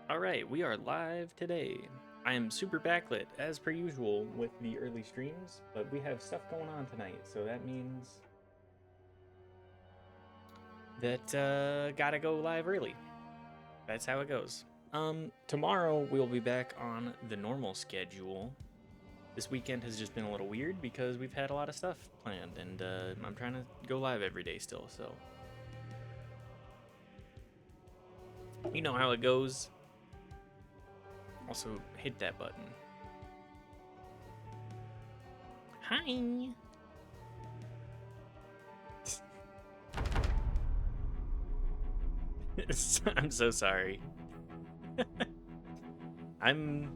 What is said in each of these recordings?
Alright, we are live today. I am super backlit, as per usual, with the early streams, but we have stuff going on tonight, so that means that gotta go live early. That's how it goes. Tomorrow we'll be back on the normal schedule. This weekend has just been a little weird because we've had a lot of stuff planned, and I'm trying to go live every day still, so you know how it goes. Also, hit that button. Hi! I'm so sorry. I'm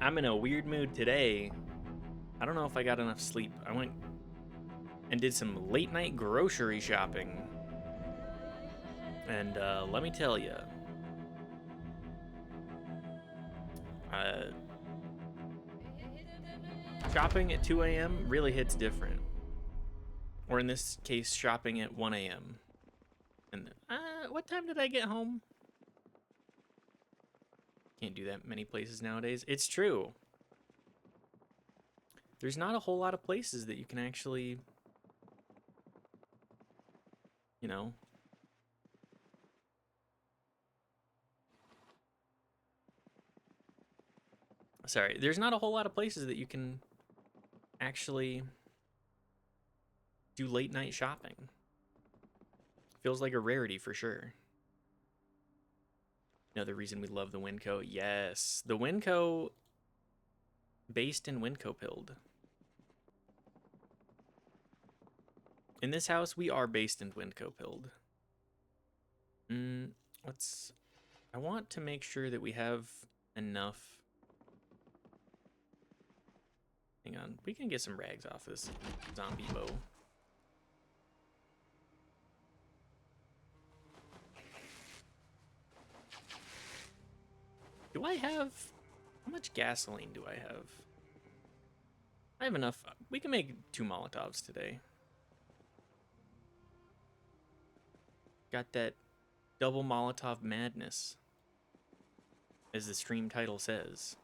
in a weird mood today. I don't know if I got enough sleep. I went and did some late night grocery shopping. And let me tell you, uh, shopping at 2 a.m. really hits different. Or in this case, shopping at 1 a.m. And what time did I get home? Can't do that many places nowadays. It's true. There's not a whole lot of places that you can actually, you know, sorry, there's not a whole lot of places that you can actually do late night shopping. Feels like a rarity for sure. Another reason we love the Winco. Yes, the Winco, based in Wincopilled. In this house, we are based in Wincopilled. Let's. I want to make sure that we have enough. Hang on, we can get some rags off this zombie bow. Do I have... How much gasoline do I have? I have enough. We can make 2 Molotovs today. Got that double Molotov madness, as the stream title says.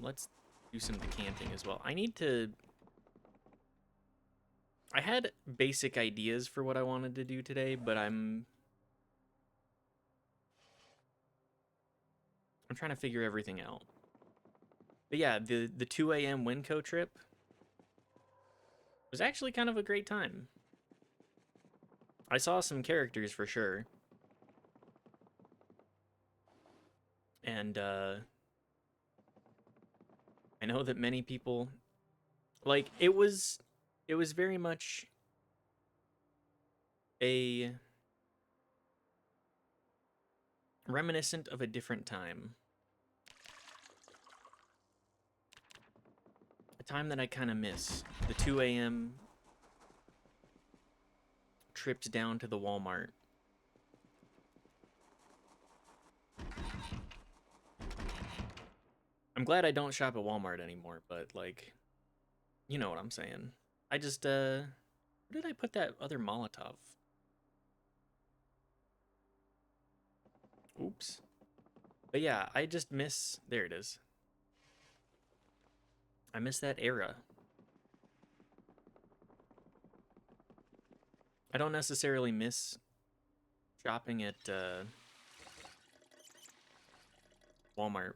Let's do some decanting as well. I need to... I had basic ideas for what I wanted to do today, but I'm trying to figure everything out. But yeah, the 2 a.m. Winco trip was actually kind of a great time. I saw some characters for sure. And I know that many people, like, it was very much a reminiscent of a different time. A time that I kind of miss. The 2 a.m. trips down to the Walmart. I'm glad I don't shop at Walmart anymore, but, like, you know what I'm saying. I just, where did I put that other Molotov? Oops. But yeah, I just miss, there it is. I miss that era. I don't necessarily miss shopping at Walmart,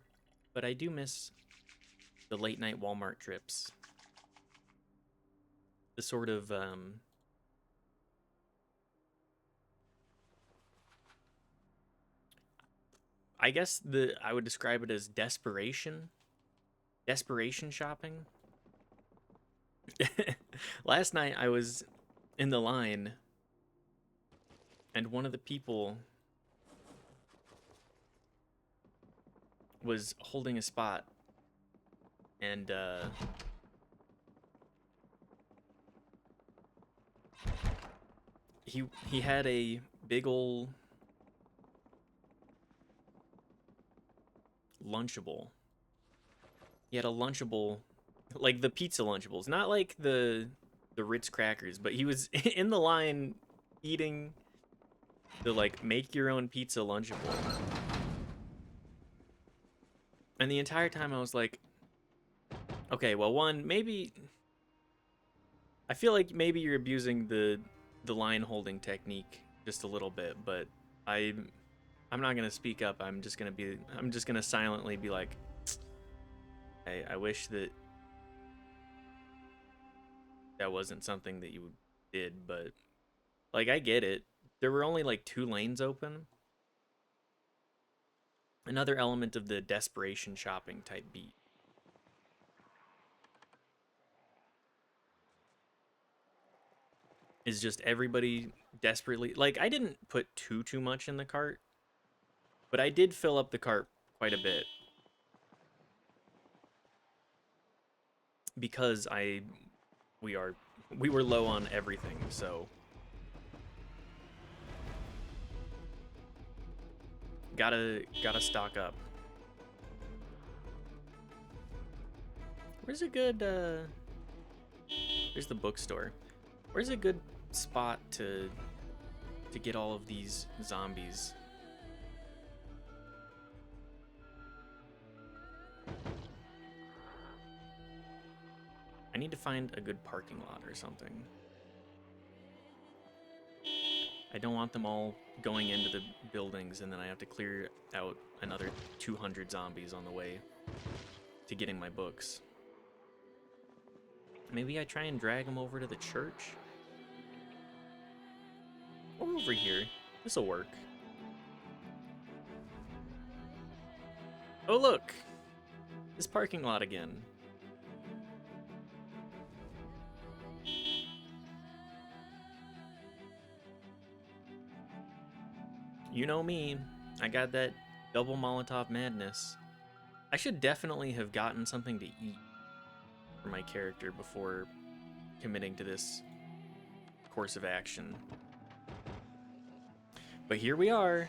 but I do miss the late night Walmart trips. The sort of I guess I would describe it as desperation shopping. Last night I was in the line and one of the people was holding a spot and he had a big ol' Lunchable. He had a Lunchable, like the pizza Lunchables, not like the Ritz crackers, but he was in the line eating the like make your own pizza Lunchable. And the entire time I was like, okay, well, one, maybe I feel like maybe you're abusing the line holding technique just a little bit, but I'm not gonna speak up. I'm just gonna silently be like, hey, I wish that wasn't something that you did, but like I get it. There were only like 2 lanes open. Another element of the desperation shopping type beat. Is just everybody desperately, like, I didn't put too much in the cart, but I did fill up the cart quite a bit because we were low on everything. So gotta stock up. Where's a good there's the bookstore. Where's a good spot to get all of these zombies? I need to find a good parking lot or something. I don't want them all going into the buildings and then I have to clear out another 200 zombies on the way to getting my books. Maybe I try and drag them over to the church? Or over here. This'll work. Oh look! This parking lot again. You know me, I got that double Molotov madness. I should definitely have gotten something to eat for my character before committing to this course of action. But here we are.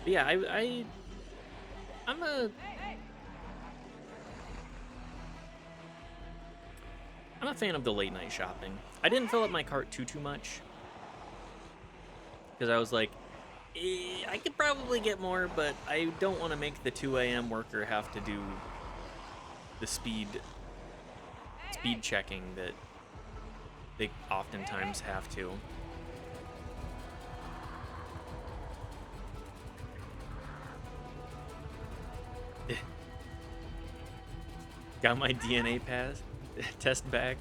But yeah, I'm a fan of the late night shopping. I didn't fill up my cart too much because I was like, I could probably get more, but I don't want to make the 2 a.m. worker have to do the speed checking that they oftentimes have to. Got my DNA test back.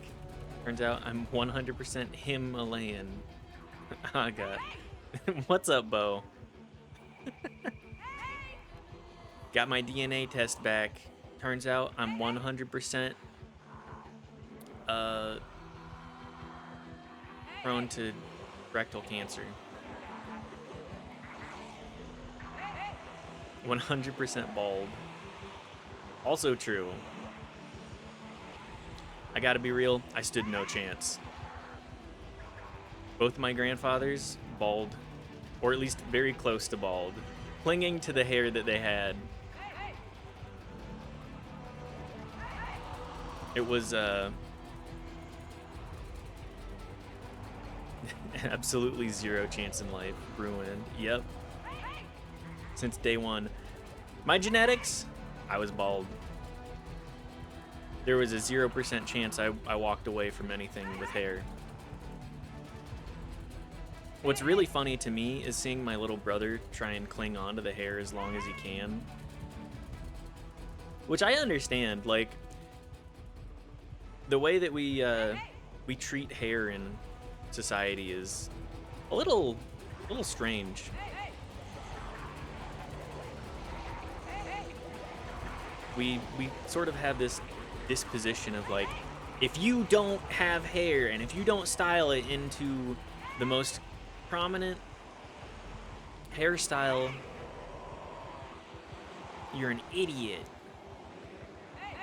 Turns out I'm 100% Himalayan. I got. What's up, Bo? Got my DNA test back. Turns out I'm 100% prone to rectal cancer. 100% bald. Also true. I gotta be real, I stood no chance. Both my grandfathers, bald, or at least very close to bald, clinging to the hair that they had. It was, absolutely zero chance in life. Ruined. Yep. Since day one. My genetics, I was bald. There was a 0% chance I walked away from anything with hair. What's really funny to me is seeing my little brother try and cling on to the hair as long as he can. Which I understand, like, the way that we treat hair in society is a little strange. We sort of have this disposition of like, if you don't have hair and if you don't style it into the most prominent hairstyle, you're an idiot.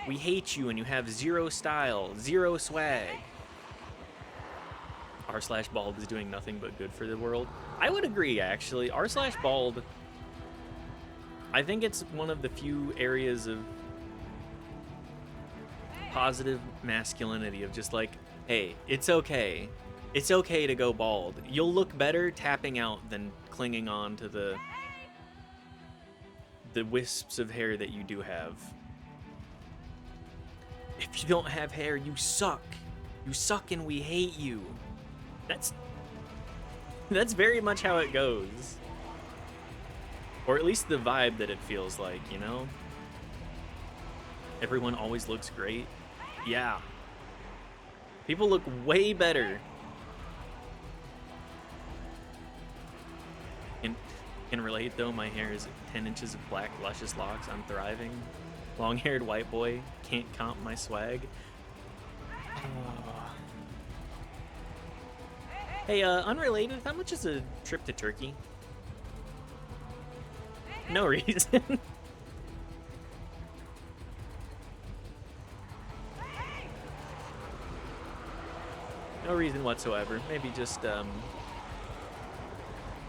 We hate you and you have zero style, zero swag. r/bald is doing nothing but good for the world. I would agree, actually. r/bald, I think it's one of the few areas of positive masculinity of just like, hey, it's okay. It's okay to go bald. You'll look better tapping out than clinging on to the wisps of hair that you do have. If you don't have hair, you suck. You suck and we hate you. That's very much how it goes. Or at least the vibe that it feels like, you know? Everyone always looks great. Yeah. People look way better. Can relate though, my hair is 10 inches of black, luscious locks. I'm thriving. Long-haired white boy, can't comp my swag. Hey, unrelated, how much is a trip to Turkey? No reason. No reason whatsoever. Maybe just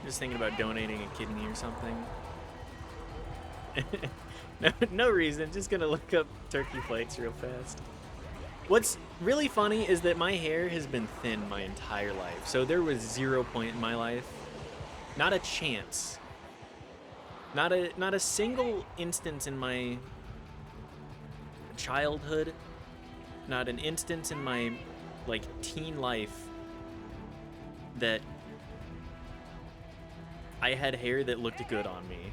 thinking about donating a kidney or something. No reason. Just gonna look up turkey flakes real fast. What's really funny is that my hair has been thin my entire life. So there was 0 point in my life, not a chance, not a single instance in my childhood, not an instance in my like teen life that I had hair that looked good on me.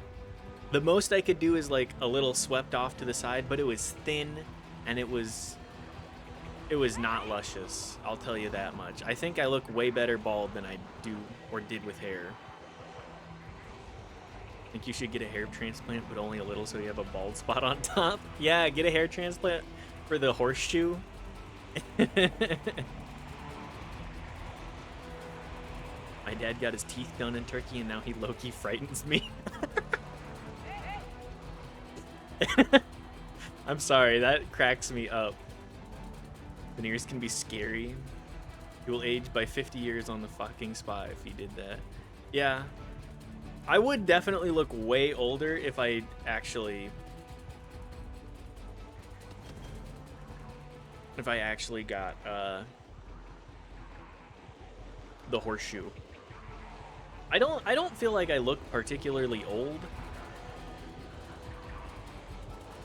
The most I could do is like a little swept off to the side, but it was thin and it was not luscious. I'll tell you that much. I think I look way better bald than I do or did with hair. I think you should get a hair transplant, but only a little so you have a bald spot on top. Yeah, get a hair transplant for the horseshoe. My dad got his teeth done in Turkey and now he low-key frightens me. I'm sorry, that cracks me up. Veneers can be scary. He will age by 50 years on the fucking spot if he did that. Yeah. I would definitely look way older if I actually got the horseshoe. I don't feel like I look particularly old.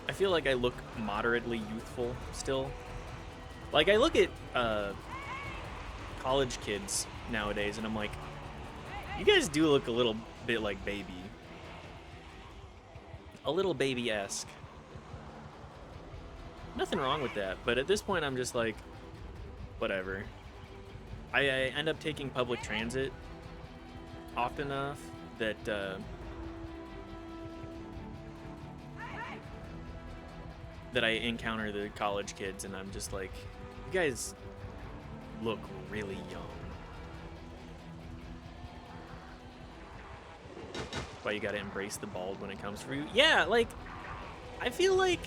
I feel like I look moderately youthful still. Like, I look at college kids nowadays, and I'm like, you guys do look a little bit like baby. A little baby-esque. Nothing wrong with that, but at this point, I'm just like, whatever. I end up taking public transit often enough that that I encounter the college kids, and I'm just like, you guys look really young. Why you gotta embrace the bald when it comes for you? Yeah, like, I feel like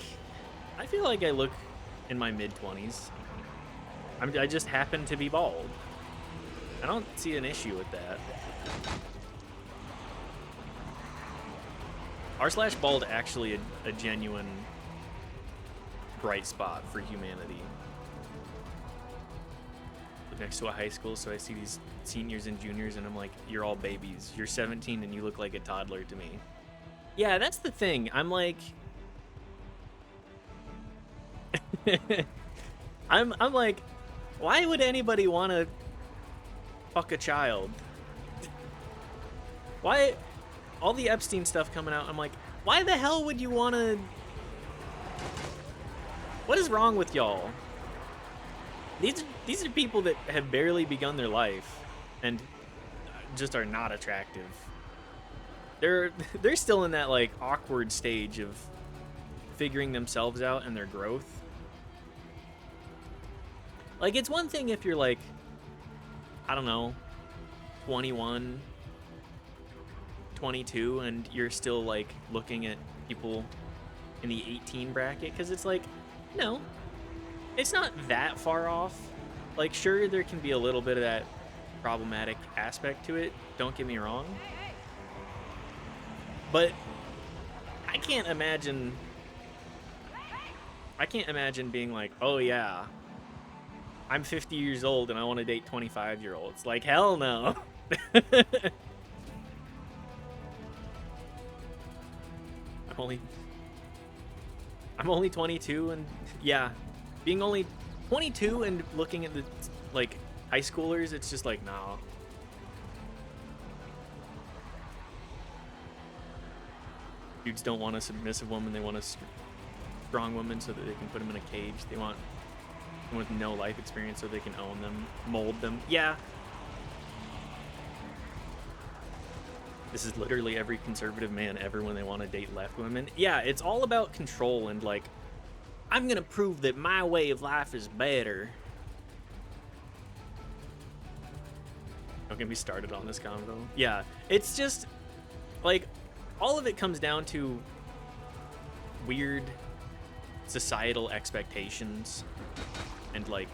I look in my mid-20s. I just happen to be bald. I don't see an issue with that. r/bald actually a genuine bright spot for humanity. Live next to a high school, so I see these seniors and juniors, and I'm like, you're all babies. You're 17 and you look like a toddler to me. Yeah, that's the thing. I'm like, I'm like, why would anybody want to fuck a child? Why? All the Epstein stuff coming out, I'm like, why the hell would you want to? What is wrong with y'all? These are people that have barely begun their life and just are not attractive. They're still in that like awkward stage of figuring themselves out and their growth. Like, it's one thing if you're like, I don't know, 21, 22, and you're still like looking at people in the 18 bracket, because it's like, no, it's not that far off. Like, sure, there can be a little bit of that problematic aspect to it, don't get me wrong, but I can't imagine I can't imagine being like, oh yeah, I'm 50 years old and I want to date 25-year-olds. Like, hell no. I'm only I'm only 22 and yeah, being only 22 and looking at the like high schoolers, it's just like, no. Dudes don't want a submissive woman, they want a strong woman so that they can put them in a cage. They want someone with no life experience so they can own them, mold them. Yeah. This is literally every conservative man ever when they want to date left women. Yeah, it's all about control and like, I'm gonna prove that my way of life is better. Don't get me started on this convo. Yeah, it's just like all of it comes down to weird societal expectations and like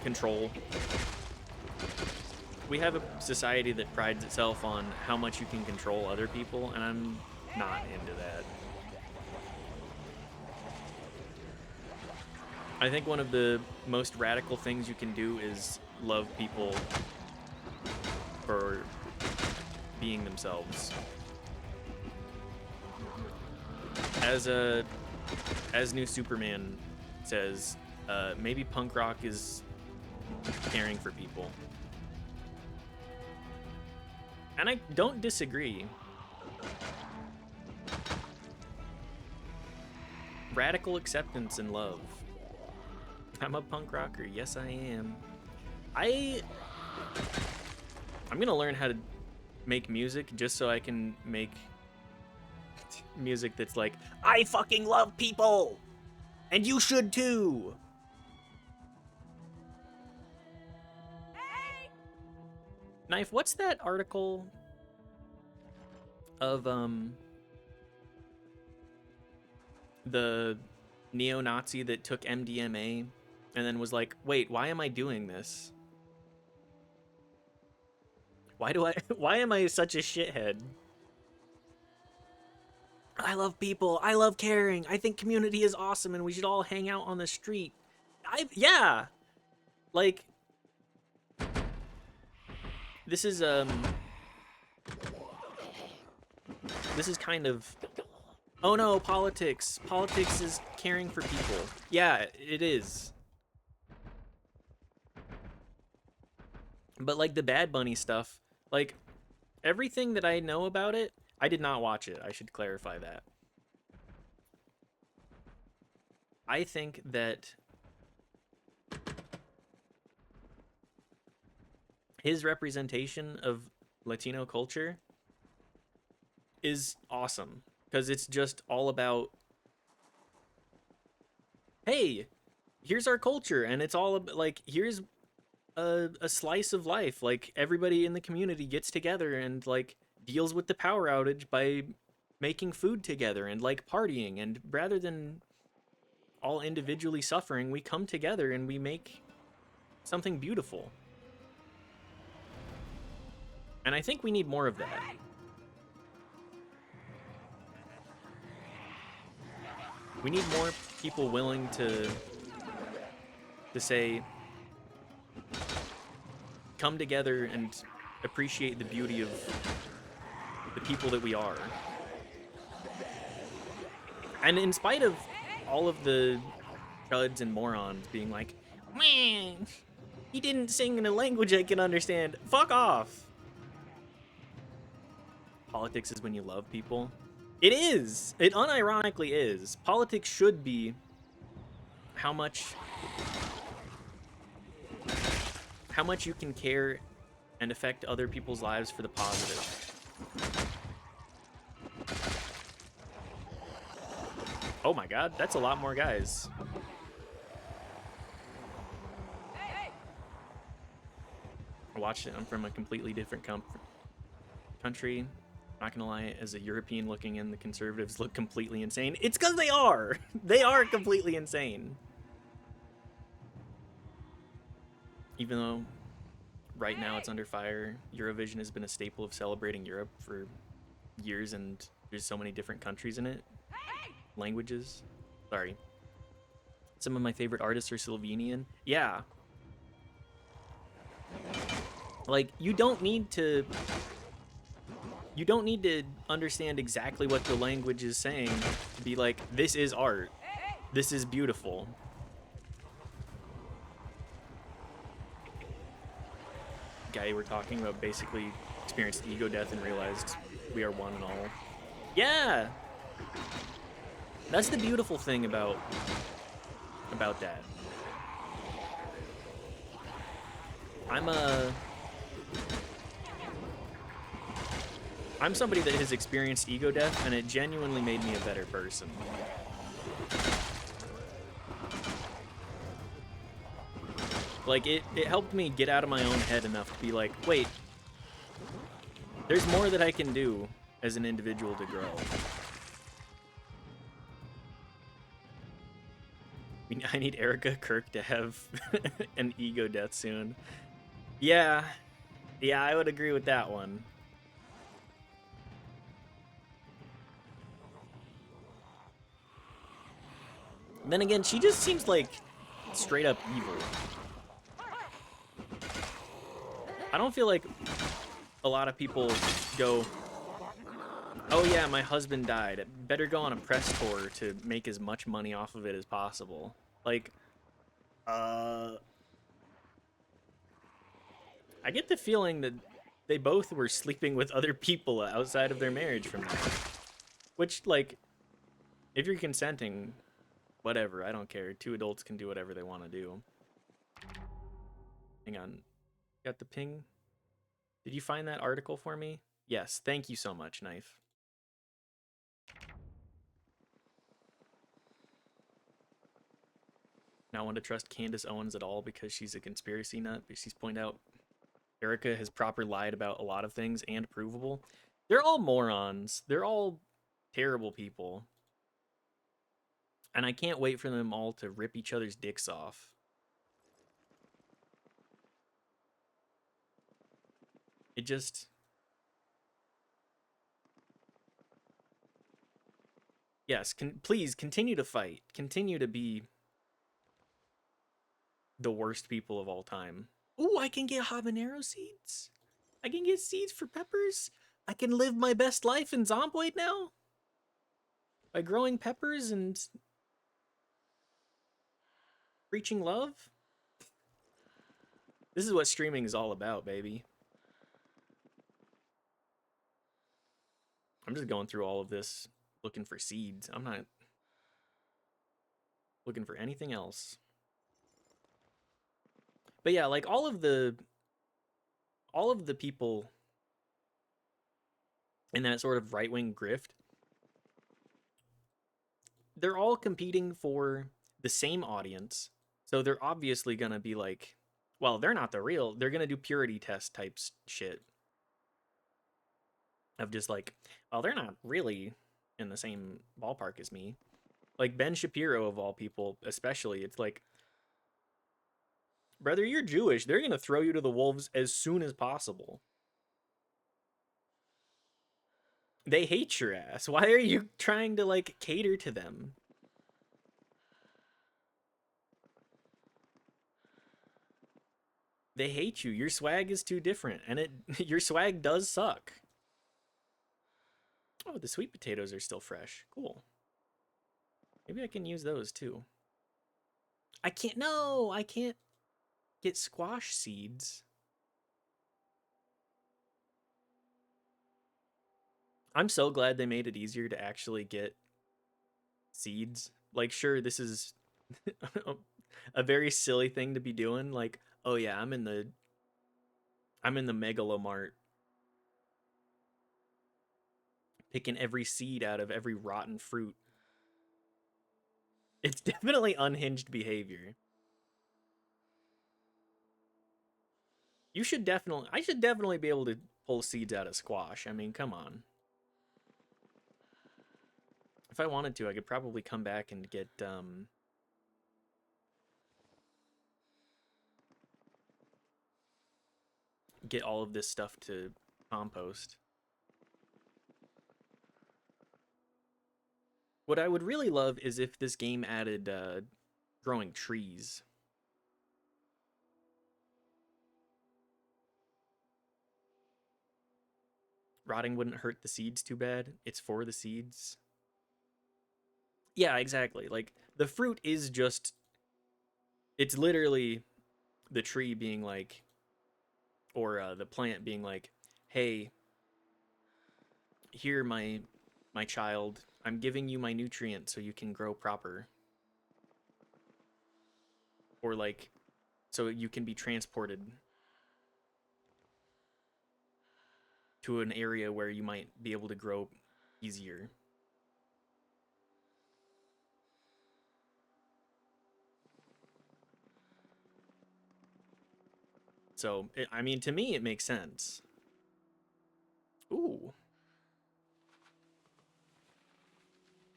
control. We have a society that prides itself on how much you can control other people, and I'm not into that. I think one of the most radical things you can do is love people for being themselves. As New Superman says, maybe punk rock is caring for people. And I don't disagree. Radical acceptance and love. I'm a punk rocker. Yes, I am. I'm gonna learn how to make music just so I can make music that's like, I fucking love people! And you should too! Hey! Knife, what's that article of, the neo-Nazi that took MDMA and then was like, wait, why am I doing this? Why am I such a shithead? I love people. I love caring. I think community is awesome and we should all hang out on the street. Yeah. Like, this is kind of, oh no, politics. Politics is caring for people. Yeah, it is. But like the Bad Bunny stuff, like everything that I know about it, I did not watch it. I should clarify that. I think that his representation of Latino culture is awesome because it's just all about, hey, here's our culture, and it's all about, like, here's a slice of life. Like, everybody in the community gets together and like deals with the power outage by making food together and like partying, and rather than all individually suffering, we come together and we make something beautiful. And I think we need more of that. We need more people willing to say, come together and appreciate the beauty of the people that we are. And in spite of all of the chuds and morons being like, man, he didn't sing in a language I can understand. Fuck off. Politics is when you love people. It is. It unironically is. Politics should be how much you can care and affect other people's lives for the positive. Oh my god, that's a lot more guys. I watched it. I'm from a completely different country. Not gonna lie, as a European looking in, the conservatives look completely insane. It's because they are. They are completely insane. Even though right now it's under fire, Eurovision has been a staple of celebrating Europe for years, and There's so many different countries in it. Languages. Sorry. Some of my favorite artists are Slovenian. Yeah. Like, you don't need to understand exactly what the language is saying to be like, this is art. This is beautiful. Guy we're talking about basically experienced ego death and realized we are one and all. Yeah. That's the beautiful thing about that. I'm somebody that has experienced ego death, and it genuinely made me a better person. Like, it helped me get out of my own head enough to be like, wait, there's more that I can do as an individual to grow. I need Erica Kirk to have an ego death soon. Yeah, I would agree with that one. Then again, she just seems like straight up evil. I don't feel like a lot of people go, oh yeah, my husband died. Better go on a press tour to make as much money off of it as possible. Like, I get the feeling that they both were sleeping with other people outside of their marriage from that. Which, like, if you're consenting, whatever, I don't care. Two adults can do whatever they want to do. Hang on. Got the ping? Did you find that article for me? Yes, thank you so much, Knife. Now I want to trust Candace Owens at all because she's a conspiracy nut, but she's pointed out Erica has proper lied about a lot of things and provable. They're all morons. They're all terrible people. And I can't wait for them all to rip each other's dicks off. It just... Yes, please continue to fight. Continue to be the worst people of all time. Ooh, I can get habanero seeds. I can get seeds for peppers. I can live my best life in Zomboid now by growing peppers and preaching love. This is what streaming is all about, baby. I'm just going through all of this looking for seeds. I'm not looking for anything else. But yeah, like all of the people in that sort of right-wing grift, they're all competing for the same audience. So they're obviously going to be like, well, they're not the real. They're going to do purity test types shit. Of just like, well, they're not really in the same ballpark as me. Like Ben Shapiro of all people, especially, it's like, brother, you're Jewish. They're going to throw you to the wolves as soon as possible. They hate your ass. Why are you trying to like cater to them? They hate you. Your swag is too different, and your swag does suck. Oh, the sweet potatoes are still fresh. Cool. Maybe I can use those too. I can't. No, I can't get squash seeds. I'm so glad they made it easier to actually get seeds. Like, sure, this is a very silly thing to be doing. Like, oh yeah, I'm in the Megalomart picking every seed out of every rotten fruit. It's definitely unhinged behavior. I should definitely be able to pull seeds out of squash. I mean, come on. If I wanted to, I could probably come back and get all of this stuff to compost. What I would really love is if this game added growing trees. Rotting wouldn't hurt the seeds too bad. It's for the seeds. Yeah, exactly. Like, the fruit is just... It's literally the tree being like... Or the plant being like, hey, here, my child. I'm giving you my nutrients so you can grow proper. Or, like, so you can be transported to an area where you might be able to grow easier. So, I mean, to me, it makes sense. Ooh.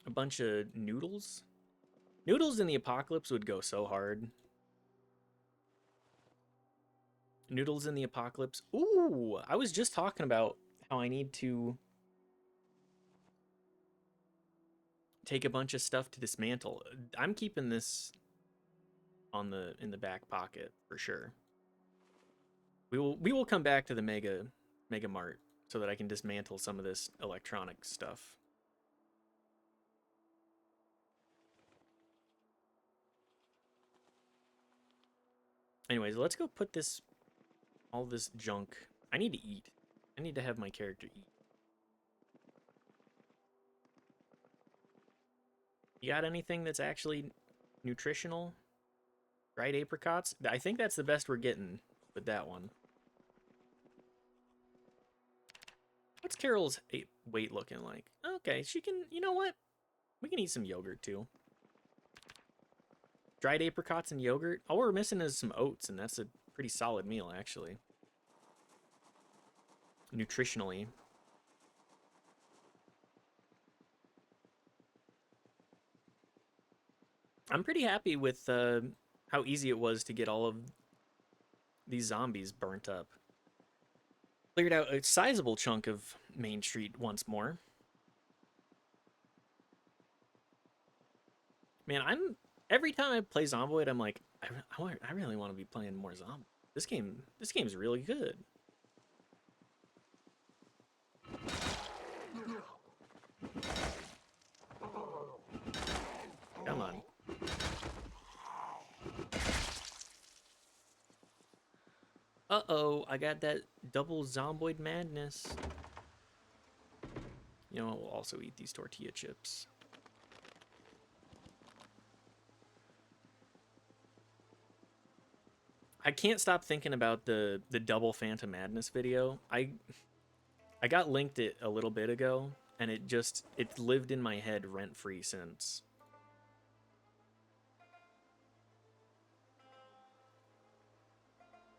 A bunch of noodles? Noodles in the apocalypse would go so hard. Noodles in the apocalypse. Ooh, I was just talking about how I need to take a bunch of stuff to dismantle. I'm keeping this on in the back pocket for sure. We will come back to the Mega Mart so that I can dismantle some of this electronic stuff. Anyways, let's go put all this junk. I need to eat. I need to have my character eat. You got anything that's actually nutritional? Dried apricots? I think that's the best we're getting with that one. What's Carol's weight looking like? Okay, she can, you know what? We can eat some yogurt too. Dried apricots and yogurt. All we're missing is some oats, and that's a pretty solid meal, actually. Nutritionally. I'm pretty happy with how easy it was to get all of these zombies burnt up. Cleared out a sizable chunk of Main Street once more. Man, every time I play Zomboid, I'm like, I really want to be playing more Zomboid. This game's really good. Come on. Uh-oh, I got that double Zomboid madness. You know, we'll also eat these tortilla chips. I can't stop thinking about the double Phantom Madness video. I got linked it a little bit ago, and it lived in my head rent-free since.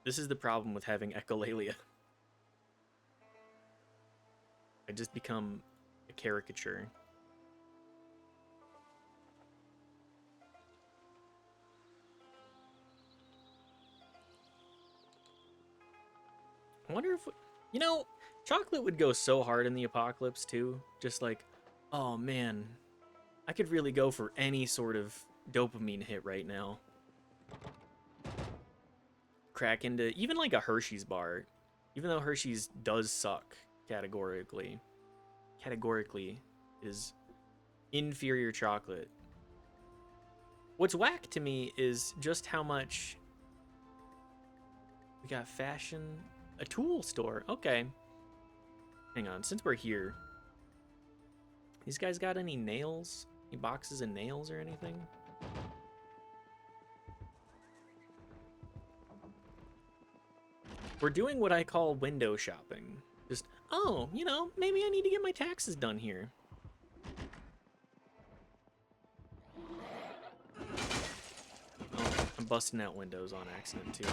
This is the problem with having echolalia. I just become a caricature. I wonder if, you know, chocolate would go so hard in the apocalypse too. Just like, oh man, I could really go for any sort of dopamine hit right now. Crack into even like a Hershey's bar, even though Hershey's does suck categorically is inferior chocolate. What's whack to me is just how much we got. Fashion, a tool store. Okay, hang on, since we're here, these guys got any nails, any boxes of nails or anything? We're doing what I call window shopping. Just, oh, you know, maybe I need to get my taxes done here. Oh, I'm busting out windows on accident too.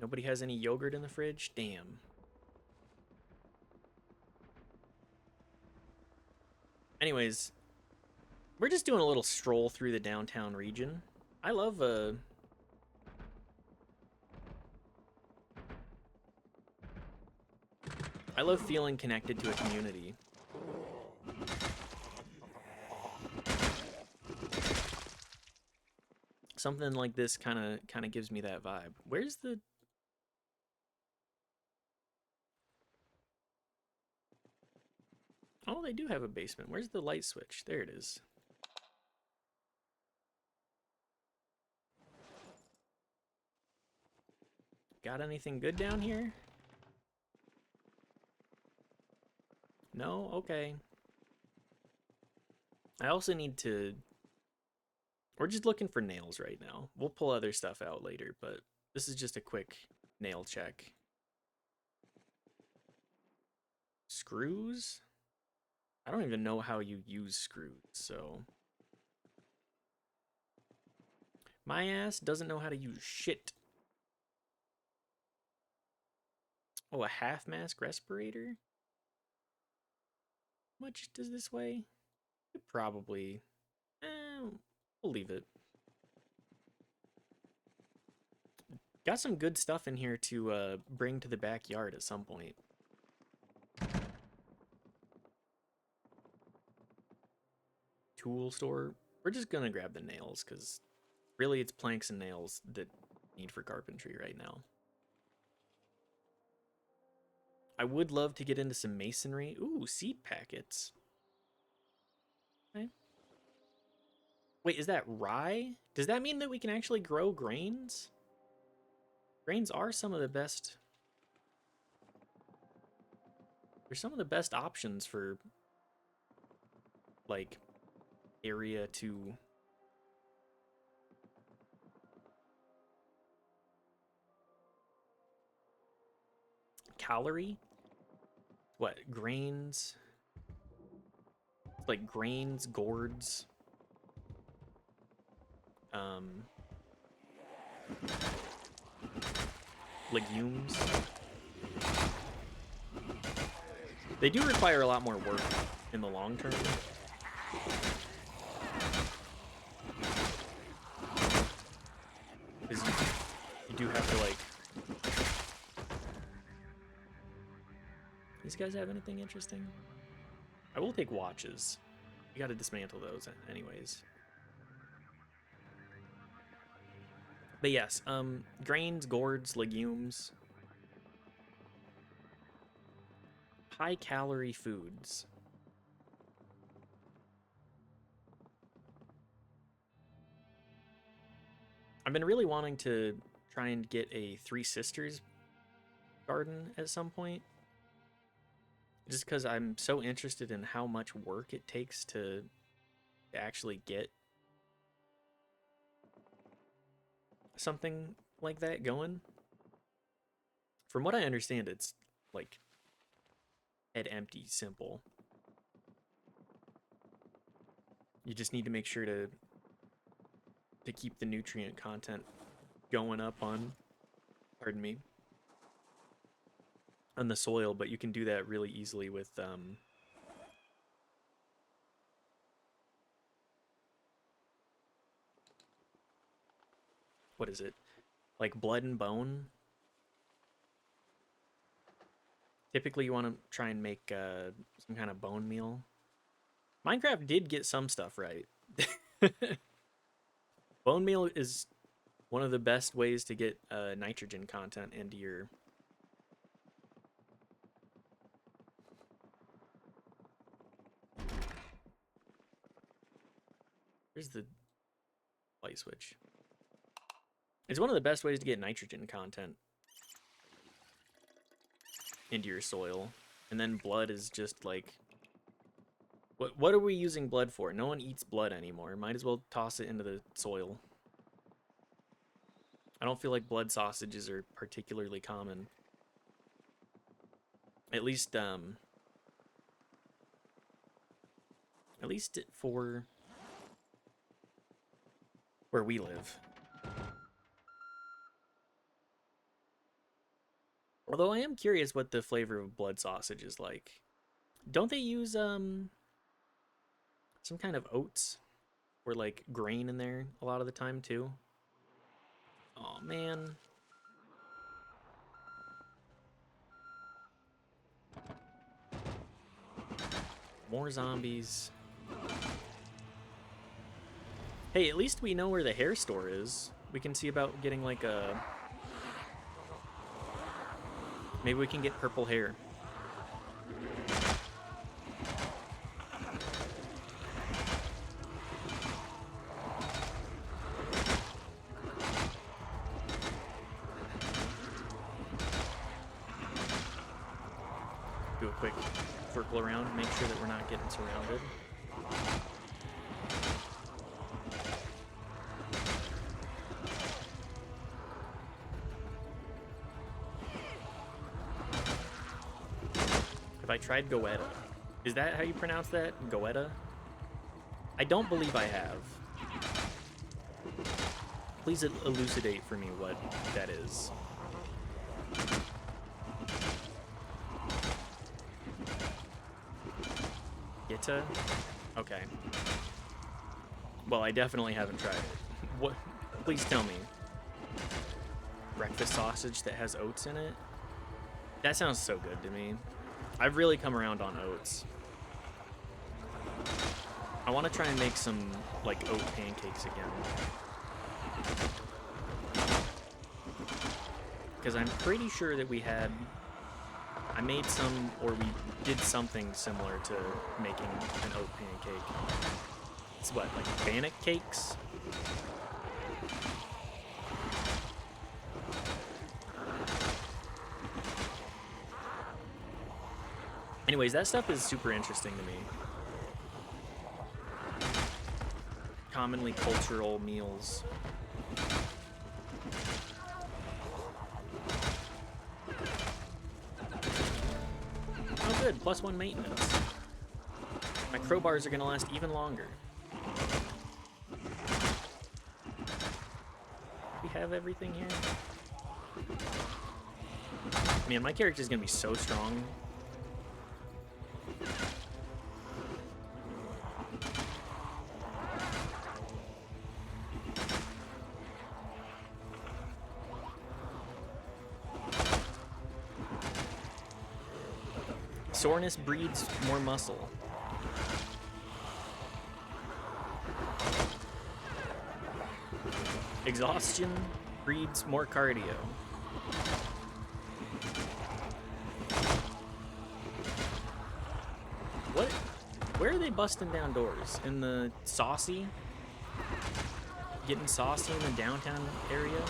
Nobody has any yogurt in the fridge? Damn. Anyways, we're just doing a little stroll through the downtown region. I love I love feeling connected to a community. Something like this kind of gives me that vibe. Where's the... Oh, they do have a basement. Where's the light switch? There it is. Got anything good down here? No? Okay. I also need to... We're just looking for nails right now. We'll pull other stuff out later, but this is just a quick nail check. Screws? I don't even know how you use screws, so... My ass doesn't know how to use shit. Oh, a half-mask respirator? How much does this weigh? Probably... we'll leave it. Got some good stuff in here to bring to the backyard at some point. Tool store. We're just gonna grab the nails, because really it's planks and nails that need for carpentry right now. I would love to get into some masonry. Ooh, seed packets. Okay. Wait, is that rye? Does that mean that we can actually grow grains? Grains are some of the best... They're some of the best options for, like, area to... Calorie? What, grains? Like grains, gourds. Legumes. They do require a lot more work in the long term. Because you do have to, like... These guys have anything interesting? I will take watches. You gotta dismantle those anyways. But yes, grains, gourds, legumes. High-calorie foods. I've been really wanting to try and get a Three Sisters garden at some point. Just because I'm so interested in how much work it takes to actually get something like that going. From what I understand, it's like head empty, simple. You just need to make sure to keep the nutrient content going up on, pardon me, on the soil, but you can do that really easily with what is it? Like blood and bone. Typically you want to try and make some kind of bone meal. Minecraft did get some stuff right. Bone meal is one of the best ways to get nitrogen content into your... Here's the light switch. It's one of the best ways to get nitrogen content into your soil. And then blood is just like... What are we using blood for? No one eats blood anymore. Might as well toss it into the soil. I don't feel like blood sausages are particularly common. At least for where we live. Although I am curious what the flavor of blood sausage is like. Don't they use some kind of oats or like grain in there a lot of the time too? Oh man. More zombies. Hey, at least we know where the hair store is. We can see about getting like a... Maybe we can get purple hair. Do a quick circle around, make sure that we're not getting surrounded. Have I tried Goetta? Is that how you pronounce that? Goetta? I don't believe I have. Please elucidate for me what that is. Goetta? Okay. Well, I definitely haven't tried it. What? Please tell me. Breakfast sausage that has oats in it? That sounds so good to me. I've really come around on oats. I want to try and make some, like, oat pancakes again. Because I'm pretty sure that we had... I made some, or we did something similar to making an oat pancake. It's what, like bannock cakes? Anyways, that stuff is super interesting to me. Commonly cultural meals. Oh good, +1 maintenance. My crowbars are gonna last even longer. We have everything here? Man, my character's gonna be so strong. Soreness breeds more muscle. Exhaustion breeds more cardio. What? Where are they busting down doors? In the saucy? Getting saucy in the downtown area?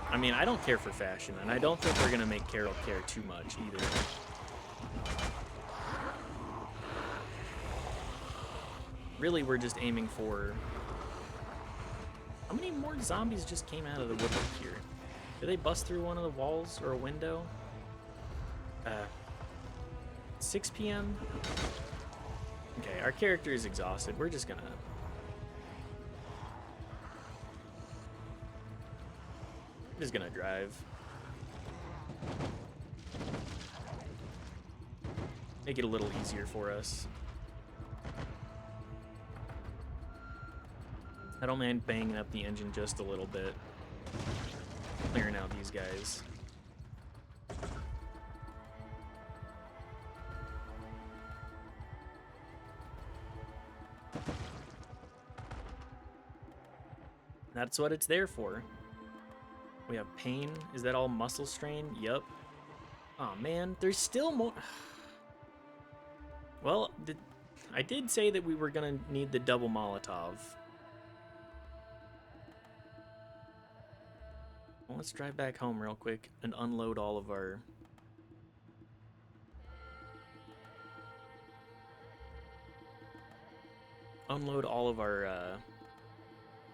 I mean, I don't care for fashion, and I don't think they're gonna make Carol care too much either. Really, we're just aiming for... How many more zombies just came out of the woodwork here? Did they bust through one of the walls or a window? 6 p.m.? Okay, our character is exhausted. We're just gonna... Just gonna drive. Make it a little easier for us. I don't mind banging up the engine just a little bit. Clearing out these guys. That's what it's there for. We have pain. Is that all muscle strain? Yep. Oh man, there's still more. Well, I did say that we were gonna need the double Molotov. Well, let's drive back home real quick and unload all of our... Unload all of our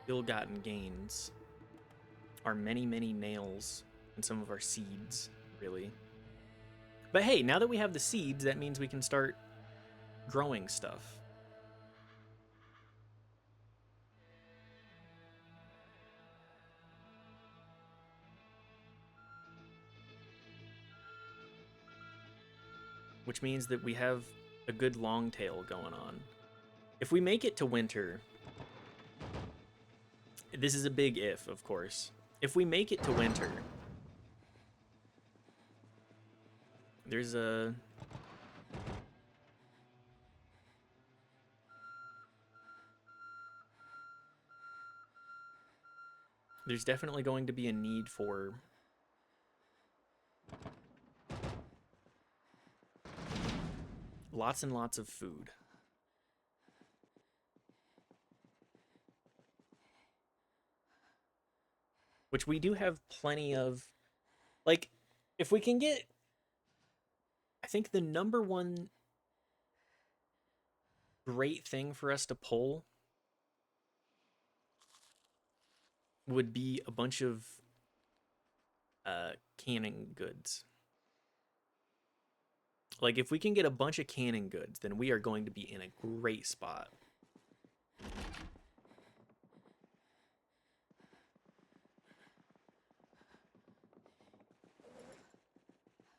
ill-gotten gains. Our many, many nails and some of our seeds, really. But hey, now that we have the seeds, that means we can start growing stuff. Which means that we have a good long tail going on. If we make it to winter, this is a big if, of course. if we make it to winter, there's a... There's definitely going to be a need for lots and lots of food. Which we do have plenty of. Like, if we can get... I think the number one great thing for us to pull would be a bunch of canning goods. Like, if we can get a bunch of canning goods, then we are going to be in a great spot.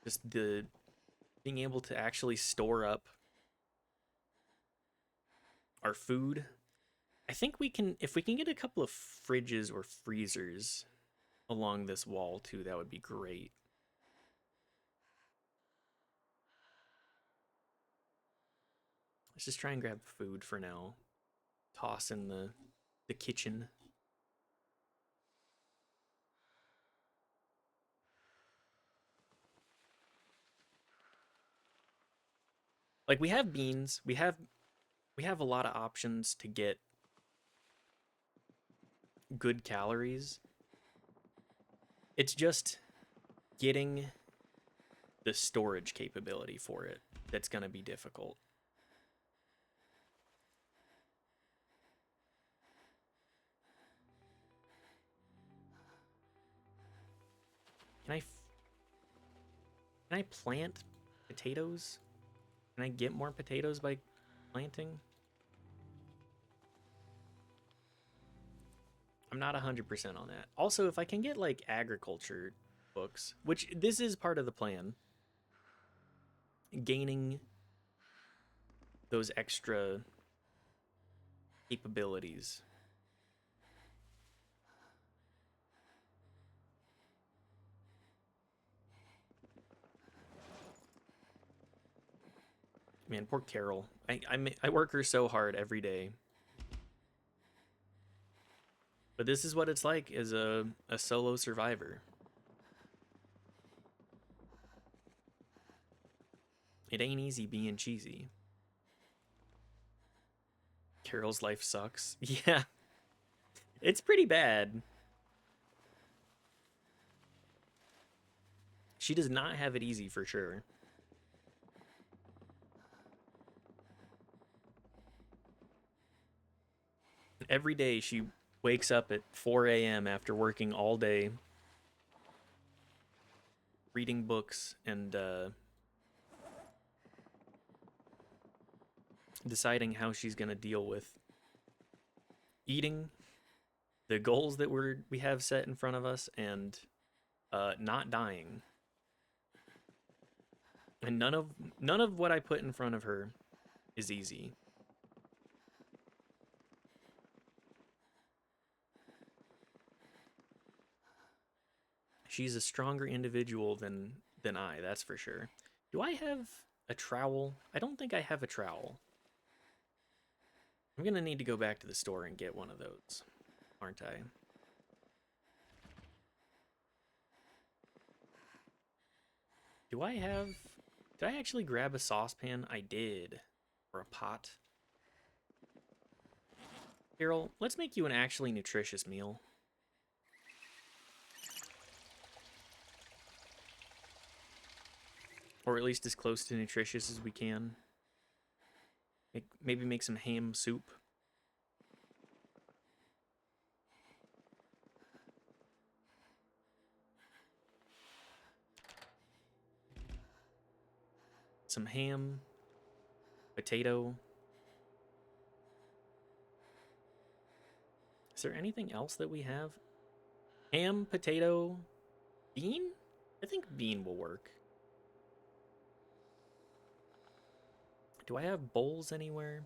Just the being able to actually store up our food. I think we can, if we can get a couple of fridges or freezers along this wall too, that would be great. Let's just try and grab food for now. Toss in the kitchen. Like, we have beans, we have a lot of options to get good calories. It's just getting the storage capability for it that's going to be difficult. Can I plant potatoes? Can I get more potatoes by planting? I'm not 100% on that. Also, if I can get like agriculture books, which this is part of the plan, gaining those extra capabilities. Man, poor Carol. I work her so hard every day. But this is what it's like as a solo survivor. It ain't easy being cheesy. Carol's life sucks. Yeah. It's pretty bad. She does not have it easy for sure. Every day she wakes up at 4 a.m. after working all day, reading books and deciding how she's going to deal with eating, the goals that we have set in front of us, and not dying. And none of what I put in front of her is easy. She's a stronger individual than I, that's for sure. Do I have a trowel? I don't think I have a trowel. I'm gonna need to go back to the store and get one of those, aren't I? Did I actually grab a saucepan? I did. Or a pot. Carol, let's make you an actually nutritious meal. Or at least as close to nutritious as we can. Maybe make some ham soup. Some ham, potato. Is there anything else that we have? Ham, potato, bean? I think bean will work. Do I have bowls anywhere?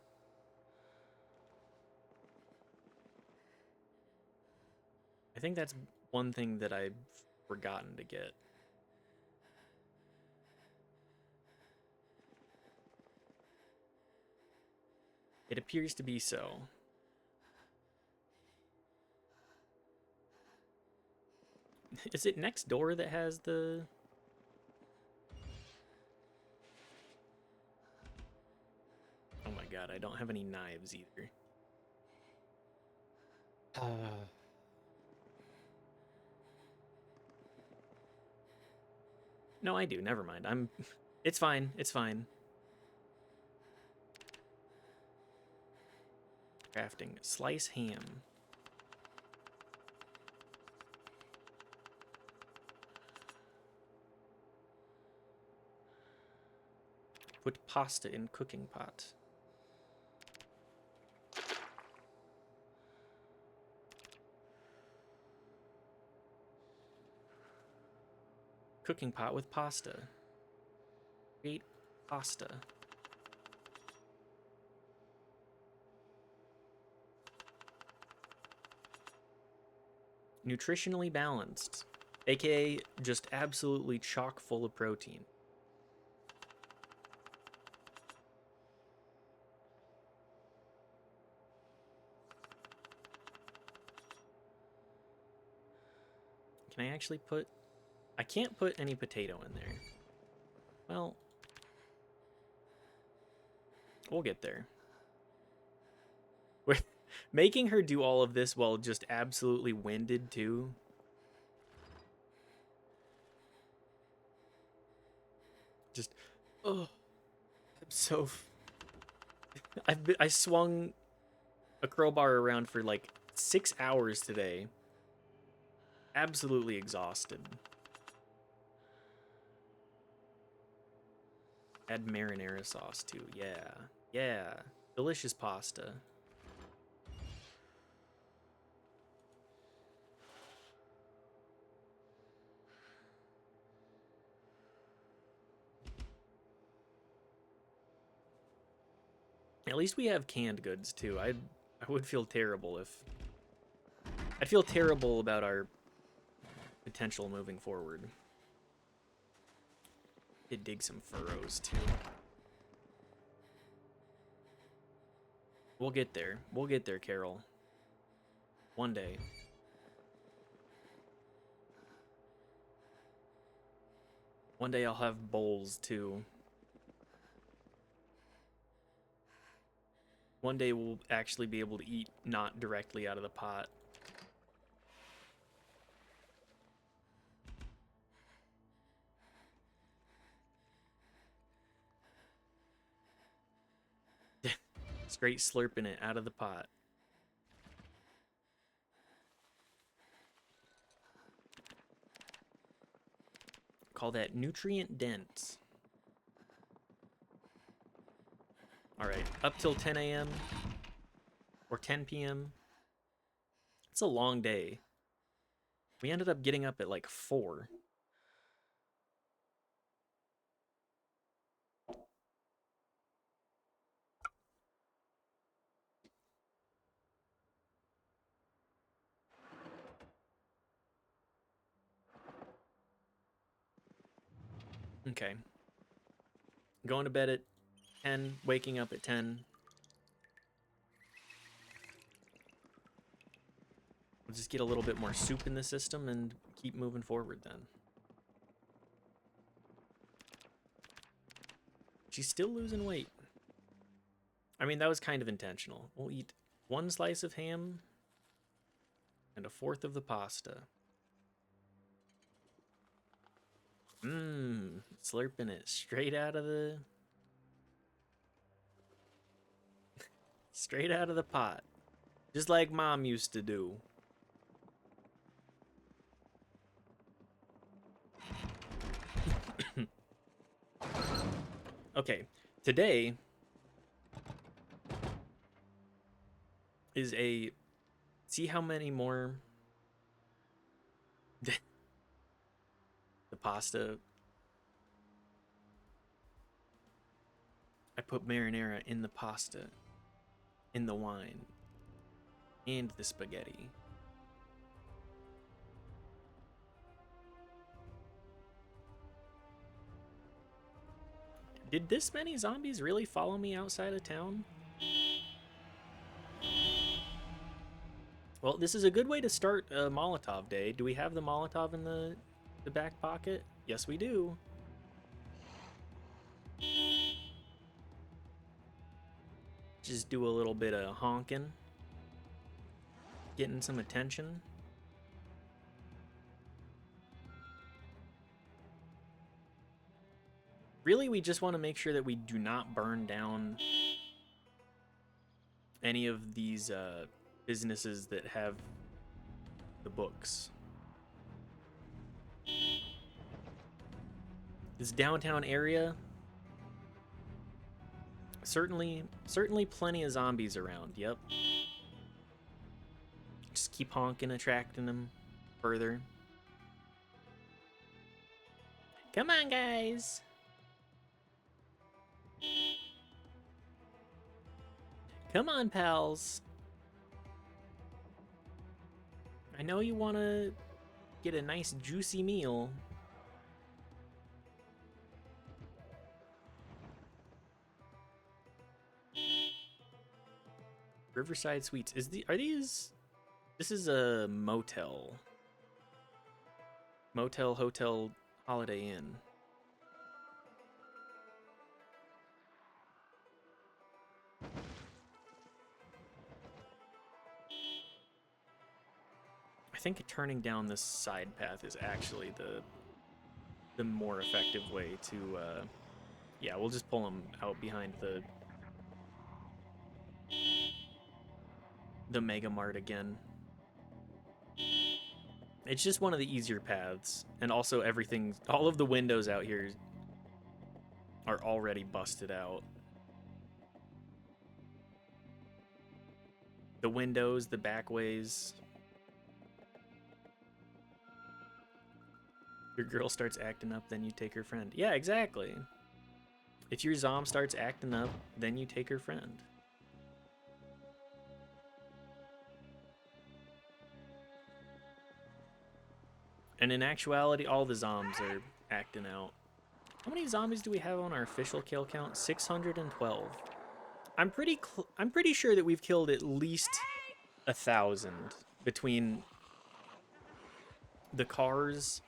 I think that's one thing that I've forgotten to get. It appears to be so. Is it next door that has the... Oh my god, I don't have any knives either. No, I do. Never mind. It's fine. It's fine. Crafting. Slice ham. Put pasta in cooking pot. Cooking pot with pasta. Create pasta. Nutritionally balanced, aka just absolutely chock full of protein. Can I actually put... I can't put any potato in there. Well, we'll get there. We're making her do all of this while just absolutely winded too. Just, oh, I'm so... I swung a crowbar around for like 6 hours today. Absolutely exhausted. Add marinara sauce too. Yeah. Yeah. Delicious pasta. At least we have canned goods too. I would feel terrible if... I'd feel terrible about our potential moving forward. Did dig some furrows too. We'll get there. We'll get there, Carol. One day. One day I'll have bowls too. One day we'll actually be able to eat not directly out of the pot. Straight slurping it out of the pot. Call that nutrient dense. Alright, up till 10 a.m. or 10 p.m. It's a long day. We ended up getting up at like 4. Okay. Going to bed at 10, waking up at 10. We'll just get a little bit more soup in the system and keep moving forward then. She's still losing weight. I mean, that was kind of intentional. We'll eat 1 slice of ham and 1/4 of the pasta. Mmm, slurping it straight out of the... straight out of the pot. Just like Mom used to do. Okay, today is a... See how many more... the pasta... I put marinara in the pasta, in the wine, and the spaghetti. Did this many zombies really follow me outside of town? Well, this is a good way to start a Molotov day. Do we have the Molotov in the back pocket? Yes, we do. Just do a little bit of honking. Getting some attention. Really, we just want to make sure that we do not burn down any of these businesses that have the books. This downtown area, certainly plenty of zombies around. Yep. Just keep honking, attracting them further. Come on, guys. Come on, pals. I know you want to get a nice juicy meal. Riverside Suites. Are these? This is a motel. Motel, hotel, Holiday Inn. I think turning down this side path is actually the more effective way to, yeah, we'll just pull them out behind the Mega Mart again. It's just one of the easier paths, and also all of the windows out here are already busted out. The windows, the back ways. Your girl starts acting up, then you take her friend. Yeah, exactly. If your zom starts acting up, then you take her friend. And in actuality, all the zombs are acting out. How many zombies do we have on our official kill count? 612. I'm pretty sure that we've killed at least 1,000 between the cars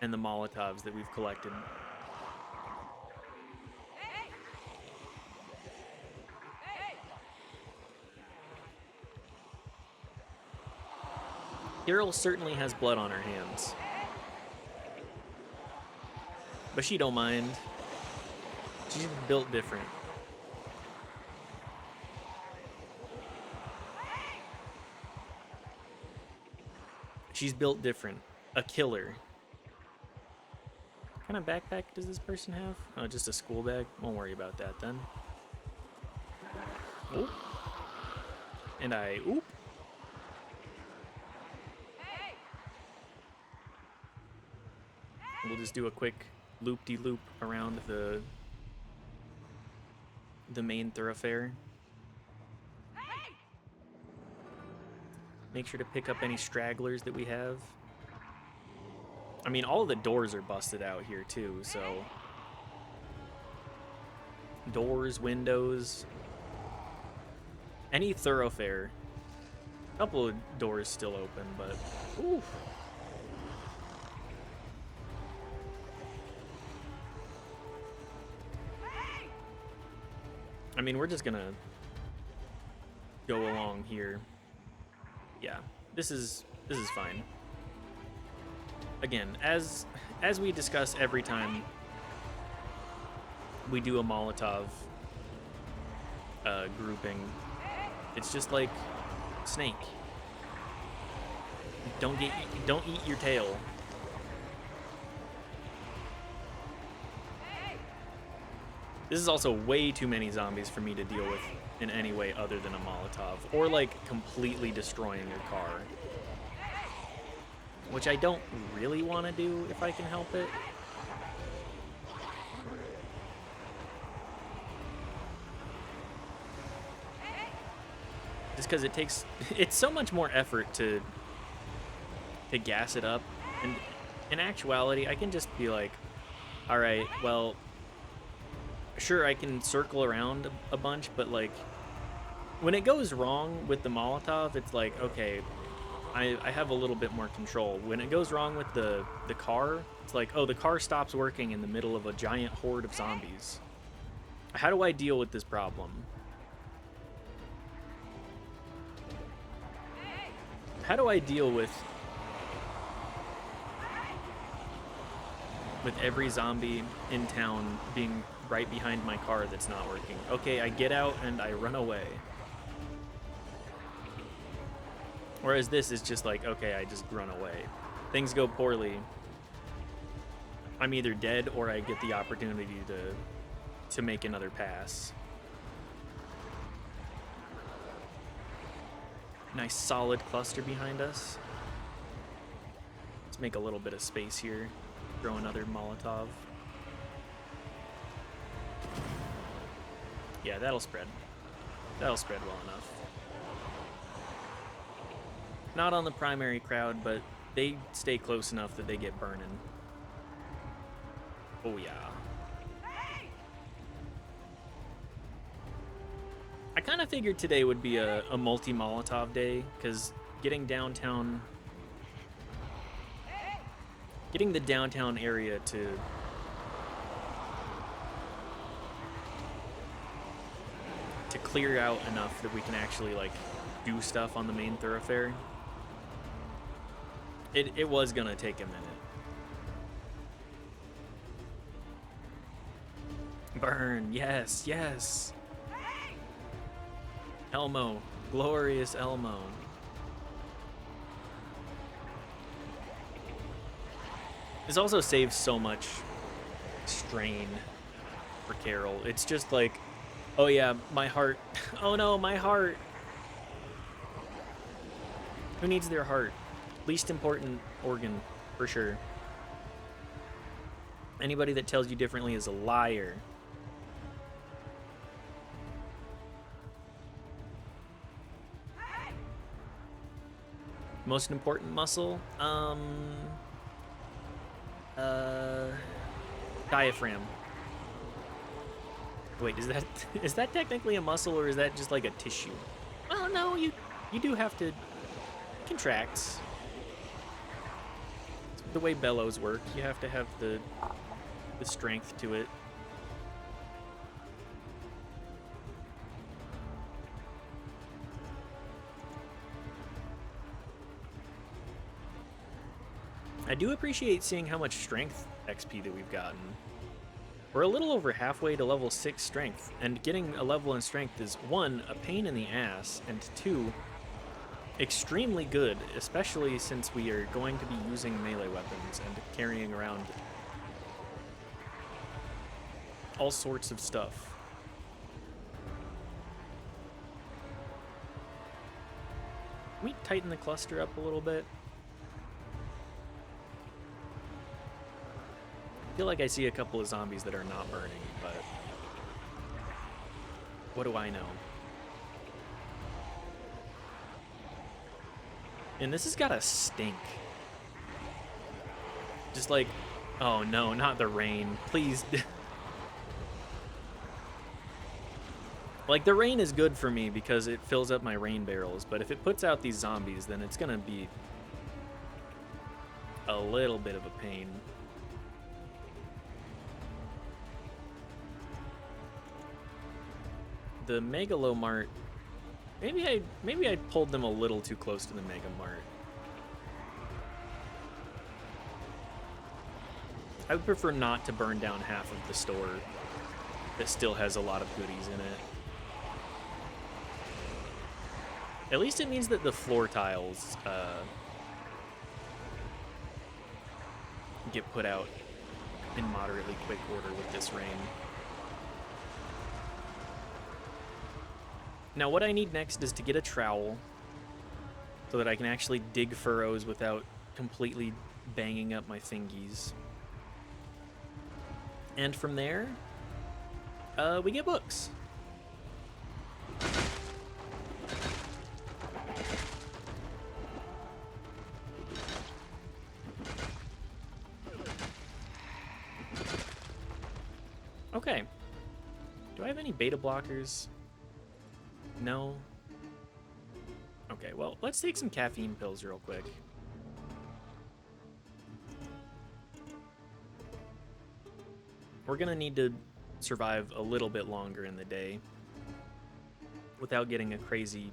and the Molotovs that we've collected. Carol certainly has blood on her hands. But she don't mind. She's built different. She's built different. A killer. What kind of backpack does this person have? Oh, just a school bag? Won't worry about that then. Oop. And I oop. We'll just do a quick loop-de-loop around the main thoroughfare. Make sure to pick up any stragglers that we have. I mean, all of the doors are busted out here too, so doors, windows, any thoroughfare. A couple of doors still open, but oof. I mean, we're just gonna go along here. Yeah, this is fine. Again, as we discuss every time we do a Molotov grouping, it's just like Snake. Don't eat your tail. This is also way too many zombies for me to deal with in any way other than a Molotov, or like completely destroying a car. Which I don't really want to do if I can help it. Just because it's so much more effort to gas it up. And in actuality, I can just be like, all right, well, sure, I can circle around a bunch, but like when it goes wrong with the Molotov, it's like, okay, I have a little bit more control. When it goes wrong with the car, it's like, oh, the car stops working in the middle of a giant horde of zombies. How do I deal with this problem? How do I deal with every zombie in town being right behind my car that's not working? Okay, I get out and I run away. Whereas this is just like, okay, I just run away. Things go poorly. I'm either dead or I get the opportunity to make another pass. Nice solid cluster behind us. Let's make a little bit of space here. Throw another Molotov. Yeah, that'll spread. That'll spread well enough. Not on the primary crowd, but they stay close enough that they get burning. Oh yeah. I kind of figured today would be a multi-Molotov day, because getting the downtown area to clear out enough that we can actually like do stuff on the main thoroughfare. It was gonna take a minute. Burn, yes, yes. Elmo, glorious Elmo. This also saves so much strain for Carol. It's just like, oh yeah, my heart. Oh no, my heart. Who needs their heart? Least important organ, for sure. Anybody that tells you differently is a liar. Most important muscle? Diaphragm. Wait, is that technically a muscle, or is that just like a tissue? Well, no, you do have to contract. The way bellows work, you have to have the strength to it. I do appreciate seeing how much strength XP that we've gotten. We're a little over halfway to level 6 strength, and getting a level in strength is 1, a pain in the ass, and 2, extremely good, especially since we are going to be using melee weapons and carrying around all sorts of stuff. Can we tighten the cluster up a little bit? I feel like I see a couple of zombies that are not burning, but what do I know? And this has gotta stink. Just like, oh no, not the rain. Please. Like, the rain is good for me because it fills up my rain barrels, but if it puts out these zombies, then it's gonna be a little bit of a pain. The Megalomart, maybe I pulled them a little too close to the Megamart. I would prefer not to burn down half of the store that still has a lot of goodies in it. At least it means that the floor tiles get put out in moderately quick order with this rain. Now what I need next is to get a trowel so that I can actually dig furrows without completely banging up my fingies. And from there, we get books. Okay. Do I have any beta blockers? No. Okay, well, let's take some caffeine pills real quick. We're gonna need to survive a little bit longer in the day without getting a crazy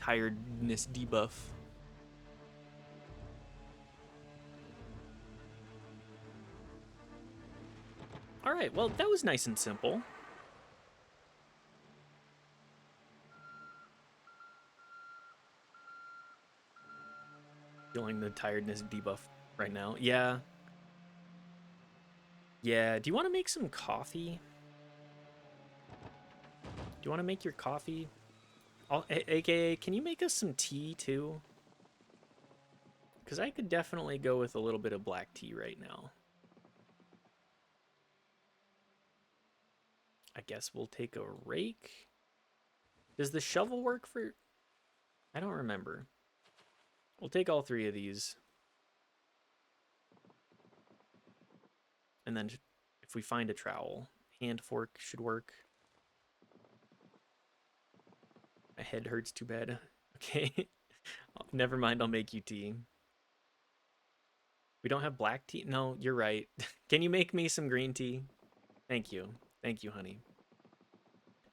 tiredness debuff. All right, well, that was nice and simple. Feeling the tiredness debuff right now. Yeah. Yeah, do you want to make some coffee? Do you want to make your coffee? AKA, can you make us some tea too? Because I could definitely go with a little bit of black tea right now. I guess we'll take a rake. Does the shovel work for... I don't remember. We'll take all three of these. And then if we find a trowel, hand fork should work. My head hurts too bad. Okay. Never mind, I'll make you tea. We don't have black tea? No, you're right. Can you make me some green tea? Thank you. Thank you, honey.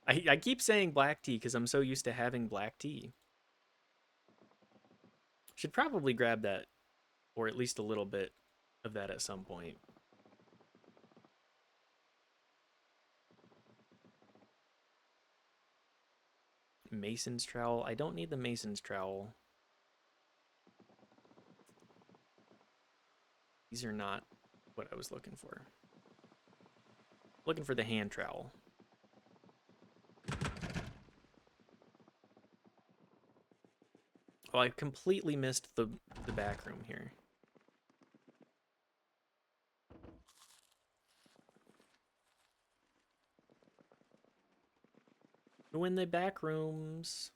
I keep saying black tea because I'm so used to having black tea. Should probably grab that, or at least a little bit of that at some point. Mason's trowel. I don't need the mason's trowel. These are not what I was looking for. Looking for the hand trowel. Oh, I completely missed the back room here. Who in the back rooms?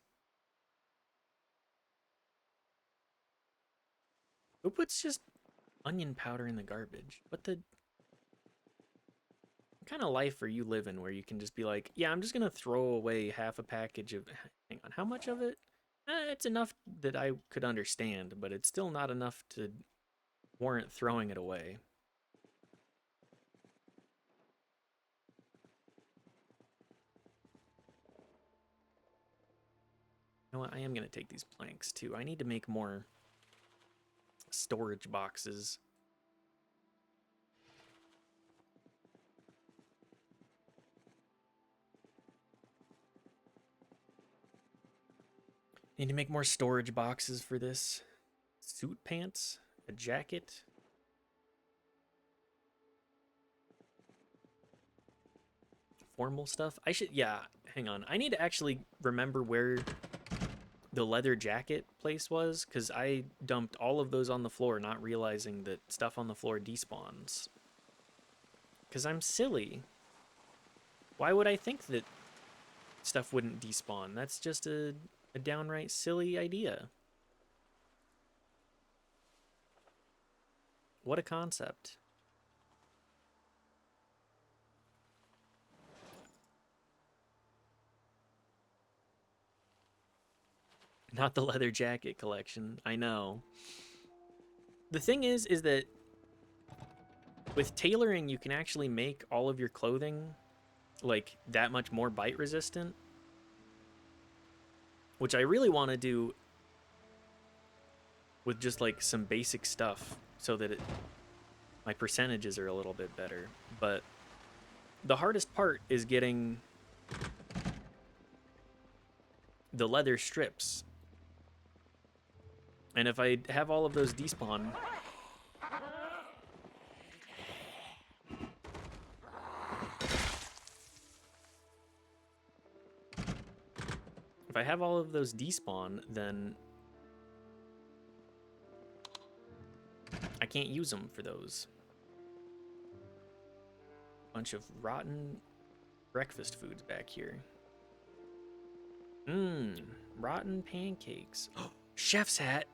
Who puts just onion powder in the garbage? What kind of life are you living where you can just be like, yeah, I'm just gonna throw away half a package of... Hang on, how much of it? It's enough that I could understand, but it's still not enough to warrant throwing it away. You know what? I am going to take these planks too. I need to make more storage boxes. Need to make more storage boxes for this. Suit pants, a jacket. Formal stuff. I should, yeah, hang on. I need to actually remember where the leather jacket place was, because I dumped all of those on the floor, not realizing that stuff on the floor despawns. Because I'm silly. Why would I think that stuff wouldn't despawn? That's just a downright silly idea. What a concept. Not the leather jacket collection. I know. The thing is that with tailoring, you can actually make all of your clothing like that much more bite resistant, which I really want to do with just like some basic stuff so that my percentages are a little bit better. But the hardest part is getting the leather strips. And if I have all of those despawn, then I can't use them for those. Bunch of rotten breakfast foods back here. Rotten pancakes. Oh, chef's hat.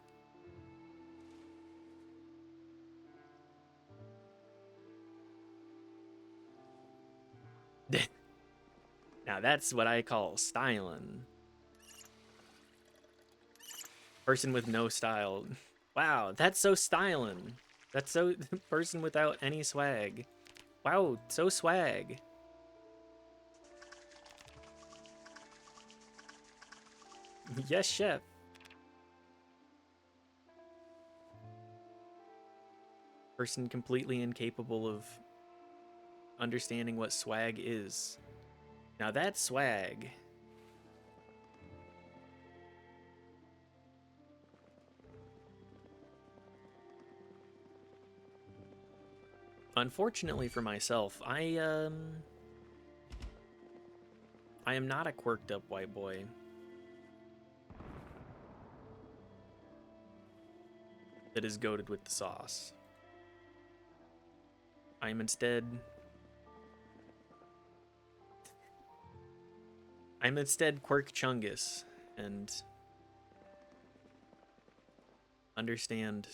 Now that's what I call styling. Person with no style. Wow, that's so styling. That's so person without any swag. Wow, so swag. Yes, chef. Person completely incapable of understanding what swag is. Now that's swag. Unfortunately for myself, I am not a quirked up white boy. That is goated with the sauce. I am instead Quirk Chungus and understand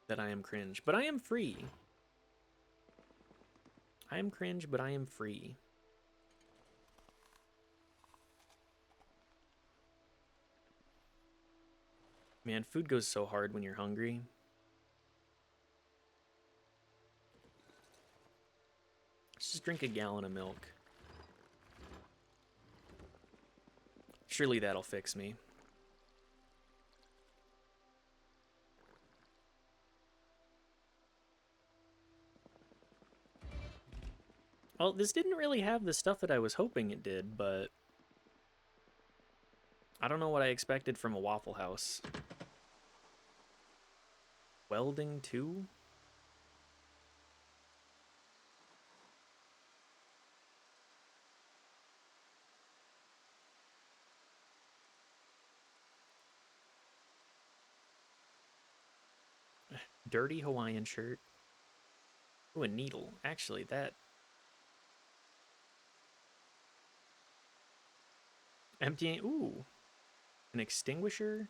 that I am cringe, but I am free. I am cringe, but I am free. Man, food goes so hard when you're hungry. Let's just drink a gallon of milk. Surely that'll fix me. Well, this didn't really have the stuff that I was hoping it did, but I don't know what I expected from a Waffle House. Welding 2? Dirty Hawaiian shirt. Ooh, a needle. Actually, that... Emptying... Ooh. An extinguisher?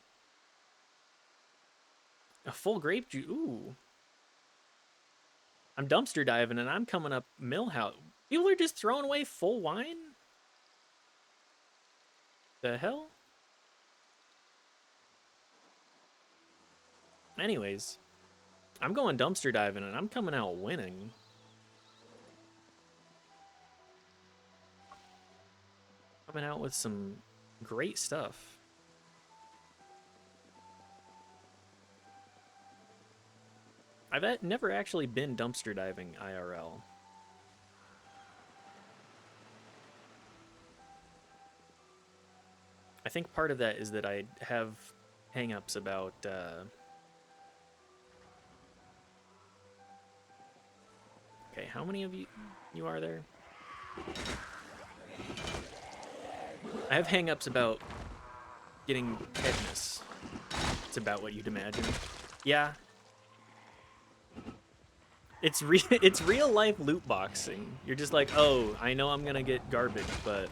A full grape juice. Ooh. I'm dumpster diving and I'm coming up Millhouse. People are just throwing away full wine? The hell? Anyways, I'm going dumpster diving and I'm coming out winning. Coming out with some great stuff. I've never actually been dumpster diving IRL. I think part of that is that I have hang-ups about okay, how many of you are there? I have hang-ups about getting tetanus. It's about what you'd imagine. Yeah. It's real life loot boxing. You're just like, oh, I know I'm gonna get garbage, but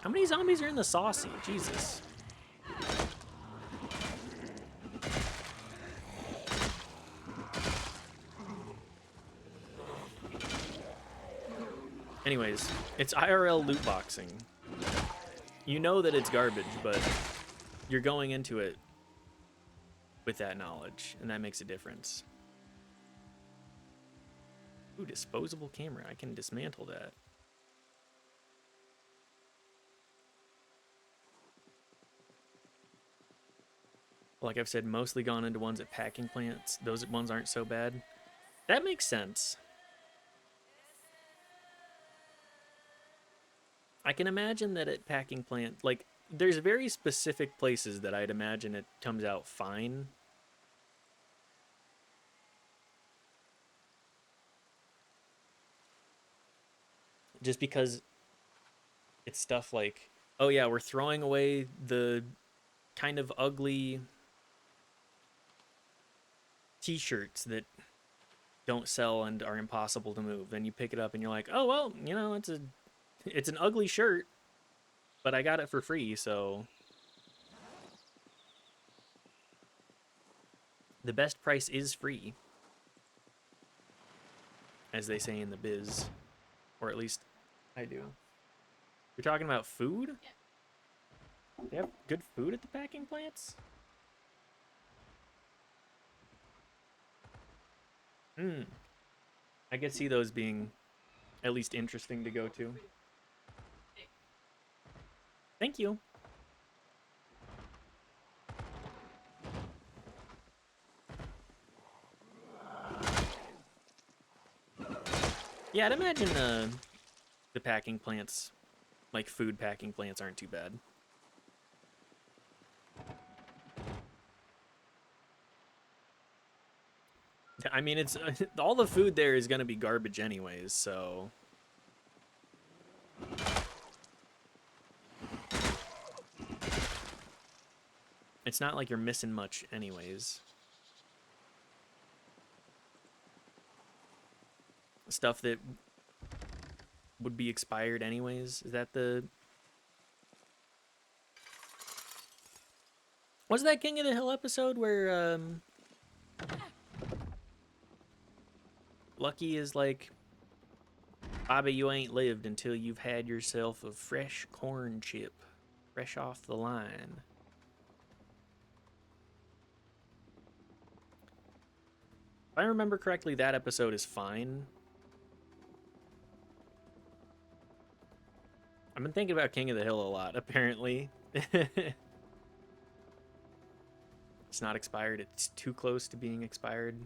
how many zombies are in the saucy? Jesus. Anyways, it's IRL loot boxing. You know that it's garbage, but you're going into it with that knowledge, and that makes a difference. Ooh, disposable camera. I can dismantle that. Like I've said, mostly gone into ones at packing plants. Those ones aren't so bad. That makes sense. I can imagine that at packing plant, like, there's very specific places that I'd imagine it comes out fine. Just because it's stuff like, oh yeah, we're throwing away the kind of ugly t-shirts that don't sell and are impossible to move. Then you pick it up and you're like, oh well, you know, it's an ugly shirt, but I got it for free, so the best price is free. as they say in the biz, or at least I do. You're talking about food? They have good food at the packing plants? Hmm. I could see those being at least interesting to go to. Thank you. Yeah, I'd imagine the packing plants, like food packing plants, aren't too bad. I mean, it's all the food there is gonna be garbage anyways, so it's not like you're missing much anyways. Stuff that would be expired anyways. Is that the... Was that King of the Hill episode where Lucky is like, Bobby, you ain't lived until you've had yourself a fresh corn chip, fresh off the line. If I remember correctly, that episode is fine. I've been thinking about King of the Hill a lot, apparently. It's not expired. It's too close to being expired.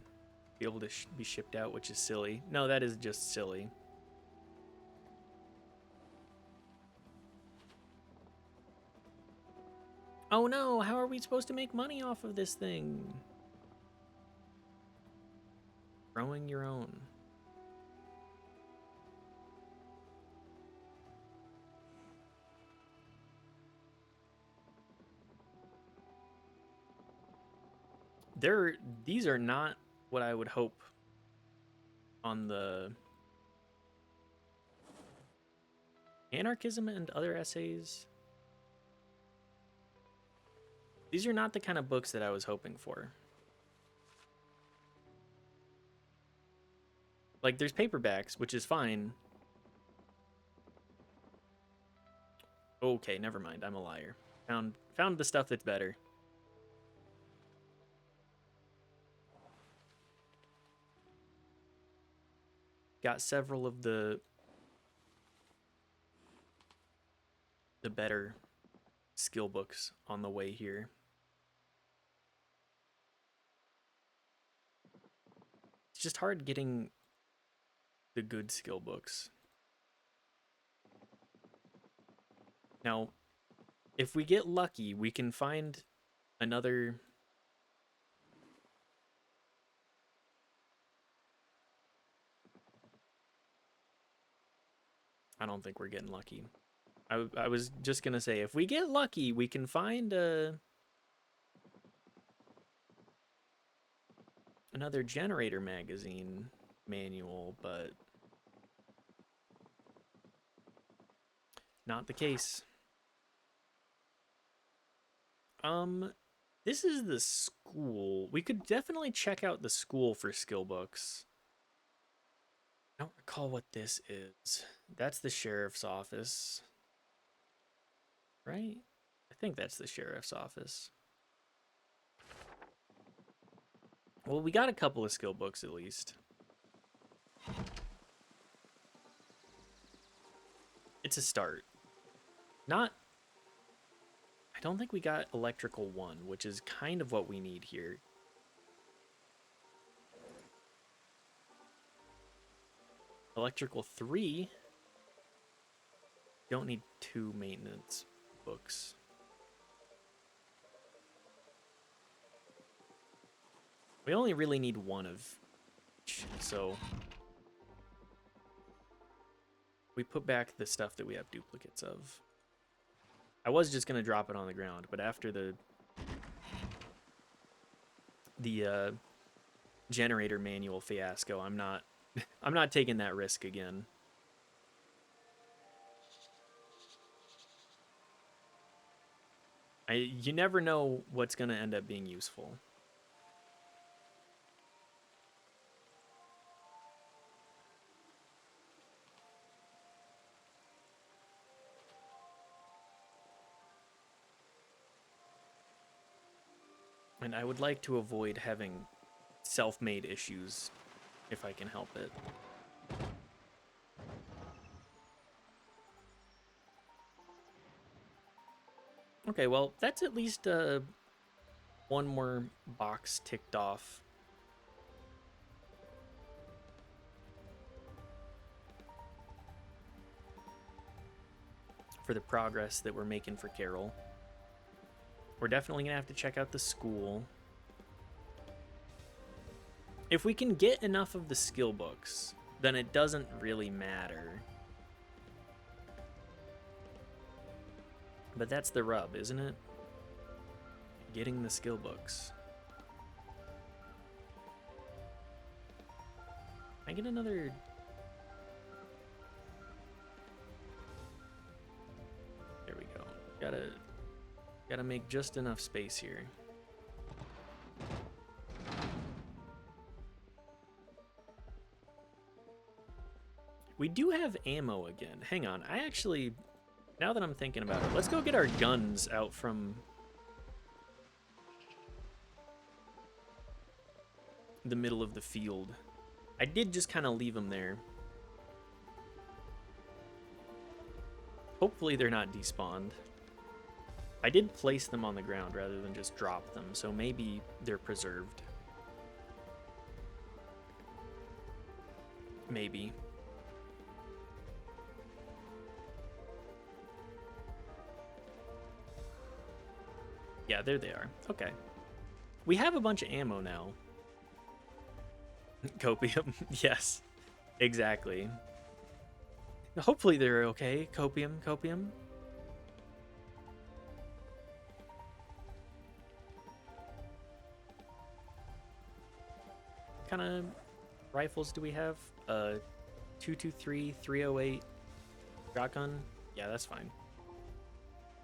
Be able to be shipped out, which is silly. No, that is just silly. Oh no, how are we supposed to make money off of this thing? Growing your own. These are not what I would hope on the Anarchism and Other Essays. These are not the kind of books that I was hoping for. Like, there's paperbacks, which is fine. Okay, never mind. I'm a liar. Found the stuff that's better. Got several of the better skill books on the way here. It's just hard getting the good skill books. Now, if we get lucky, we can find another... I don't think we're getting lucky. I was just gonna say, if we get lucky, we can find another generator magazine manual, but not the case. This is the school. We could definitely check out the school for skill books. I don't recall what this is. That's the sheriff's office. Right? I think that's the sheriff's office. Well, we got a couple of skill books at least. It's a start. Not... I don't think we got electrical 1, which is kind of what we need here. Electrical 3. Don't need 2 maintenance books. We only really need 1 of each, so we put back the stuff that we have duplicates of. I was just gonna drop it on the ground, but after the generator manual fiasco, I'm not I'm not taking that risk again. You never know what's gonna end up being useful. And I would like to avoid having self-made issues if I can help it. Okay, well, that's at least one more box ticked off. For the progress that we're making for Carol. We're definitely gonna have to check out the school. If we can get enough of the skill books, then it doesn't really matter. But that's the rub, isn't it? Getting the skill books. Can I get another... There we go. Gotta make just enough space here. We do have ammo again. Hang on, I actually... Now that I'm thinking about it, let's go get our guns out from the middle of the field. I did just kind of leave them there. Hopefully they're not despawned. I did place them on the ground rather than just drop them, so maybe they're preserved. Maybe. Yeah, there they are. Okay. We have a bunch of ammo now. Copium. Yes. Exactly. Hopefully they're okay. Copium. What kind of rifles do we have? 223, 308, shotgun. Yeah, that's fine.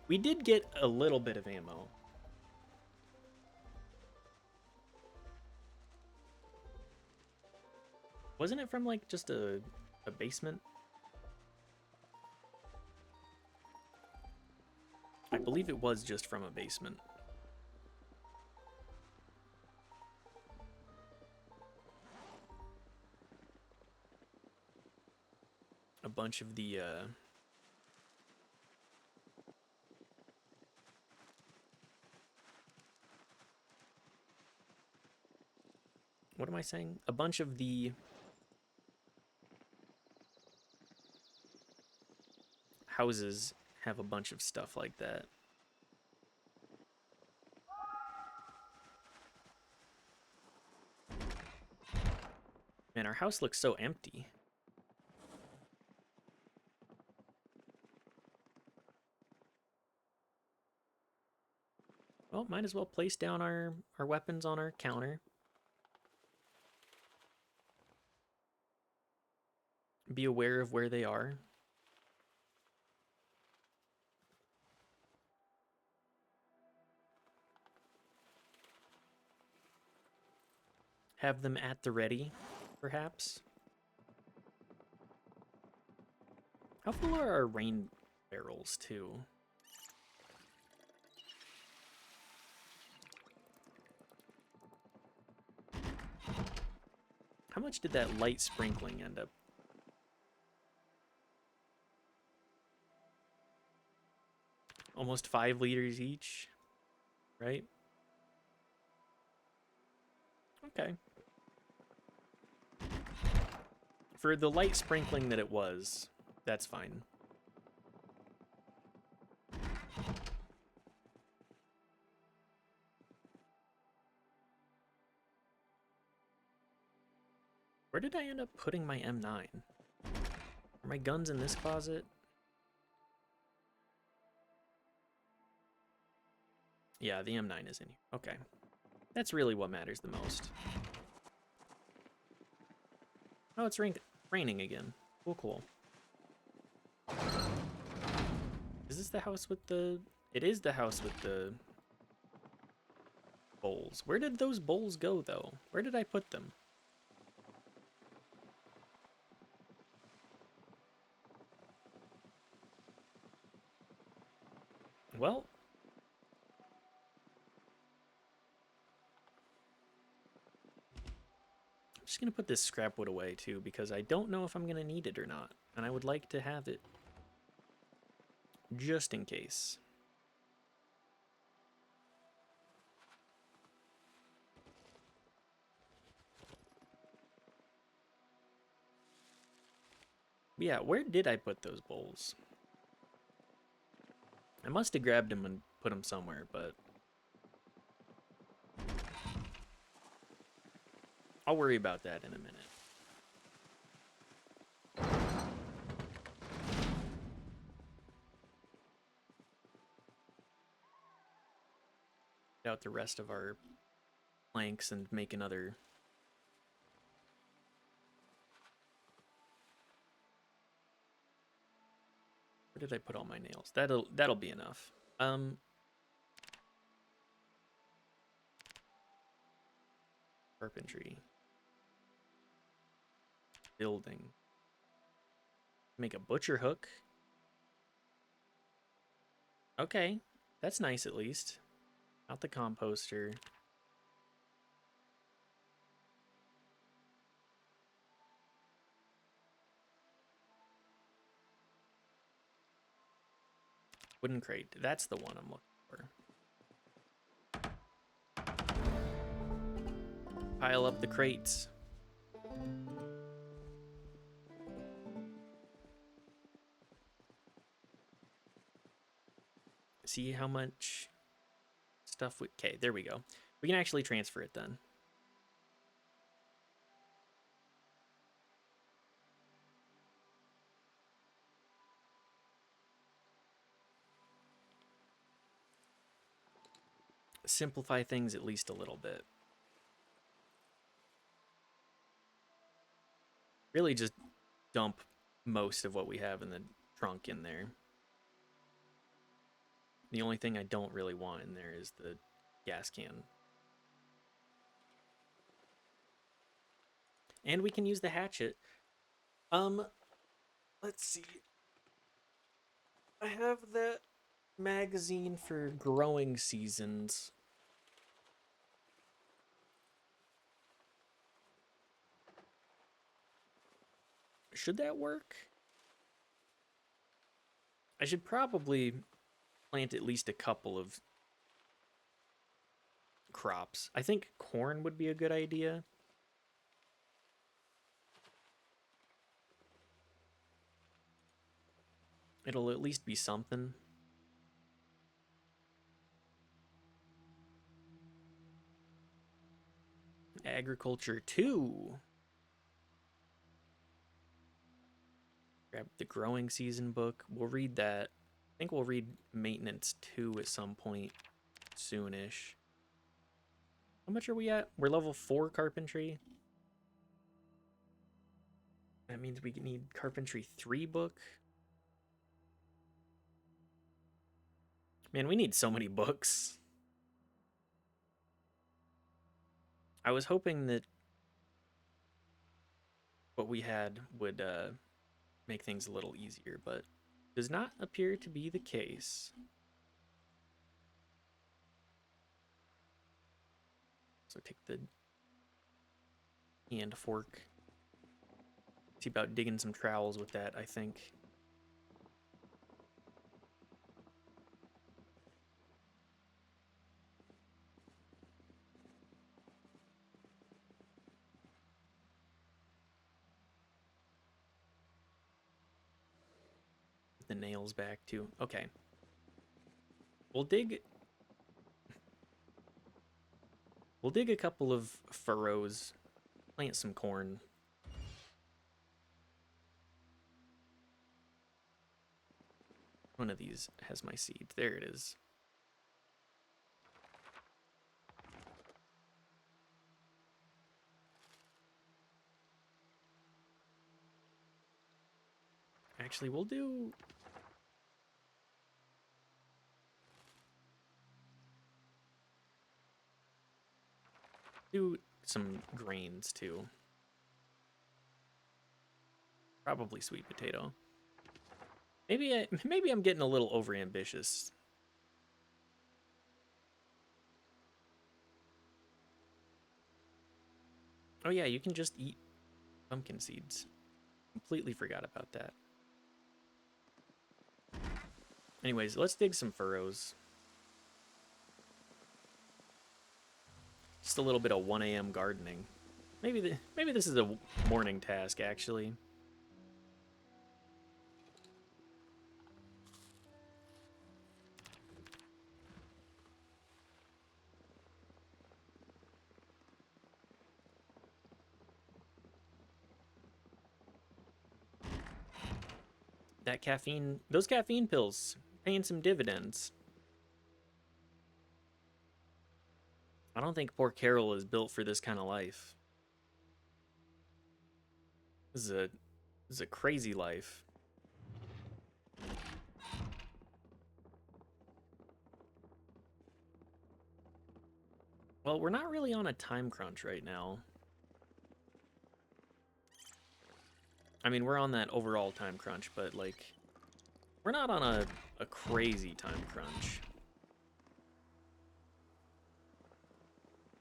We did get a little bit of ammo. Wasn't it from, like, just a basement? I believe it was just from a basement. A bunch of the, what am I saying? A bunch of the houses have a bunch of stuff like that. Man, our house looks so empty. Well, might as well place down our weapons on our counter. Be aware of where they are. Have them at the ready, perhaps. How full are our rain barrels, too? How much did that light sprinkling end up? Almost 5 liters each, right? Okay. For the light sprinkling that it was, that's fine. Where did I end up putting my M9? Are my guns in this closet? Yeah, the M9 is in here. Okay. That's really what matters the most. Oh, it's raining again. Cool. Is this the house with the... It is the house with the bowls. Where did those bowls go, though? Where did I put them? Well... just going to put this scrap wood away too, because I don't know if I'm going to need it or not. And I would like to have it just in case. But yeah, where did I put those bowls? I must have grabbed them and put them somewhere, but I'll worry about that in a minute. Get out the rest of our planks and make another. Where did I put all my nails? That'll be enough. Carpentry. Building. Make a butcher hook. Okay, that's nice at least. Not the composter. Wooden crate. That's the one I'm looking for. Pile up the crates. See how much stuff we... Okay, there we go. We can actually transfer it then. Simplify things at least a little bit. Really just dump most of what we have in the trunk in there. The only thing I don't really want in there is the gas can. And we can use the hatchet. Let's see. I have that magazine for growing seasons. Should that work? I should probably plant at least a couple of crops. I think corn would be a good idea. It'll at least be something. Agriculture 2. Grab the growing season book. We'll read that. I think we'll read maintenance 2 at some point soonish. How much are we at? We're level 4 carpentry. That means we need carpentry 3 book. Man, we need so many books. I was hoping that what we had would make things a little easier, but does not appear to be the case. So take the hand fork. See about digging some trowels with that, I think. The nails back too. Okay. We'll dig a couple of furrows, plant some corn. One of these has my seed. There it is. Actually, we'll do some grains too. Probably sweet potato. Maybe I'm getting a little overambitious. Oh yeah, you can just eat pumpkin seeds. Completely forgot about that. Anyways, let's dig some furrows. Just a little bit of 1 a.m. gardening. Maybe this is a morning task, actually. That caffeine, those caffeine pills, paying some dividends. I don't think poor Carol is built for this kind of life. This is a this is a crazy life. Well, we're not really on a time crunch right now. I mean, we're on that overall time crunch, but like, we're not on a crazy time crunch.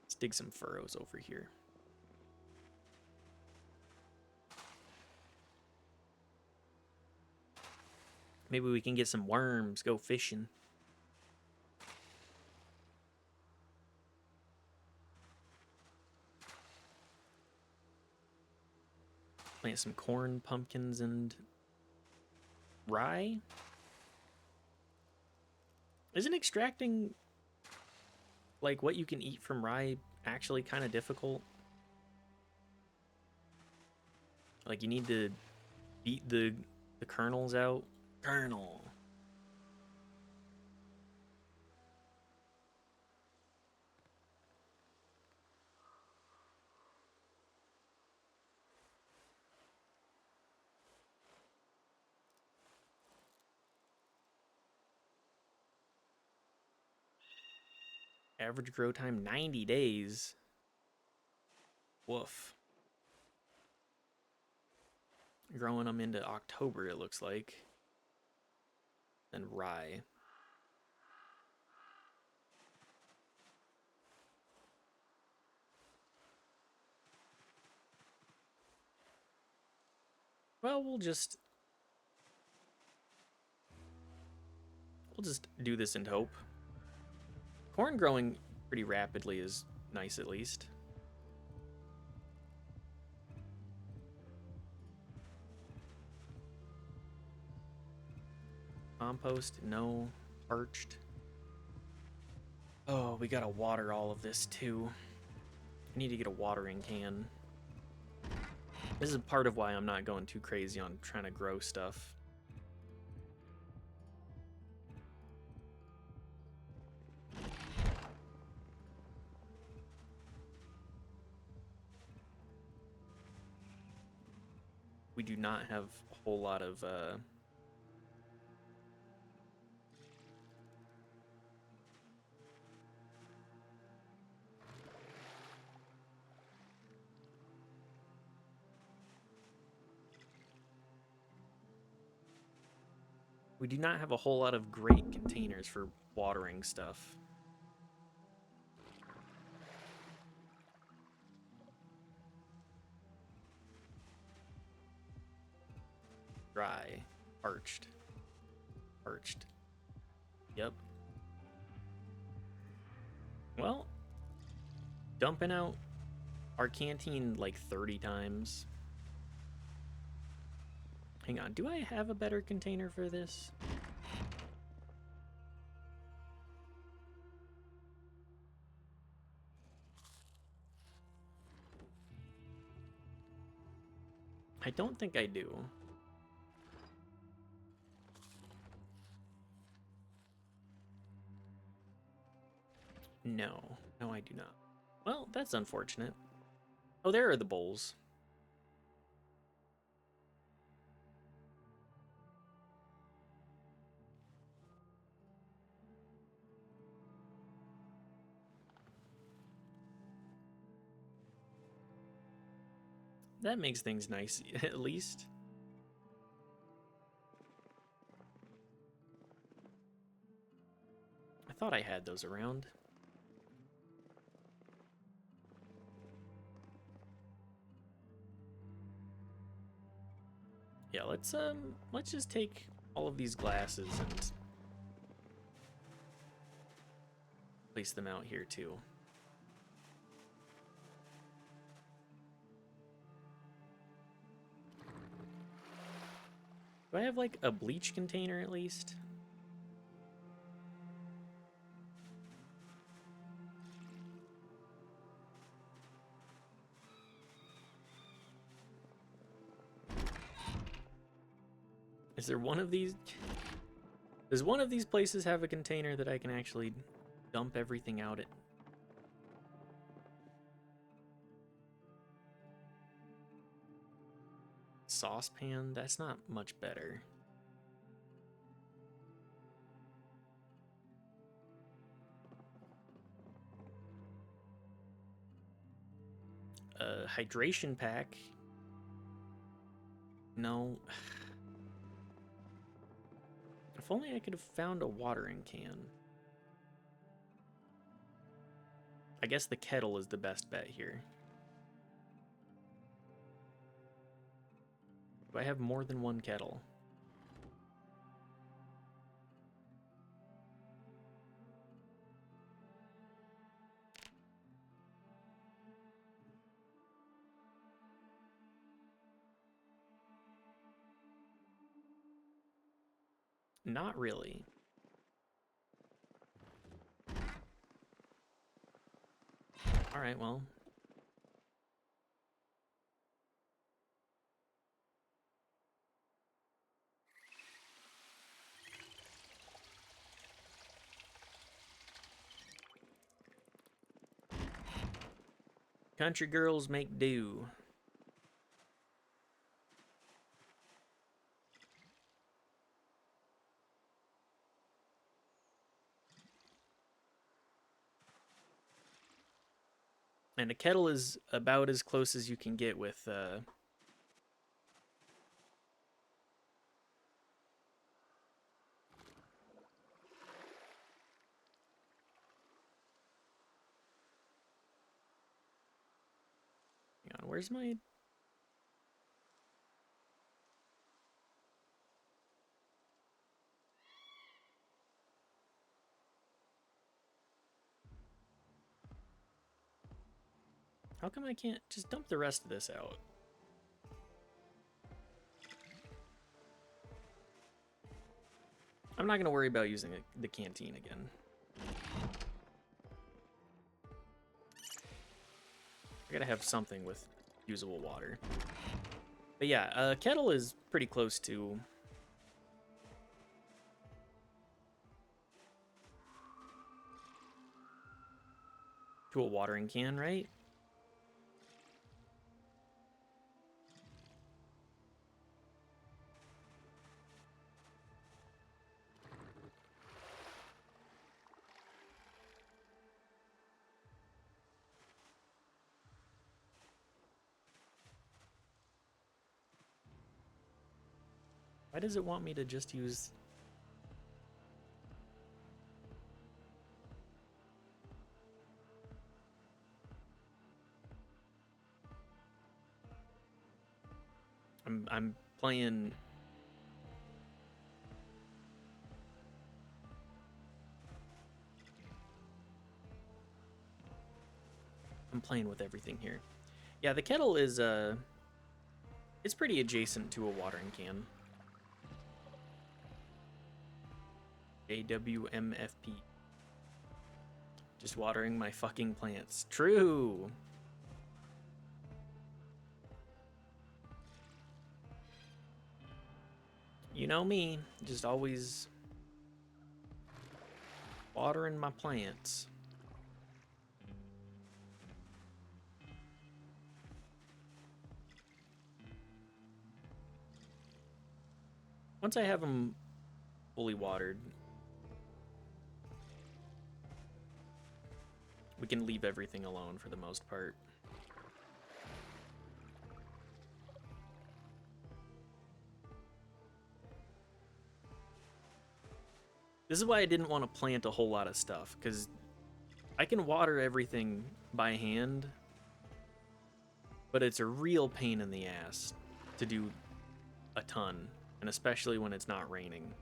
Let's dig some furrows over here. Maybe we can get some worms, go fishing. Plant some corn, pumpkins, and rye. Isn't extracting like what you can eat from rye actually kind of difficult? Like you need to beat the kernels out. Kernel. Average grow time 90 days. Woof. Growing them into October, it looks like. Then rye. Well, we'll just do this and hope. Corn growing pretty rapidly is nice, at least. Compost, no. Parched. Oh, we gotta water all of this too. I need to get a watering can. This is part of why I'm not going too crazy on trying to grow stuff. We do not have a whole lot of we do not have a whole lot of great containers for watering stuff. Dry. Parched. Parched. Yep. Well, dumping out our canteen like 30 times. Hang on, do I have a better container for this? I don't think I do. No. No, I do not. Well, that's unfortunate. Oh, there are the bowls. That makes things nice, at least. I thought I had those around. let's just take all of these glasses and place them out here too. Do I have like a bleach container at least? Is there one of these? Does one of these places have a container that I can actually dump everything out at? Saucepan? That's not much better. Hydration pack? No. If only I could have found a watering can. I guess the kettle is the best bet here. Do I have more than one kettle? Not really. All right, well. Country girls make do. And a kettle is about as close as you can get with hang on, where's my... How come I can't just dump the rest of this out? I'm not going to worry about using the canteen again. I gotta have something with usable water. But yeah, kettle is pretty close to... to a watering can, right? Why does it want me to just use... I'm playing... I'm playing with everything here. Yeah, the kettle is, it's pretty adjacent to a watering can. AWMFP. Just watering my fucking plants. True! You know me, just always watering my plants. Once I have them fully watered, we can leave everything alone for the most part. This is why I didn't want to plant a whole lot of stuff, because I can water everything by hand, but it's a real pain in the ass to do a ton, and especially when it's not raining.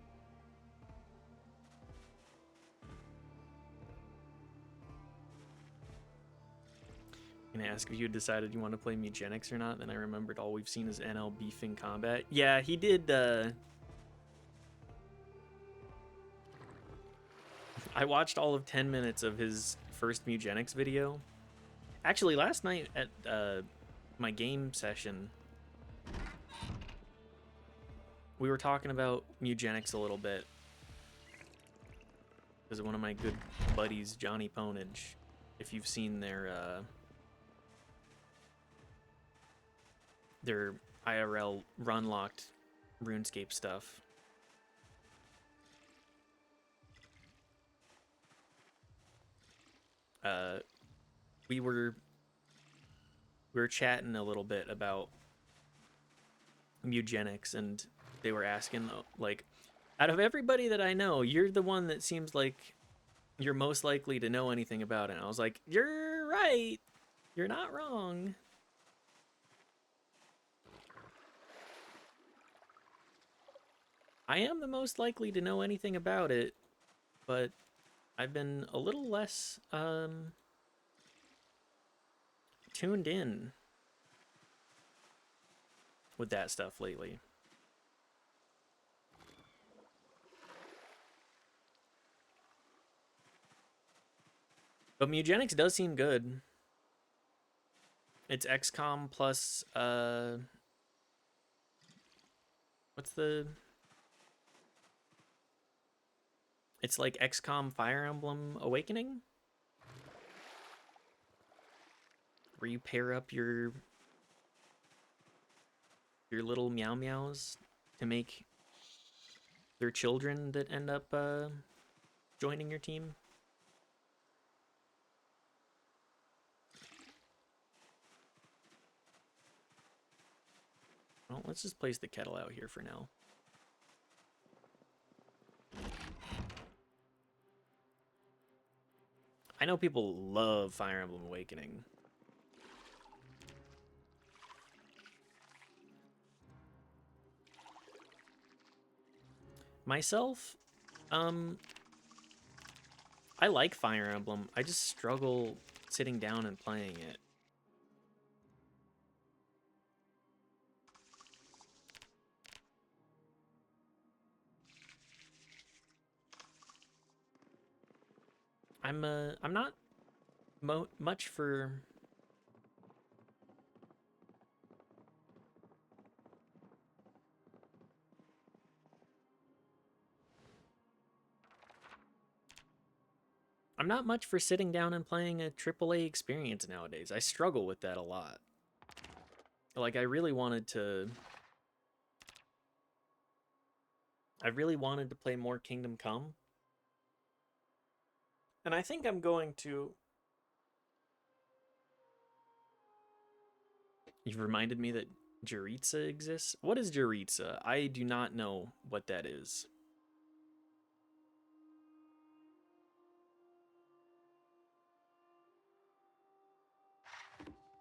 And ask if you decided you want to play Mugenics or not. Then I remembered all we've seen is NL beefing combat. Yeah, he did. I watched all of 10 minutes of his first Mugenics video. Actually, last night at my game session, we were talking about Mugenics a little bit. Because one of my good buddies, Johnny Ponage, if you've seen their IRL run locked RuneScape stuff. We were chatting a little bit about Mugenics, and they were asking, like, out of everybody that I know, you're the one that seems like you're most likely to know anything about it. And I was like, you're right. You're not wrong. I am the most likely to know anything about it, but I've been a little less tuned in with that stuff lately. But Mugenics does seem good. It's XCOM plus what's the... It's like XCOM Fire Emblem Awakening, where you pair up your little meow meows to make their children that end up joining your team. Well, let's just place the kettle out here for now. I know people love Fire Emblem Awakening. Myself, I like Fire Emblem. I just struggle sitting down and playing it. I'm not much for... I'm not much for sitting down and playing a AAA experience nowadays. I struggle with that a lot. Like, I really wanted to play more Kingdom Come. And I think I'm going to... You've reminded me that Jaritza exists? What is Jaritza? I do not know what that is.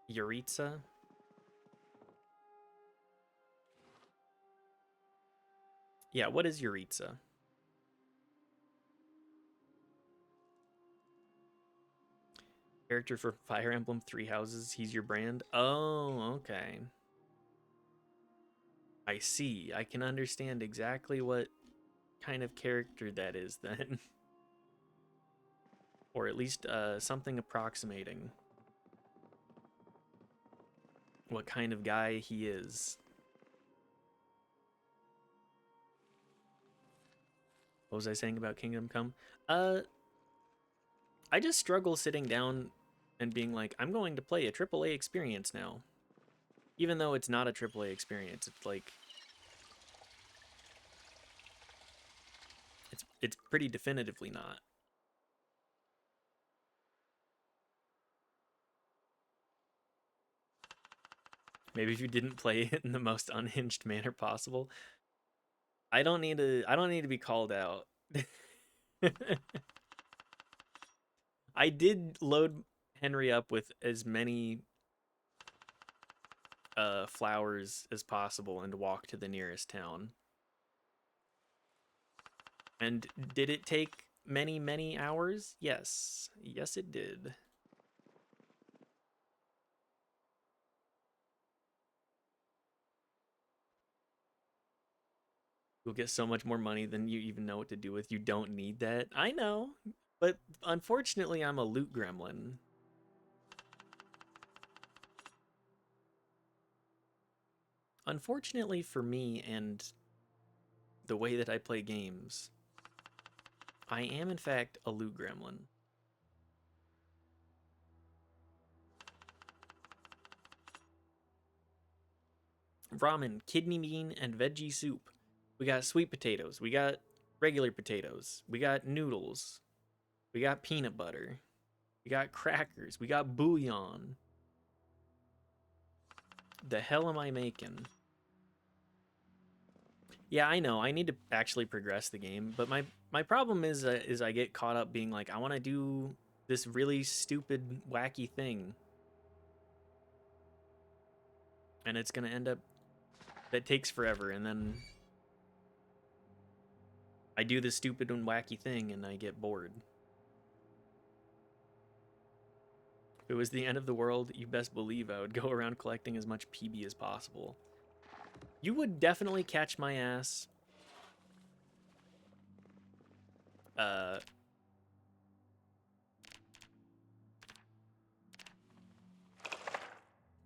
Yaritza? Yeah, what is Yaritza? Character for Fire Emblem Three Houses. He's your brand? Oh, okay. I see. I can understand exactly what kind of character that is then. Or at least something approximating what kind of guy he is. What was I saying about Kingdom Come? I just struggle sitting down and being like, I'm going to play a AAA experience now. Even though it's not a AAA experience, it's like... It's pretty definitively not. Maybe if you didn't play it in the most unhinged manner possible. I don't need to be called out. I did load Henry up with as many flowers as possible and walk to the nearest town. And did it take many, many hours? Yes. Yes, it did. You'll get so much more money than you even know what to do with. You don't need that. I know. But unfortunately, I'm a loot gremlin. Unfortunately for me and the way that I play games, I am in fact a loot gremlin. Ramen, kidney bean, and veggie soup. We got sweet potatoes. We got regular potatoes. We got noodles. We got peanut butter. We got crackers. We got bouillon. The hell am I making? Yeah, I know. I need to actually progress the game, but my problem is I get caught up being like, I want to do this really stupid, wacky thing, and it's gonna end up that takes forever, and then I do this stupid and wacky thing, and I get bored. If it was the end of the world, you best believe I would go around collecting as much PB as possible. You would definitely catch my ass. If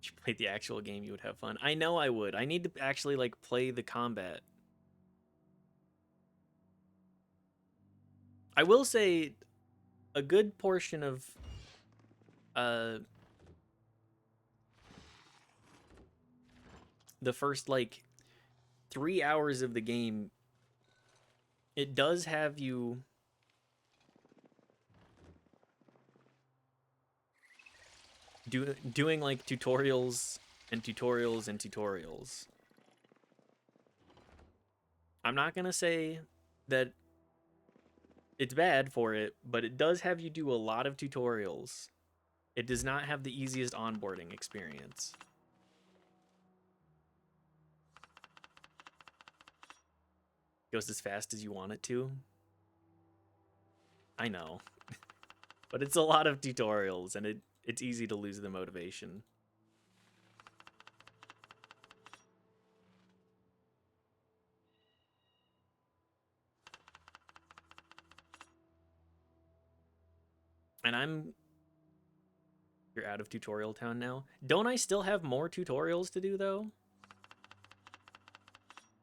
you played the actual game, you would have fun. I know I would. I need to actually like play the combat. I will say a good portion of uh the first like 3 hours of the game, it does have you doing like tutorials and tutorials and tutorials. I'm not gonna say that it's bad for it, but it does have you do a lot of tutorials. It does not have the easiest onboarding experience. Goes as fast as you want it to. I know. But it's a lot of tutorials, and it's easy to lose the motivation. And you're out of tutorial town now. Don't I still have more tutorials to do, though?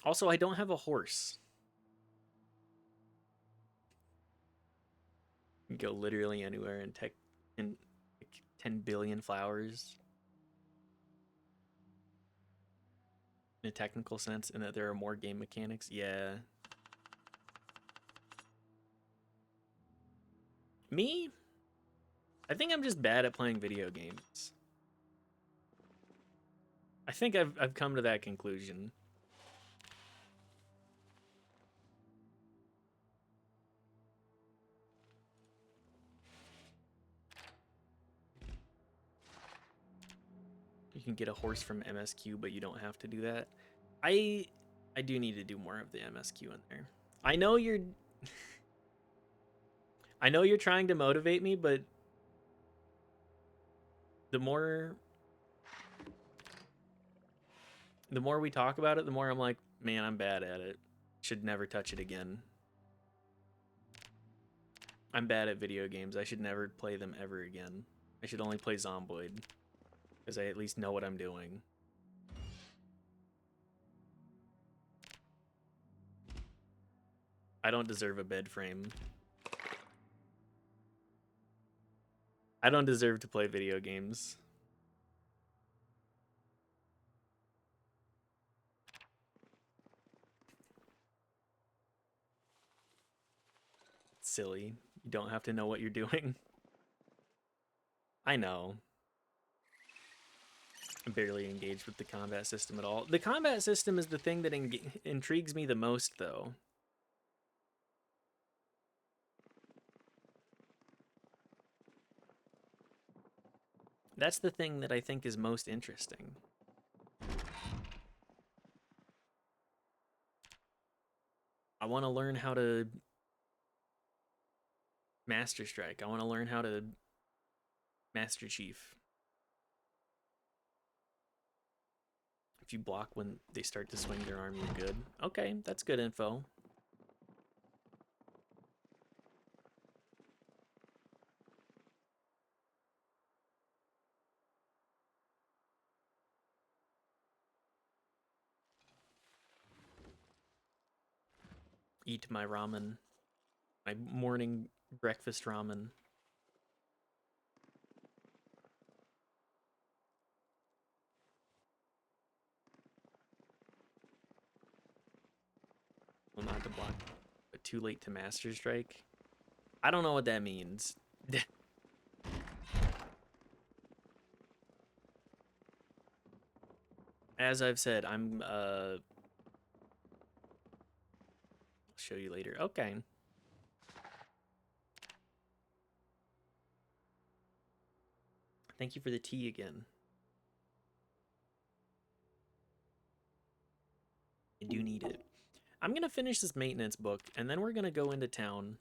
Also, I don't have a horse. You can go literally anywhere and in like 10 billion flowers. In a technical sense, and that there are more game mechanics. Yeah. Me? I think I'm just bad at playing video games. I think I've come to that conclusion. You can get a horse from MSQ, but you don't have to do that. I do need to do more of the MSQ in there. I know you're I know you're trying to motivate me, but the more we talk about it, the more I'm like, man, I'm bad at it. Should never touch it again. I'm bad at video games. I should never play them ever again. I should only play Zomboid, because I at least know what I'm doing. I don't deserve a bed frame. I don't deserve to play video games. It's silly. You don't have to know what you're doing. I know. I'm barely engaged with the combat system at all. The combat system is the thing that intrigues me the most, though. That's the thing that I think is most interesting. I want to learn how to Master Strike. I want to learn how to Master Chief. If you block when they start to swing their arm, you're good. Okay, that's good info. Eat my ramen. My morning breakfast ramen. Well, not to block, but too late to Master Strike. I don't know what that means. As I've said, I'll show you later. Okay. Thank you for the tea again. I do need it. I'm gonna finish this maintenance book, and then we're gonna go into town.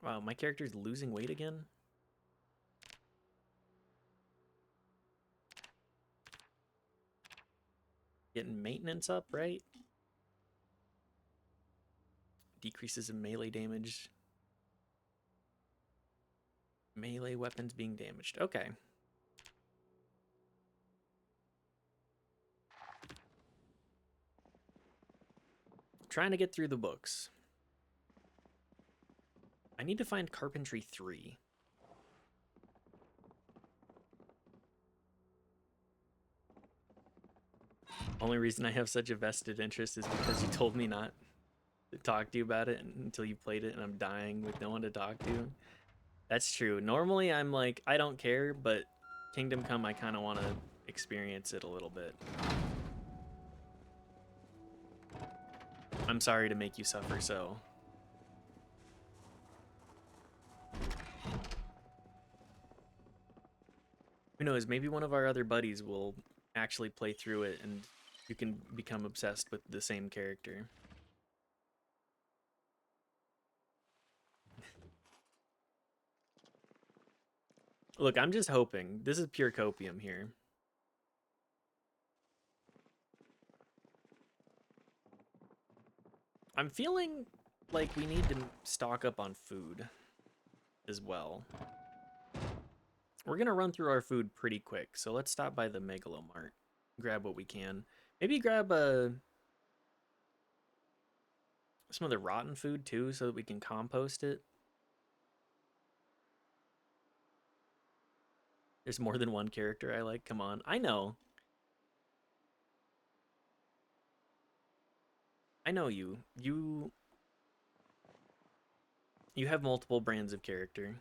Wow, my character's losing weight again? Getting maintenance up, right? Decreases in melee damage. Melee weapons being damaged. Okay. Trying to get through the books. I need to find Carpentry 3. Only reason I have such a vested interest is because you told me not to talk to you about it until you played it, and I'm dying with no one to talk to. That's true. Normally I'm like, I don't care, but Kingdom Come, I kind of want to experience it a little bit. I'm sorry to make you suffer so. Who knows, maybe one of our other buddies will actually play through it and you can become obsessed with the same character. Look, I'm just hoping. This is pure copium here. I'm feeling like we need to stock up on food as well. We're gonna run through our food pretty quick, so let's stop by the Megalomart, grab what we can. Maybe grab some of the rotten food too, so that we can compost it. There's more than one character I like. Come on, I know. I know you. You have multiple brands of character.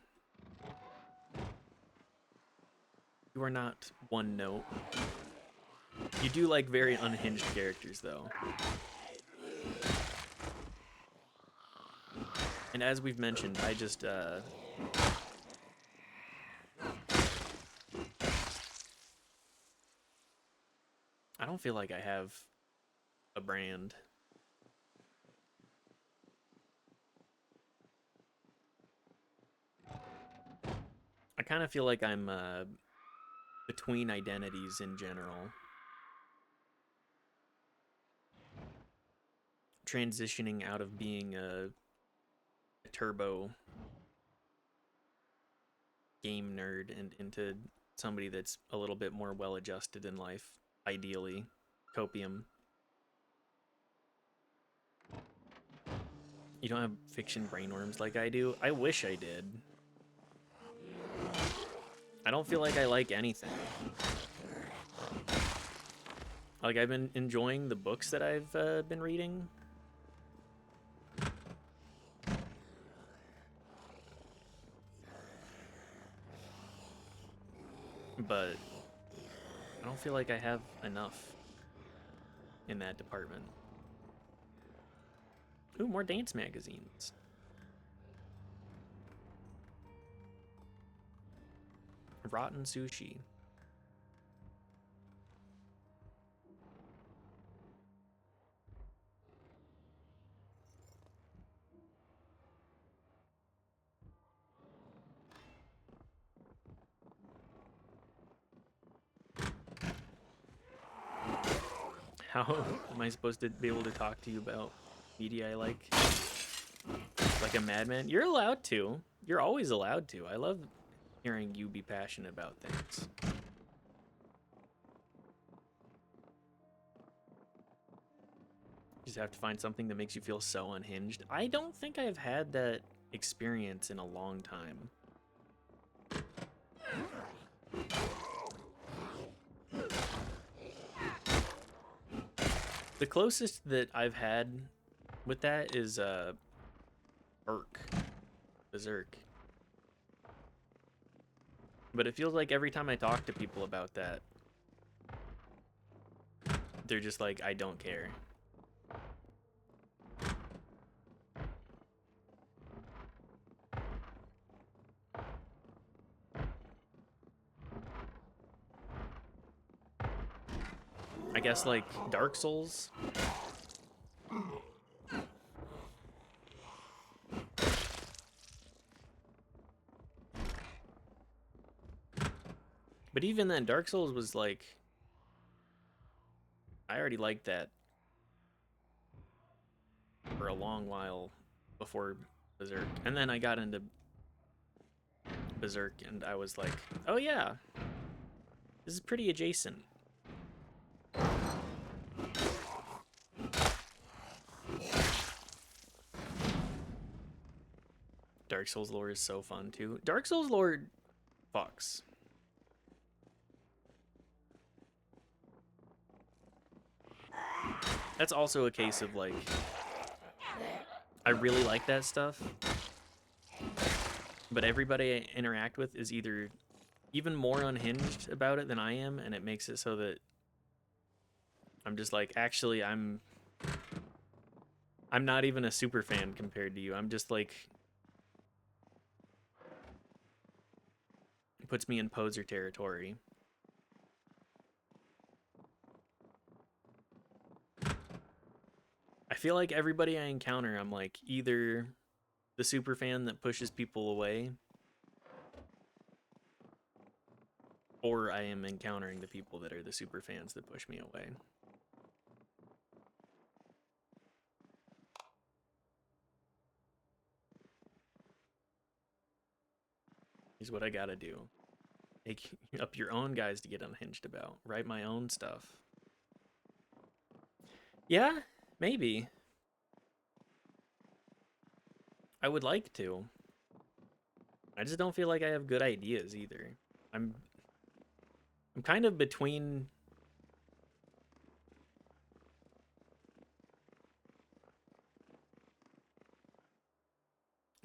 You are not one note. You do like very unhinged characters, though. And as we've mentioned, I just, I don't feel like I have a brand. I kind of feel like I'm, between identities in general. Transitioning out of being a turbo game nerd and into somebody that's a little bit more well-adjusted in life, ideally. Copium. You don't have fiction brainworms like I do? I wish I did. I don't feel like I like anything. Like, I've been enjoying the books that I've been reading. But I don't feel like I have enough in that department. Ooh, more dance magazines. Rotten sushi. How am I supposed to be able to talk to you about media I like a madman? You're allowed to. You're always allowed to. I love hearing you be passionate about things. You just have to find something that makes you feel so unhinged. I don't think I've had that experience in a long time. The closest that I've had with that is Berserk. But it feels like every time I talk to people about that, they're just like, I don't care. I guess like Dark Souls. But even then, Dark Souls was like, I already liked that for a long while before Berserk. And then I got into Berserk and I was like, oh yeah, this is pretty adjacent. Dark Souls lore is so fun too. Dark Souls lore fucks. That's also a case of like, I really like that stuff, but everybody I interact with is either even more unhinged about it than I am, and it makes it so that I'm just like, actually, I'm not even a super fan compared to you. I'm just like, it puts me in poser territory. I feel like everybody I encounter, I'm like either the super fan that pushes people away, or I am encountering the people that are the super fans that push me away. Is what I gotta do. Make up your own guys to get unhinged about. Write my own stuff. Yeah, maybe. I would like to. I just don't feel like I have good ideas either. I'm kind of between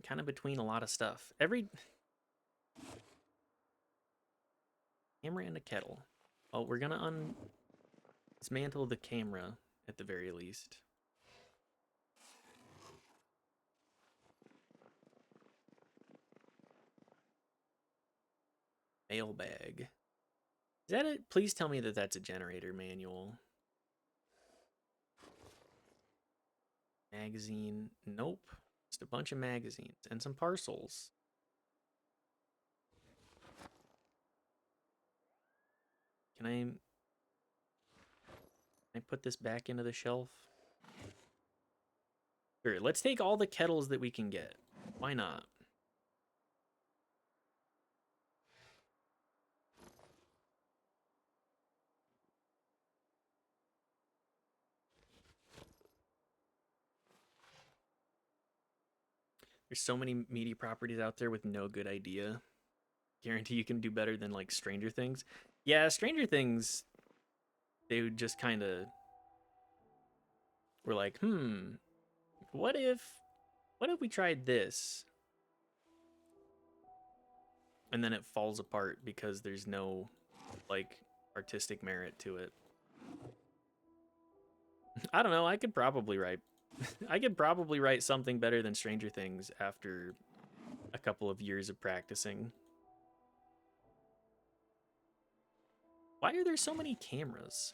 a lot of stuff. Every camera and a kettle. Well, we're gonna dismantle the camera at the very least. Mailbag. Is that it? Please tell me that that's a generator manual. Magazine. Nope. Just a bunch of magazines and some parcels. Can I put this back into the shelf? Sure, let's take all the kettles that we can get. Why not? There's so many meaty properties out there with no good idea. Guarantee you can do better than like Stranger Things. Yeah, Stranger Things, they would just kind of were like, what if we tried this? And then it falls apart because there's no like artistic merit to it. I don't know, I could probably write something better than Stranger Things after a couple of years of practicing. Why are there so many cameras?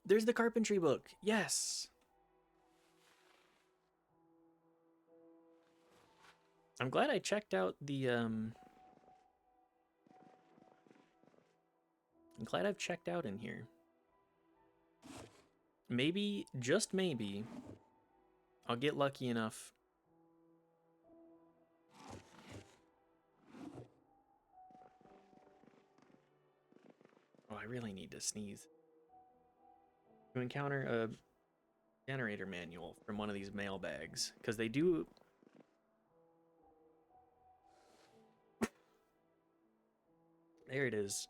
There's the carpentry book. Yes. I'm glad I checked out the I'm glad I've checked out in here. Maybe, just maybe, I'll get lucky enough. Oh, I really need to sneeze. To encounter a generator manual from one of these mailbags, because they do. There it is.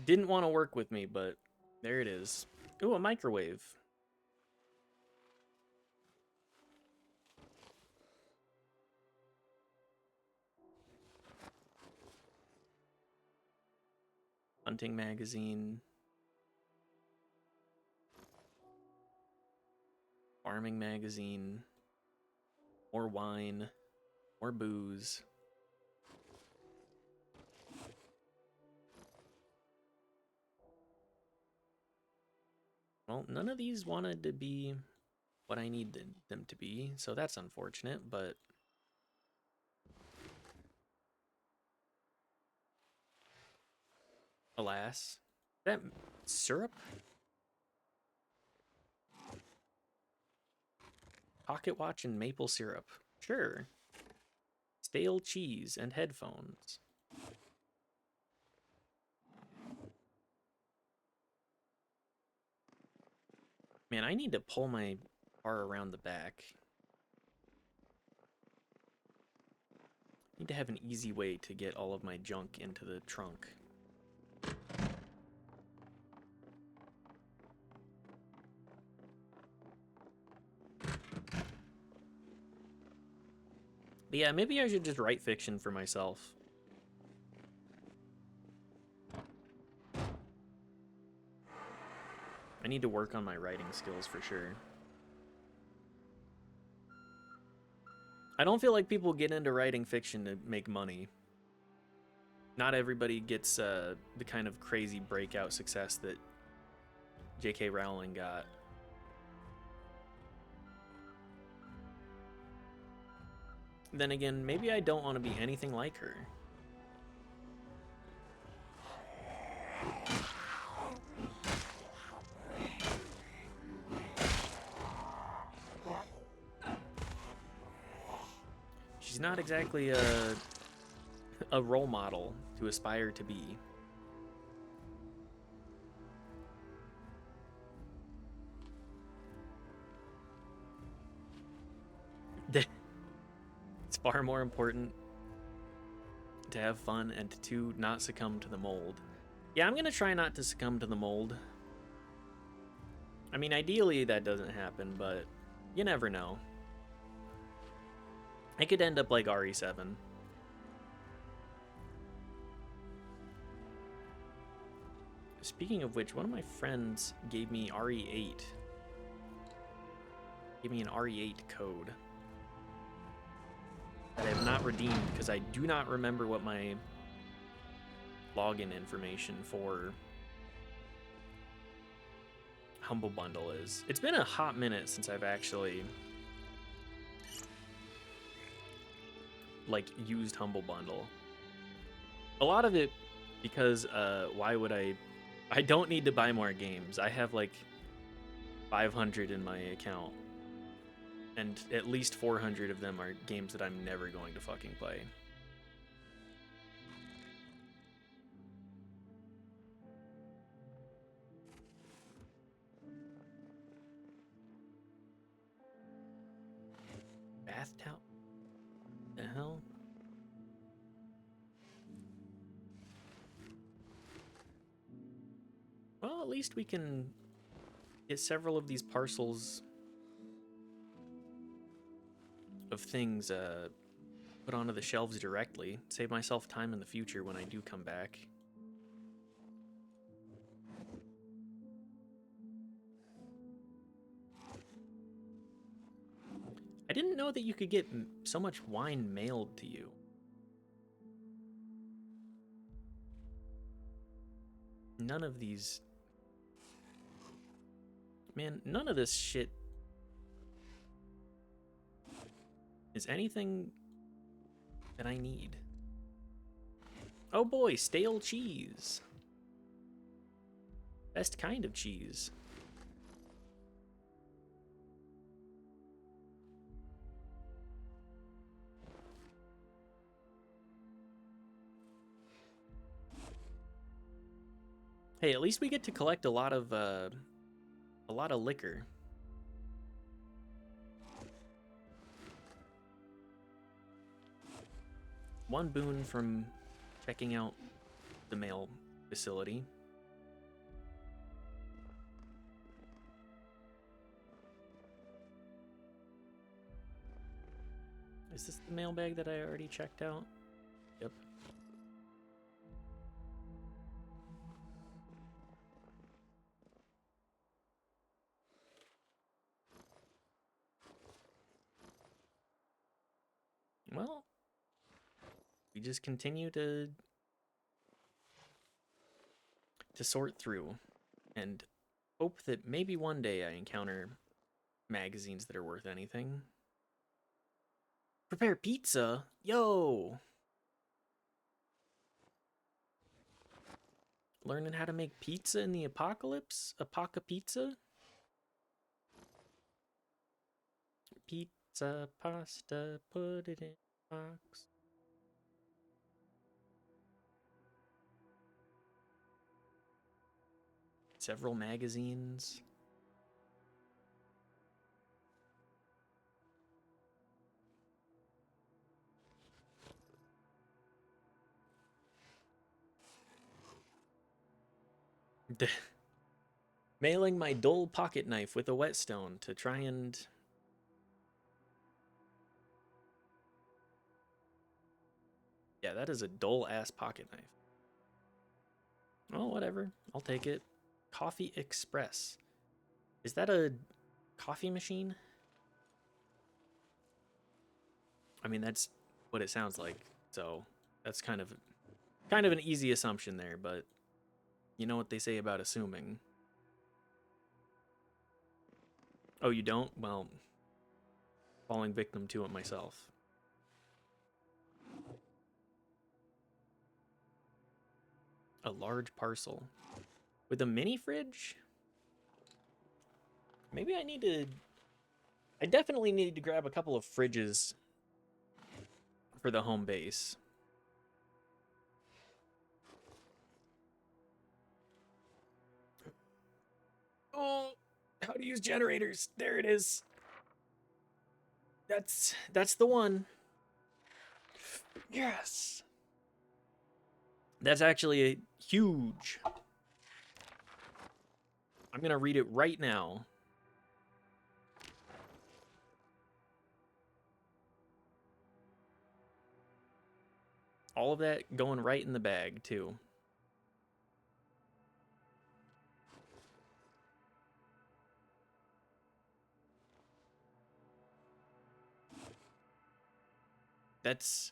Didn't want to work with me, but there it is. Ooh, a microwave. Hunting magazine. Farming magazine. More wine. More booze. Well, none of these wanted to be what I needed them to be, so that's unfortunate, but... Alas. That syrup? Pocket watch and maple syrup. Sure. Stale cheese and headphones. Man, I need to pull my car around the back. I need to have an easy way to get all of my junk into the trunk. But yeah, maybe I should just write fiction for myself. I need to work on my writing skills for sure. I don't feel like people get into writing fiction to make money. Not everybody gets the kind of crazy breakout success that J.K. Rowling got. Then again, maybe I don't want to be anything like her. She's not exactly a role model to aspire to be. It's far more important to have fun and to not succumb to the mold. Yeah, I'm gonna try not to succumb to the mold. I mean, ideally that doesn't happen, but you never know. I could end up like RE7. Speaking of which, one of my friends gave me RE8. Gave me an RE8 code that I have not redeemed because I do not remember what my login information for Humble Bundle is. It's been a hot minute since I've actually like used Humble Bundle. A lot of it because why would I don't need to buy more games. I have like 500 in my account, and at least 400 of them are games that I'm never going to fucking play. Bath towel? The hell? Well, at least we can get several of these parcels of things put onto the shelves directly. Save myself time in the future when I do come back. I didn't know that you could get so much wine mailed to you. None of these... Man, none of this shit is anything that I need. Oh boy, stale cheese. Best kind of cheese. Hey, at least we get to collect a lot of liquor. One boon from checking out the mail facility. Is this the mailbag that I already checked out? Yep. Well, we just continue to sort through and hope that maybe one day I encounter magazines that are worth anything. Prepare pizza? Yo! Learning how to make pizza in the apocalypse? Apoca pizza? Pizza, pasta, put it in a box. Several magazines. Mailing my dull pocket knife with a whetstone to try and... Yeah, that is a dull-ass pocket knife. Oh, whatever. I'll take it. Coffee Express. Is that a coffee machine? I mean, that's what it sounds like. So that's kind of an easy assumption there, but you know what they say about assuming. Oh, you don't? Well, falling victim to it myself. A large parcel. With a mini fridge? Maybe I need to... I definitely need to grab a couple of fridges for the home base. Oh, how to use generators. There it is. That's the one. Yes. That's actually a huge. I'm going to read it right now. All of that going right in the bag, too. That's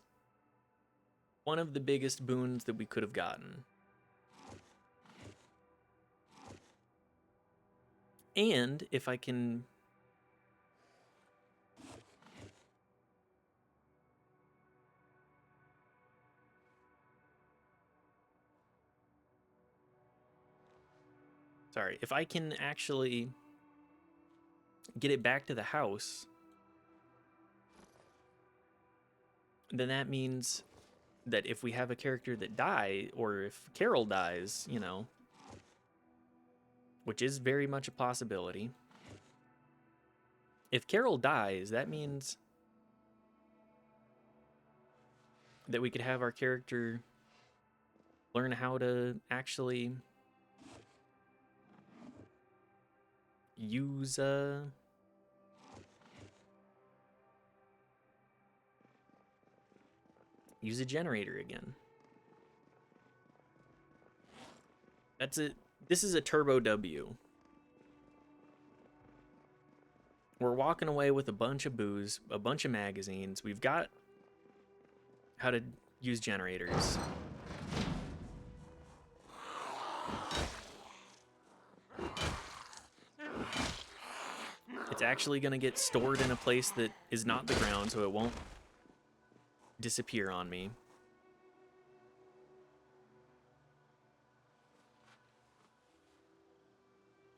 one of the biggest boons that we could have gotten. And if I can... Sorry, if I can actually get it back to the house, then that means that if we have a character that die, or if Carol dies, you know, which is very much a possibility. If Carol dies, that means that we could have our character learn how to actually use a generator again. That's it. This is a turbo W. We're walking away with a bunch of booze, a bunch of magazines. We've got how to use generators. It's actually going to get stored in a place that is not the ground, so it won't disappear on me.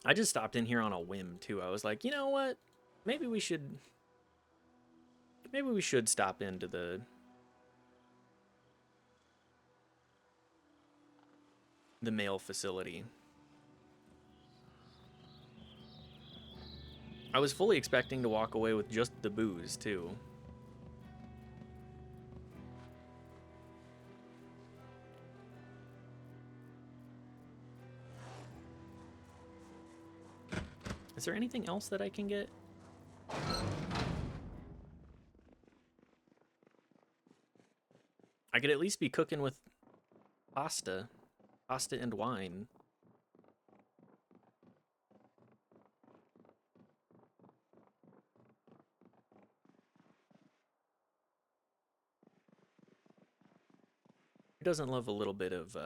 I just stopped in here on a whim too. I was like, you know what? Maybe we should stop into the mail facility. I was fully expecting to walk away with just the booze too. Is there anything else that I can get? I could at least be cooking with pasta and wine. Who doesn't love a little bit of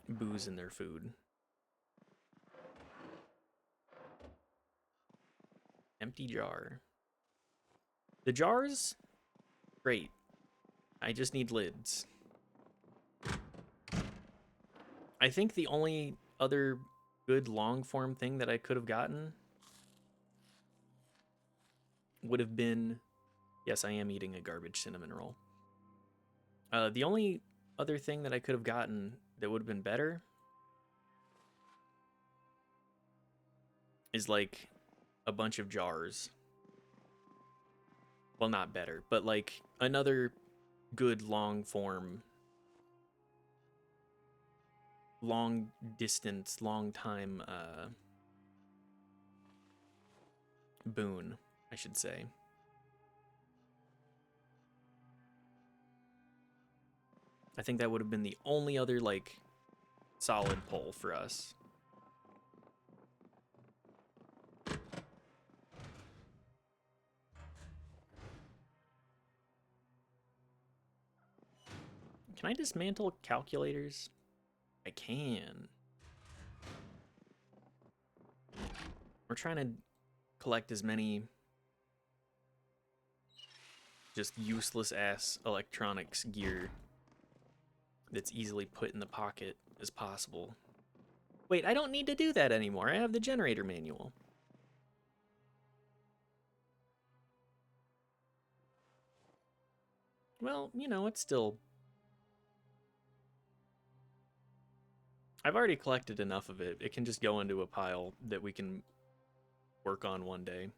booze in their food? Empty jar. The jars, great. I just need lids. I think the only other good long form thing that I could have gotten would have been, yes, I am eating a garbage cinnamon roll. The only other thing that I could have gotten that would have been better is like a bunch of jars. Well, not better, but like another good long form, long distance, long time boon, I should say. I think that would have been the only other like solid pull for us. Can I dismantle calculators? I can. We're trying to collect as many just useless ass electronics gear that's easily put in the pocket as possible. Wait, I don't need to do that anymore. I have the generator manual. Well, you know, it's still... I've already collected enough of it. It can just go into a pile that we can work on one day.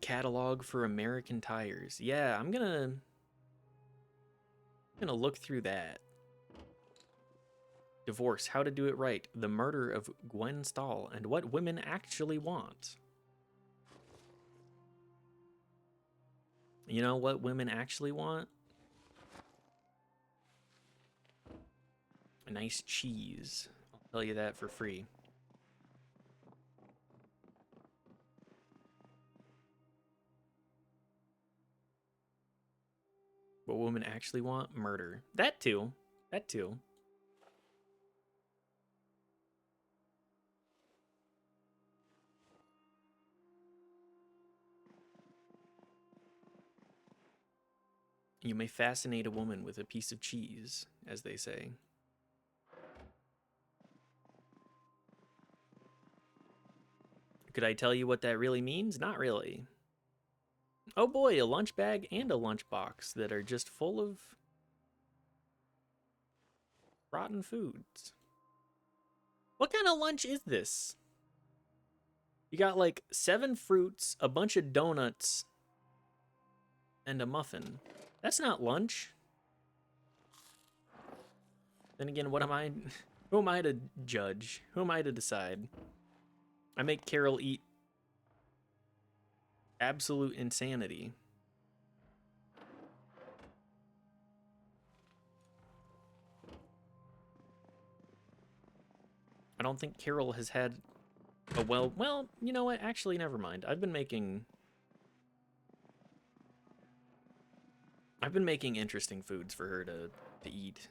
Catalog for American tires. Yeah, I'm gonna look through that. Divorce, How to Do It Right, The Murder of Gwen Stahl, and What Women Actually Want. You know what women actually want? A nice cheese. I'll tell you that for free. What women actually want? Murder. That too. That too. You may fascinate a woman with a piece of cheese, as they say. Could I tell you what that really means? Not really. Oh boy, a lunch bag and a lunch box that are just full of rotten foods. What kind of lunch is this? You got like 7 fruits, a bunch of donuts, and a muffin. That's not lunch. Then again, what am I? Who am I to judge? Who am I to decide? I make Carol eat absolute insanity. I don't think Carol has had a well, you know what? Actually, never mind. I've been making interesting foods for her to eat.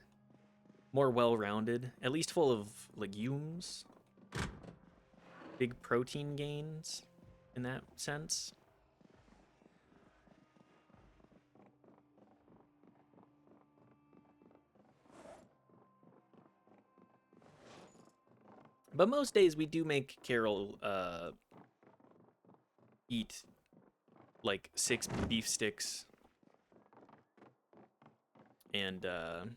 More well-rounded, at least full of legumes. Big protein gains in that sense. But most days we do make Carol eat like 6 beef sticks and there's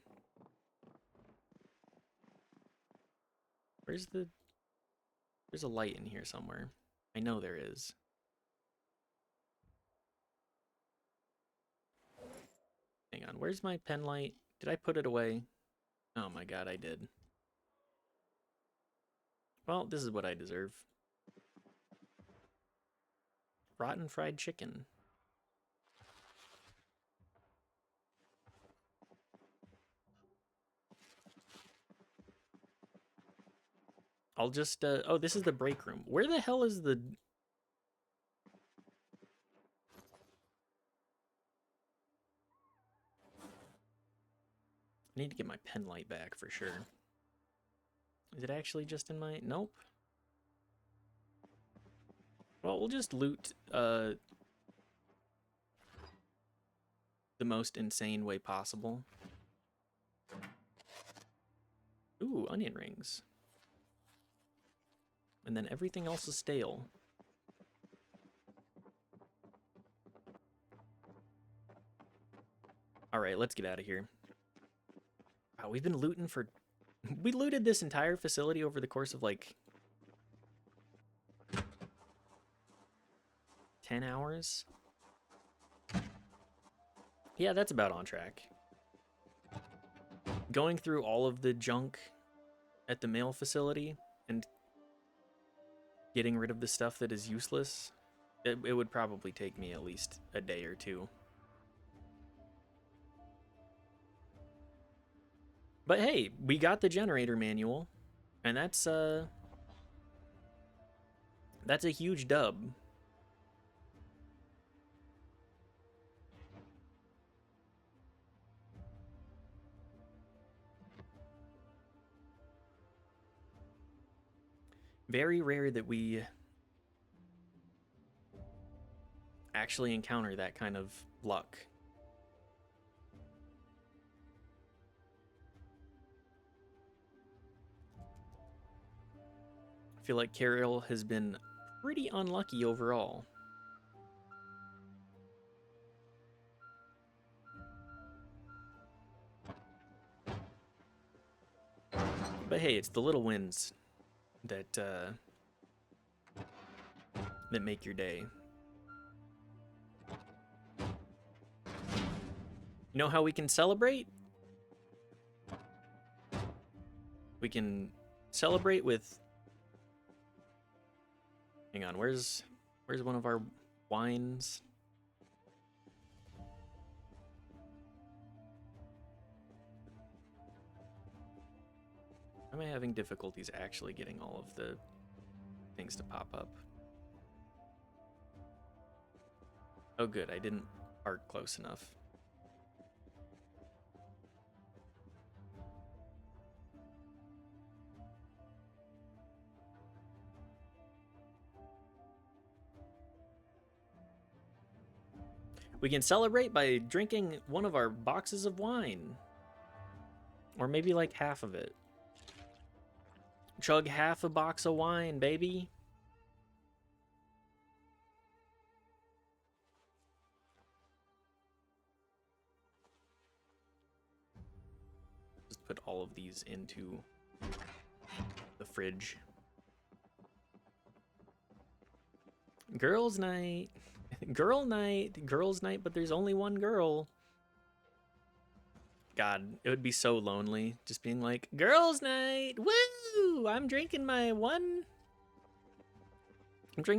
a light in here somewhere. I know there is. Hang on, where's my pen light? Did I put it away? Oh my god, I did. Well, this is what I deserve. Rotten fried chicken. I'll just, oh, this is the break room. Where the hell is the... I need to get my pen light back for sure. Is it actually just in my... Nope. Well, we'll just loot, the most insane way possible. Ooh, onion rings. And then everything else is stale. Alright, let's get out of here. Wow, we've been looting for... We looted this entire facility over the course of, like... 10 hours? Yeah, that's about on track. Going through all of the junk at the mail facility and getting rid of the stuff that is useless, it would probably take me at least a day or two. But hey, we got the generator manual, and that's a huge dub. Very rare that we actually encounter that kind of luck. I feel like Carol has been pretty unlucky overall. But hey, it's the little wins that that make your day. You know how we can celebrate? We can celebrate with... Hang on, where's one of our wines? Am I having difficulties actually getting all of the things to pop up? Oh good, I didn't park close enough. We can celebrate by drinking one of our boxes of wine. Or maybe like half of it. Chug half a box of wine, baby. Just put all of these into the fridge. Girls' night. Girl night. Girls' night, but there's only one girl. God, it would be so lonely just being like, girls' night. Woo! I'm drinking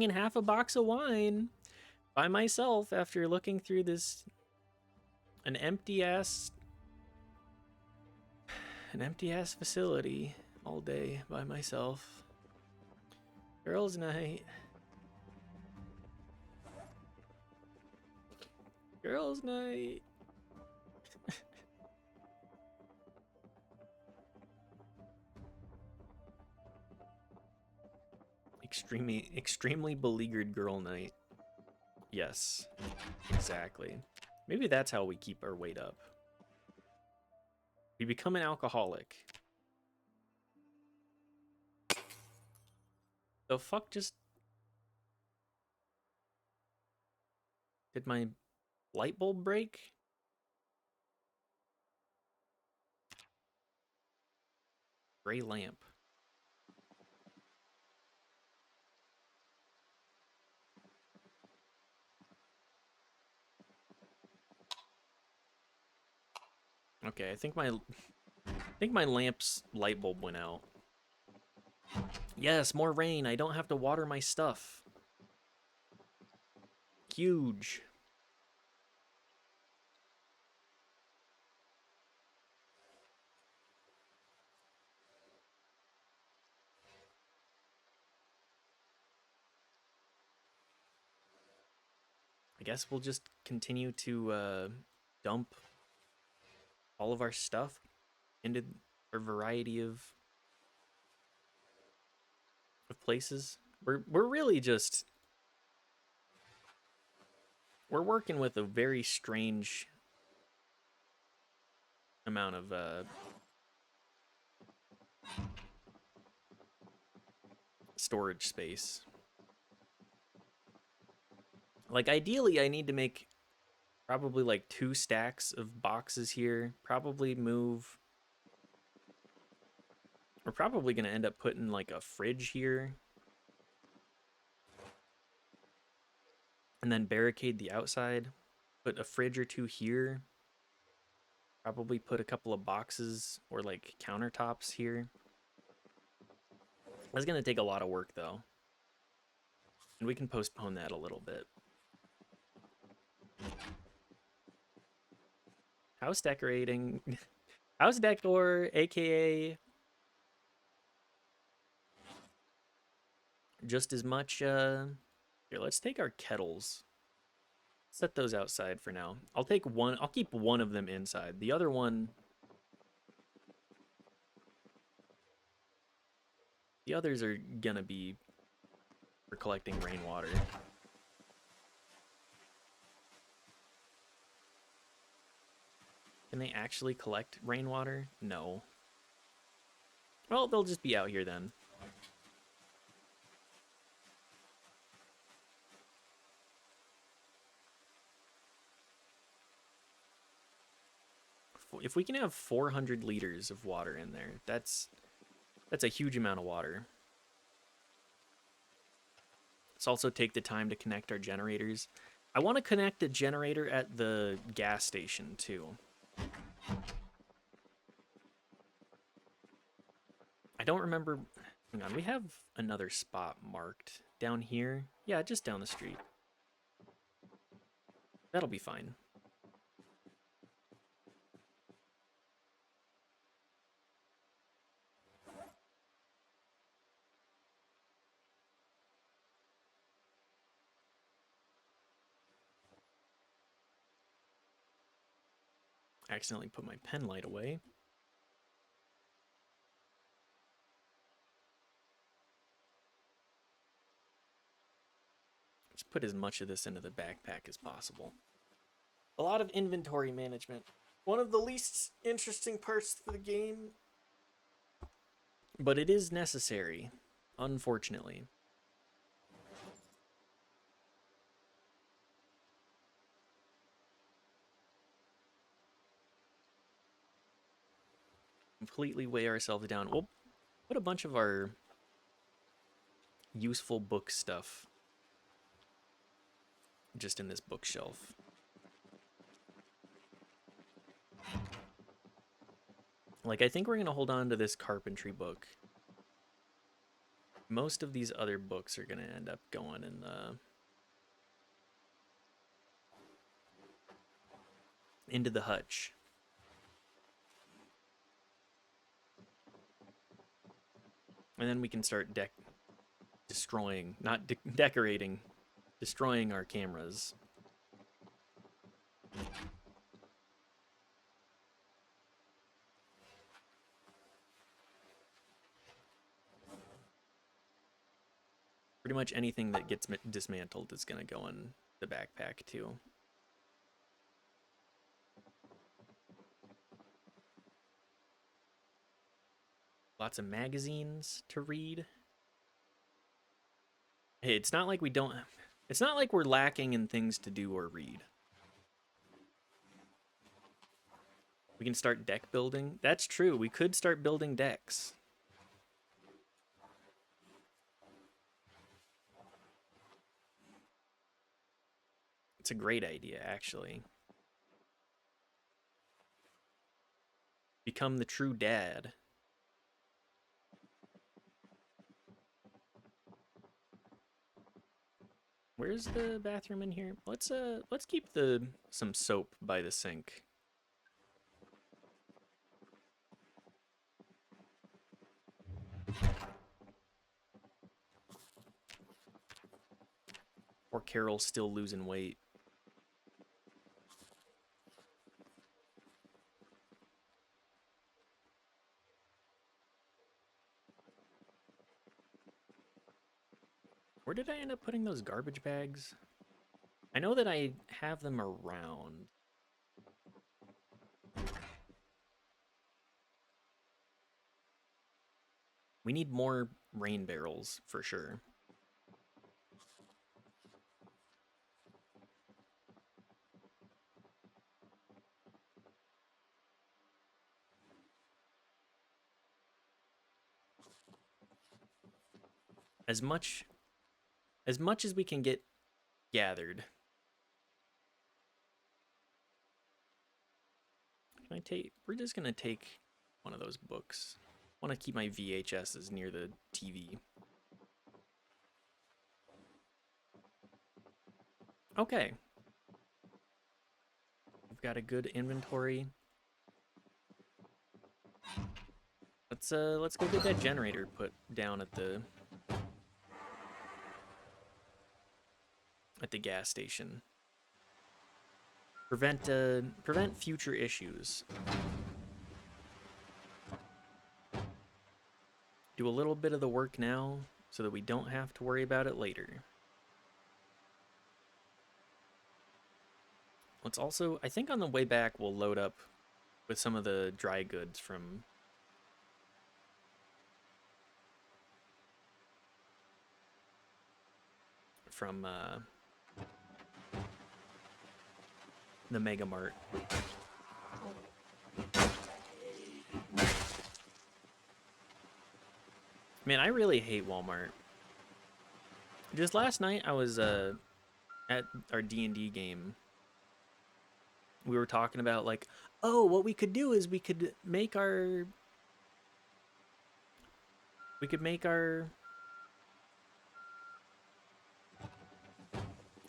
half a box of wine by myself after looking through an empty ass facility all day by myself. Girls' night. Girls' night. Extremely beleaguered girl night. Yes, exactly. Maybe that's how we keep our weight up. We become an alcoholic. The fuck just... Did my light bulb break? Gray lamp. Okay, I think my lamp's light bulb went out. Yes, more rain. I don't have to water my stuff. Huge. I guess we'll just continue to dump all of our stuff into a variety of places. We're really just we're working with a very strange amount of storage space. Like ideally I need to make probably like 2 stacks of boxes here. Probably move. We're probably going to end up putting like a fridge here. And then barricade the outside. Put a fridge or 2 here. Probably put a couple of boxes or like countertops here. That's going to take a lot of work though. And we can postpone that a little bit. House decorating. House decor, aka just as much. Here, let's take our kettles. Set those outside for now. I'll take one. I'll keep one of them inside. The other one. The others are gonna be for collecting rainwater. Can they actually collect rainwater? No. Well, they'll just be out here then. If we can have 400 liters of water in there, that's a huge amount of water. Let's also take the time to connect our generators. I want to connect a generator at the gas station too. I don't remember. Hang on, we have another spot marked down here. Yeah, just down the street. That'll be fine. I accidentally put my pen light away. Just put as much of this into the backpack as possible. A lot of inventory management. One of the least interesting parts of the game, but it is necessary, unfortunately. Completely weigh ourselves down. We'll put a bunch of our useful book stuff just in this bookshelf. Like, I think we're going to hold on to this carpentry book. Most of these other books are going to end up going in the... into the hutch. And then we can start destroying, not decorating, destroying our cameras. Pretty much anything that gets dismantled is going to go in the backpack too. Lots of magazines to read. Hey, it's not like we don't. It's not like we're lacking in things to do or read. We can start deck building. That's true. We could start building decks. It's a great idea, actually. Become the true dad. Where's the bathroom in here? Let's keep the some soap by the sink. Poor Carol's still losing weight. Where did I end up putting those garbage bags? I know that I have them around. We need more rain barrels for sure. As much as we can get gathered. Can I take? We're just gonna take one of those books. I want to keep my VHSs near the TV. Okay. We've got a good inventory. Let's go get that generator put down at the gas station. Prevent future issues. Do a little bit of the work now so that we don't have to worry about it later. Let's also, I think on the way back we'll load up with some of the dry goods from the Mega Mart. Man, I really hate Walmart. Just last night I was at our D&D game. We were talking about like, oh, what we could do is we could make our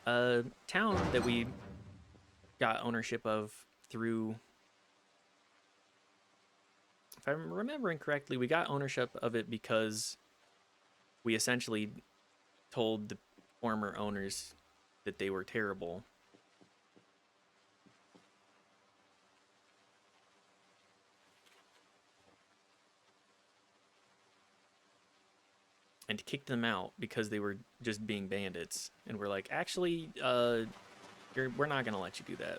town that we got ownership of through, if I'm remembering correctly, we got ownership of it because we essentially told the former owners that they were terrible. And kicked them out because they were just being bandits. And we're like, actually, we're not gonna let you do that.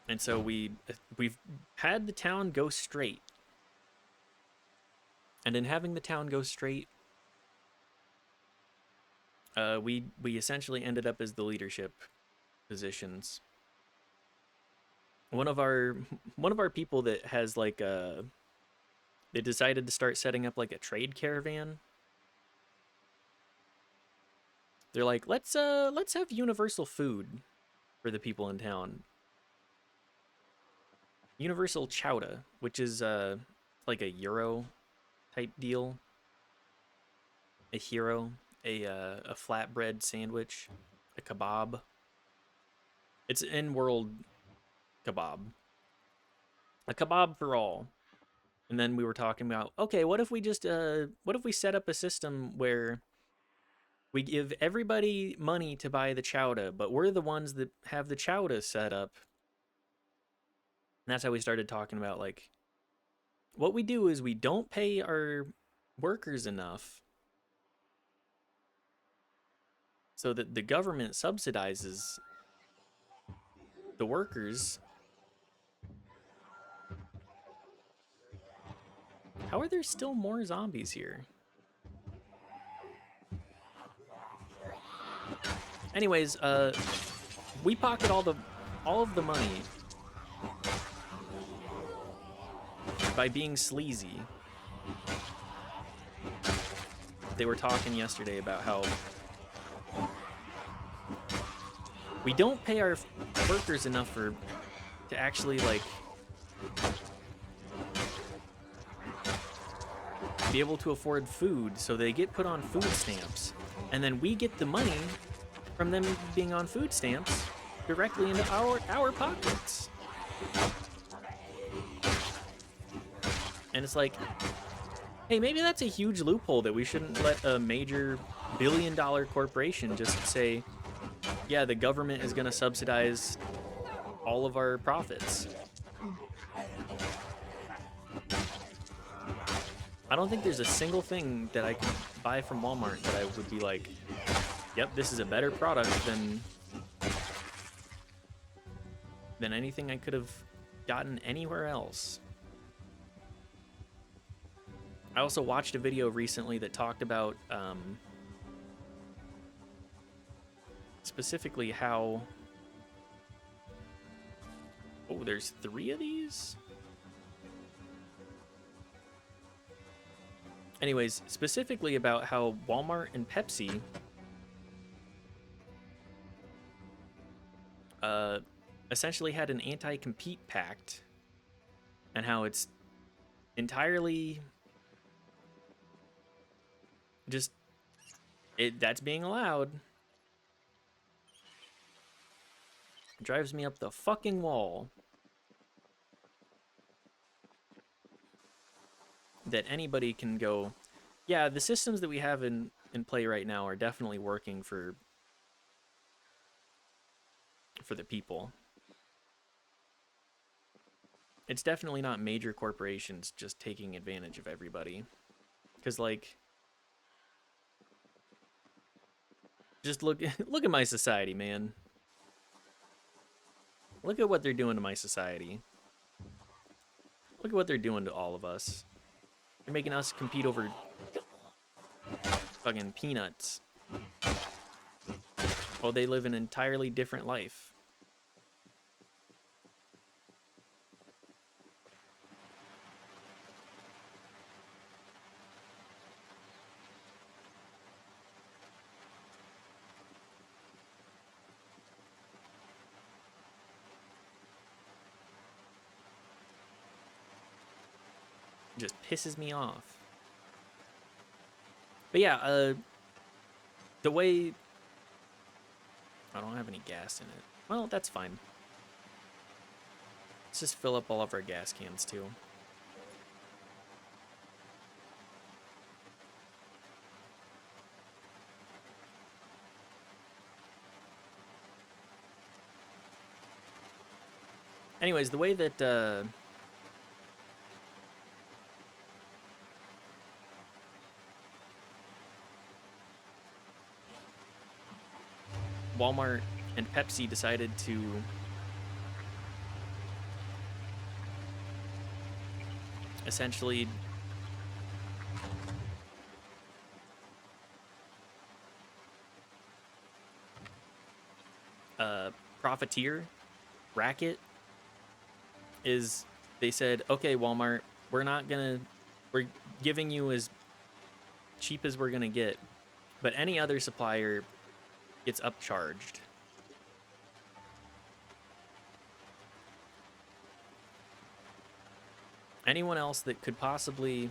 And so we've had the town go straight. And in having the town go straight, we essentially ended up as the leadership positions. One of our people that has like they decided to start setting up like a trade caravan. They're like, let's have universal food for the people in town. Universal chowder, which is like a euro type deal. A hero, a flatbread sandwich, a kebab. It's in-world kebab. A kebab for all. And then we were talking about, okay, what if we just what if we set up a system where we give everybody money to buy the chowder, but we're the ones that have the chowder set up. And that's how we started talking about like what we do is we don't pay our workers enough so that the government subsidizes the workers. How are there still more zombies here? Anyways, we pocket all of the money by being sleazy. They were talking yesterday about how we don't pay our workers enough to actually, like, be able to afford food, so they get put on food stamps. And then we get the money from them being on food stamps directly into our pockets. And it's like, hey, maybe that's a huge loophole that we shouldn't let a major billion-dollar corporation just say, yeah, the government is going to subsidize all of our profits. I don't think there's a single thing that I could buy from Walmart that I would be like, yep, this is a better product than anything I could have gotten anywhere else. I also watched a video recently that talked about specifically how... Oh, there's 3 of these? Anyways, specifically about how Walmart and Pepsi essentially had an anti-compete pact, and how it's entirely just that's being allowed. It drives me up the fucking wall that anybody can go, yeah, the systems that we have in play right now are definitely working for the people. It's definitely not major corporations just taking advantage of everybody. Because, like, just look at my society, man. Look at what they're doing to my society. Look at what they're doing to all of us. They're making us compete over fucking peanuts. Oh, they live an entirely different life. Just pisses me off. But yeah, the way... I don't have any gas in it. Well, that's fine. Let's just fill up all of our gas cans, too. Anyways, the way that... Walmart and Pepsi decided to essentially profiteer racket is they said, okay, Walmart, we're giving you as cheap as we're gonna get, but any other supplier gets upcharged. Anyone else that could possibly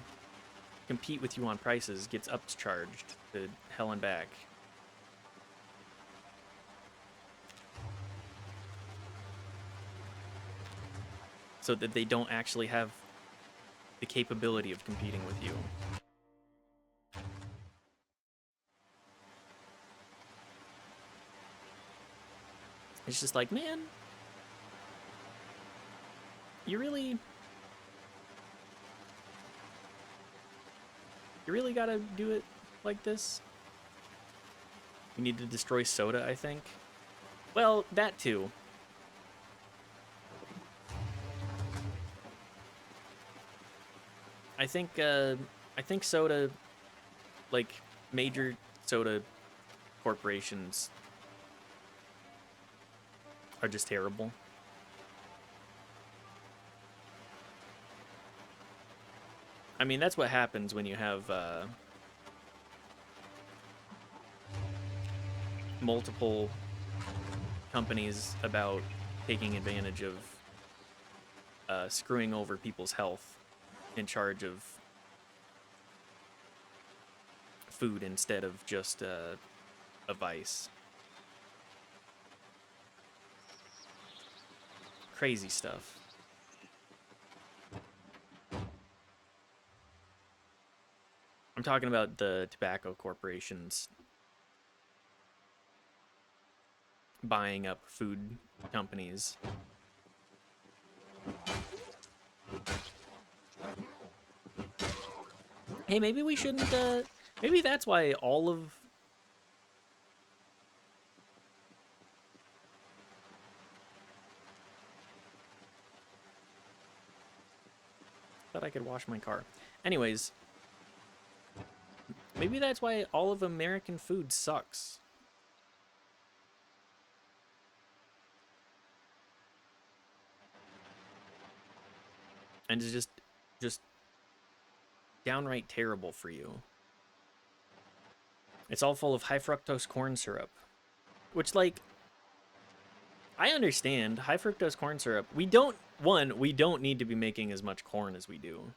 compete with you on prices gets upcharged to hell and back. So that they don't actually have the capability of competing with you. It's just like, man, you really gotta do it like this? You need to destroy soda, I think. Well, that too. I think soda, like major soda corporations, are just terrible. I mean, that's what happens when you have multiple companies about taking advantage of screwing over people's health in charge of food instead of just a vice. Crazy stuff. I'm talking about the tobacco corporations buying up food companies. Hey, maybe we shouldn't, maybe that's why all of... Thought I could wash my car. Anyways, maybe that's why all of American food sucks. And is just downright terrible for you. It's all full of high fructose corn syrup, which, like, I understand high fructose corn syrup. We don't need to be making as much corn as we do,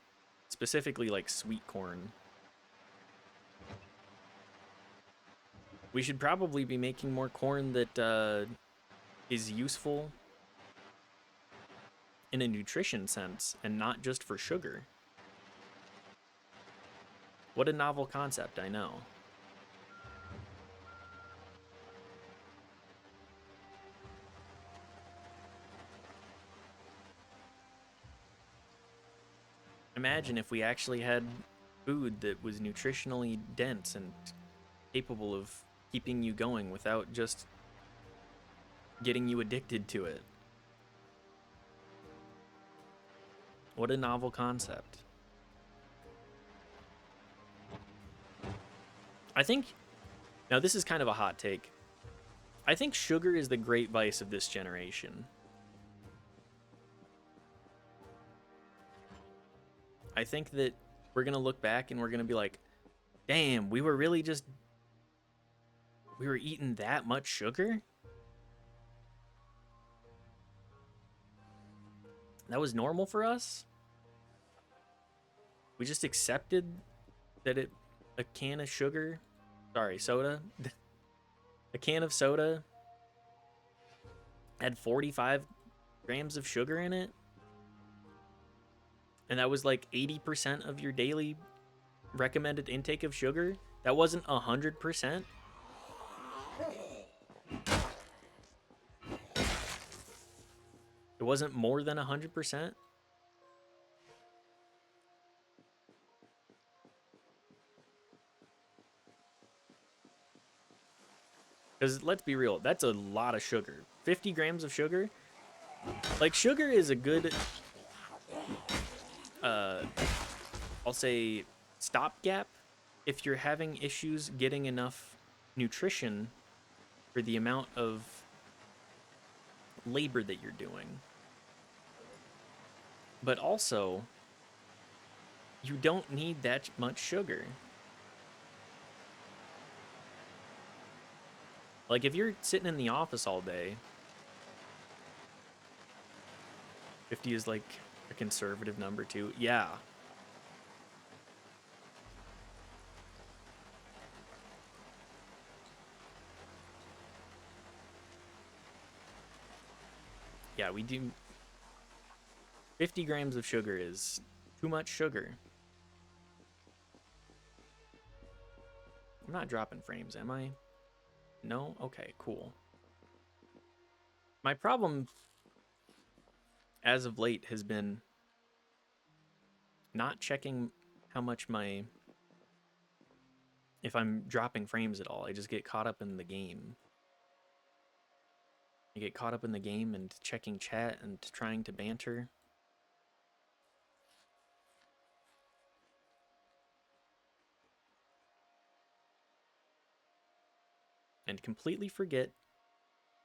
specifically like sweet corn. We should probably be making more corn that is useful in a nutrition sense and not just for sugar. What a novel concept, I know. Imagine if we actually had food that was nutritionally dense and capable of keeping you going without just getting you addicted to it. What a novel concept. I think, now this is kind of a hot take. I think sugar is the great vice of this generation. I think that we're going to look back and we're going to be like, damn, we were eating that much sugar? That was normal for us? We just accepted that a can of sugar, sorry, soda, a can of soda had 45 grams of sugar in it? And that was like 80% of your daily recommended intake of sugar? That wasn't 100%? It wasn't more than 100%? Because let's be real, that's a lot of sugar. 50 grams of sugar? Like, sugar is a good, I'll say, stopgap if you're having issues getting enough nutrition for the amount of labor that you're doing. But also, you don't need that much sugar. Like, if you're sitting in the office all day, 50 is like a conservative number too. Yeah. Yeah, we do. 50 grams of sugar is too much sugar. I'm not dropping frames, am I? No? Okay, cool. My problem as of late has been not checking how much if I'm dropping frames at all. I just get caught up in the game. I get caught up in the game and checking chat and trying to banter. and completely forget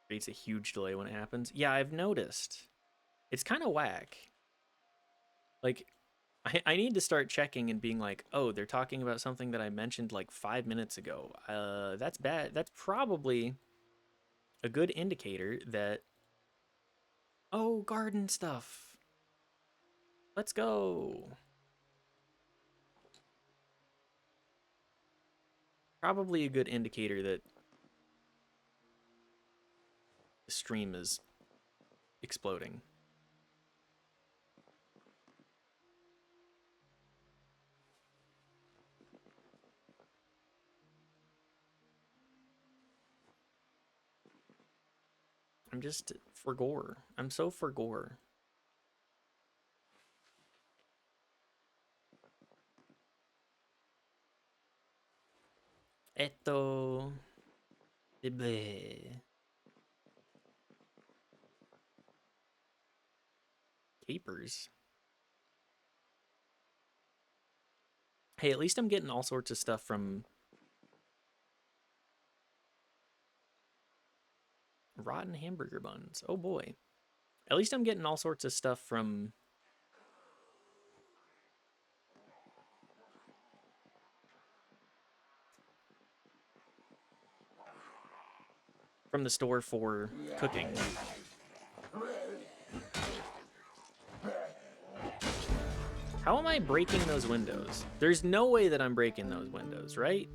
creates a huge delay when it happens. Yeah, I've noticed. It's kind of whack. Like, I need to start checking and being like, oh, they're talking about something that I mentioned like 5 minutes ago. That's bad. That's probably a good indicator that, oh, garden stuff. Let's go. Probably a good indicator that the stream is exploding. I'm just for gore. I'm so for gore. Esto. Bleh. Capers. Hey, at least I'm getting all sorts of stuff from rotten hamburger buns. Oh boy. At least I'm getting all sorts of stuff from the store for cooking. How am I breaking those windows? There's no way that I'm breaking those windows, right?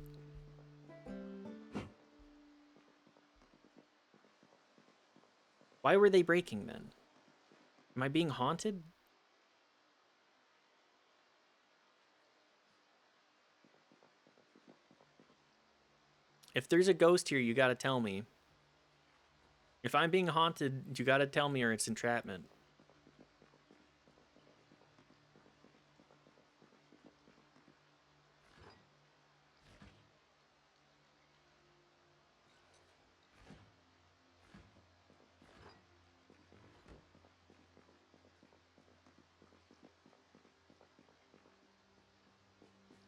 Why were they breaking then? Am I being haunted? If there's a ghost here, you gotta tell me. If I'm being haunted, you gotta tell me or it's entrapment.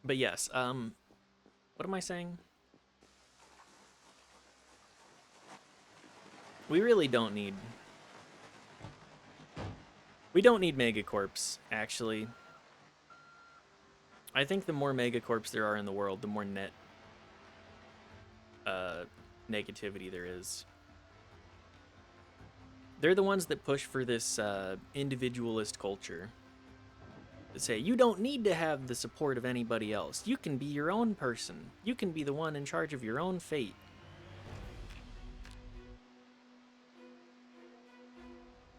But yes, what am I saying? We really don't need... We don't need megacorps, actually. I think the more megacorps there are in the world, the more net negativity there is. They're the ones that push for this individualist culture. That say, you don't need to have the support of anybody else. You can be your own person. You can be the one in charge of your own fate.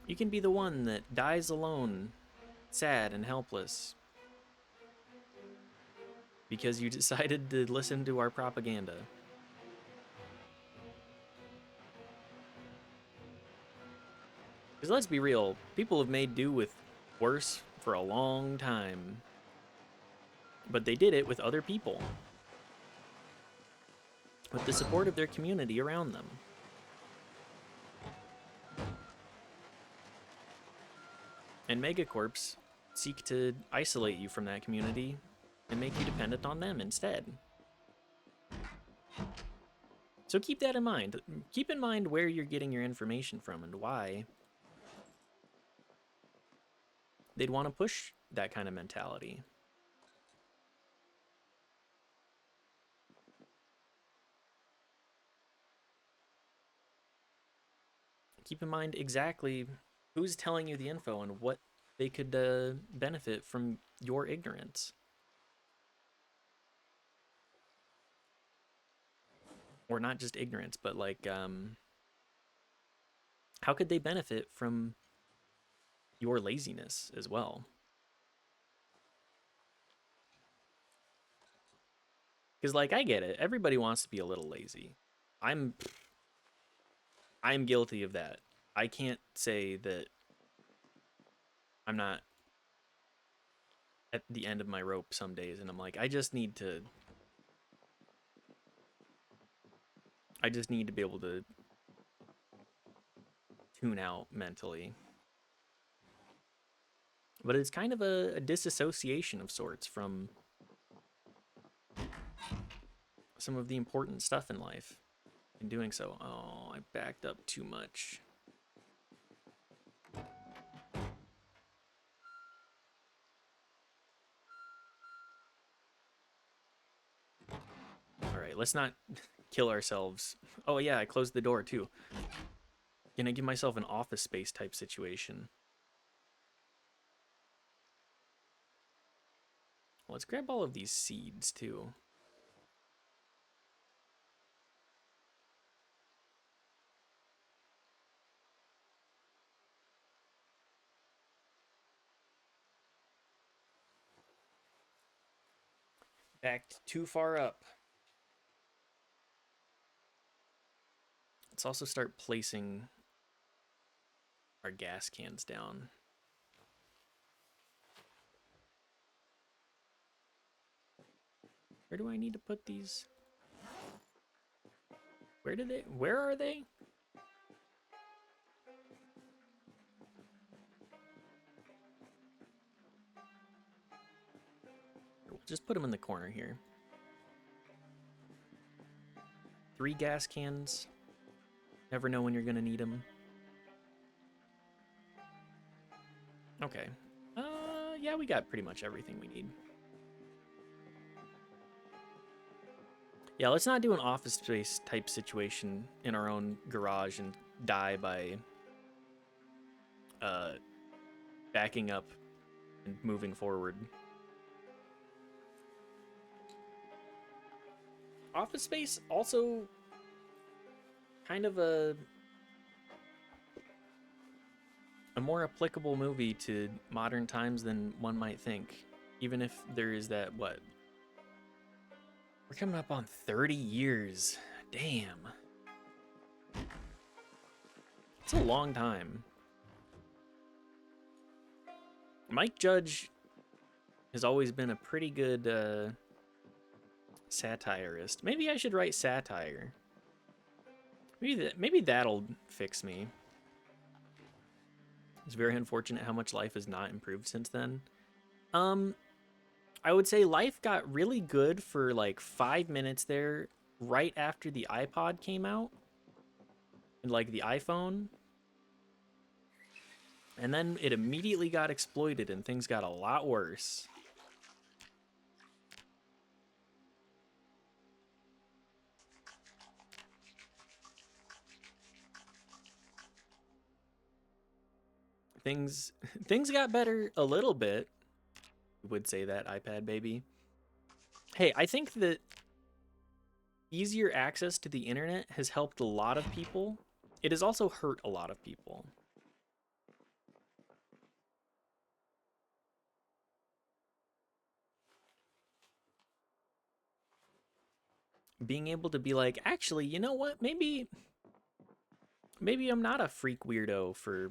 You can be the one that dies alone, sad and helpless. Because you decided to listen to our propaganda. Because let's be real, people have made do with worse for a long time. But they did it with other people. With the support of their community around them. And megacorps seek to isolate you from that community and make you dependent on them instead. So keep that in mind. Keep in mind where you're getting your information from and why they'd want to push that kind of mentality. Keep in mind exactly who's telling you the info and what they could benefit from your ignorance. Or not just ignorance, but like, how could they benefit from your laziness as well? Because like, I get it. Everybody wants to be a little lazy. I'm guilty of that. I can't say that I'm not at the end of my rope some days and I'm like, I just need to be able to tune out mentally. But it's kind of a disassociation of sorts from some of the important stuff in life. in doing so. Oh, I backed up too much. All right, let's not kill ourselves. Oh yeah, I closed the door too. Gonna give myself an office space type situation. Let's grab all of these seeds too. Backed too far up. Let's also start placing our gas cans down. Where do I need to put these? Where are they? We'll just put them in the corner here. 3 gas cans. Never know when you're gonna need them. Okay. Yeah, we got pretty much everything we need. Yeah, let's not do an office space type situation in our own garage and die by backing up and moving forward. Office Space also kind of a more applicable movie to modern times than one might think. Even if there is that, what? We're coming up on 30 years. Damn. It's a long time. Mike Judge has always been a pretty good satirist. Maybe I should write satire. Maybe that'll fix me. It's very unfortunate how much life has not improved since then. I would say life got really good for like 5 minutes there, right after the iPod came out, and like the iPhone. And then it immediately got exploited and things got a lot worse. Things got better a little bit. Would say that, iPad baby. Hey, I think that easier access to the internet has helped a lot of people. It has also hurt a lot of people. Being able to be like, actually, you know what? Maybe I'm not a freak weirdo for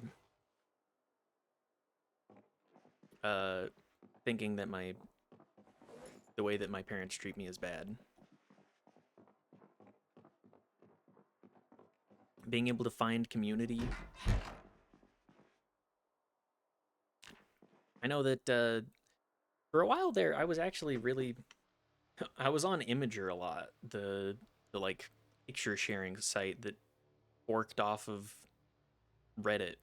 thinking that the way that my parents treat me is bad. Being able to find community. I know that for a while there, I was actually really, I was on Imager a lot, the like picture sharing site that forked off of Reddit.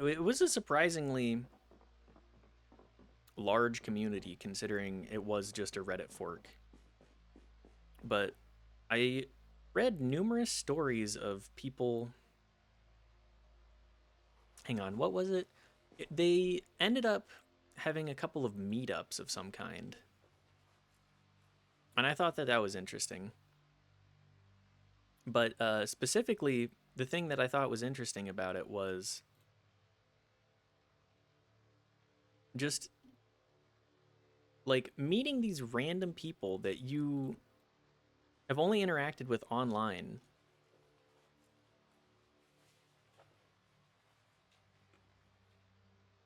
It was a surprisingly large community considering it was just a Reddit fork. But I read numerous stories of people. Hang on, what was it? They ended up having a couple of meetups of some kind. And I thought that was interesting. But specifically, the thing that I thought was interesting about it was just like meeting these random people that you have only interacted with online.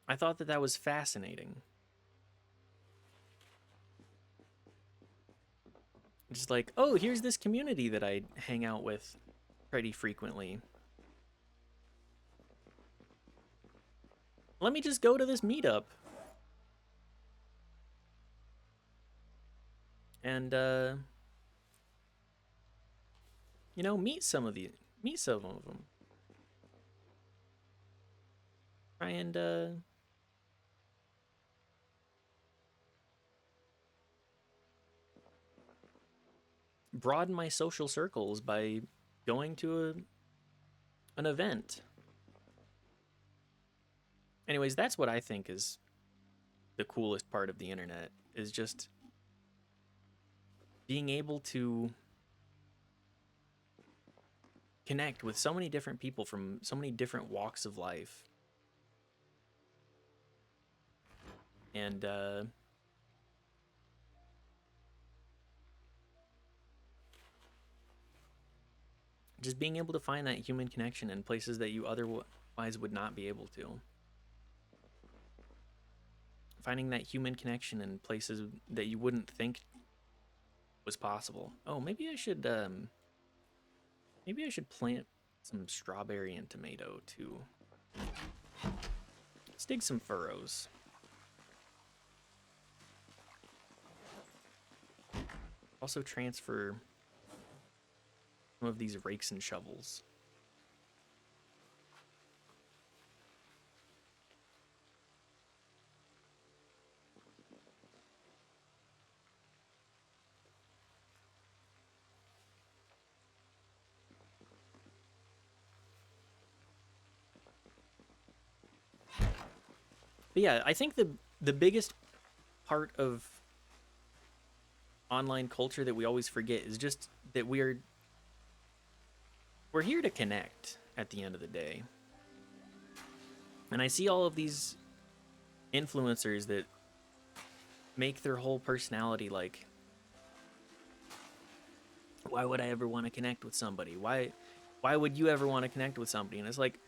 I thought that was fascinating. Just like, oh, here's this community that I hang out with pretty frequently. Let me just go to this meetup. And You know, meet some of them. Try and broaden my social circles by going to an event. Anyways, that's what I think is the coolest part of the internet, is just being able to connect with so many different people from so many different walks of life. And just being able to find that human connection in places that you otherwise would not be able to. Finding that human connection in places that you wouldn't think was possible. Oh, maybe I should plant some strawberry and tomato too. Let's dig some furrows. Also transfer some of these rakes and shovels. But yeah, I think the biggest part of online culture that we always forget is just that we're here to connect at the end of the day. And I see all of these influencers that make their whole personality like, why would I ever want to connect with somebody? Why would you ever want to connect with somebody? And it's like,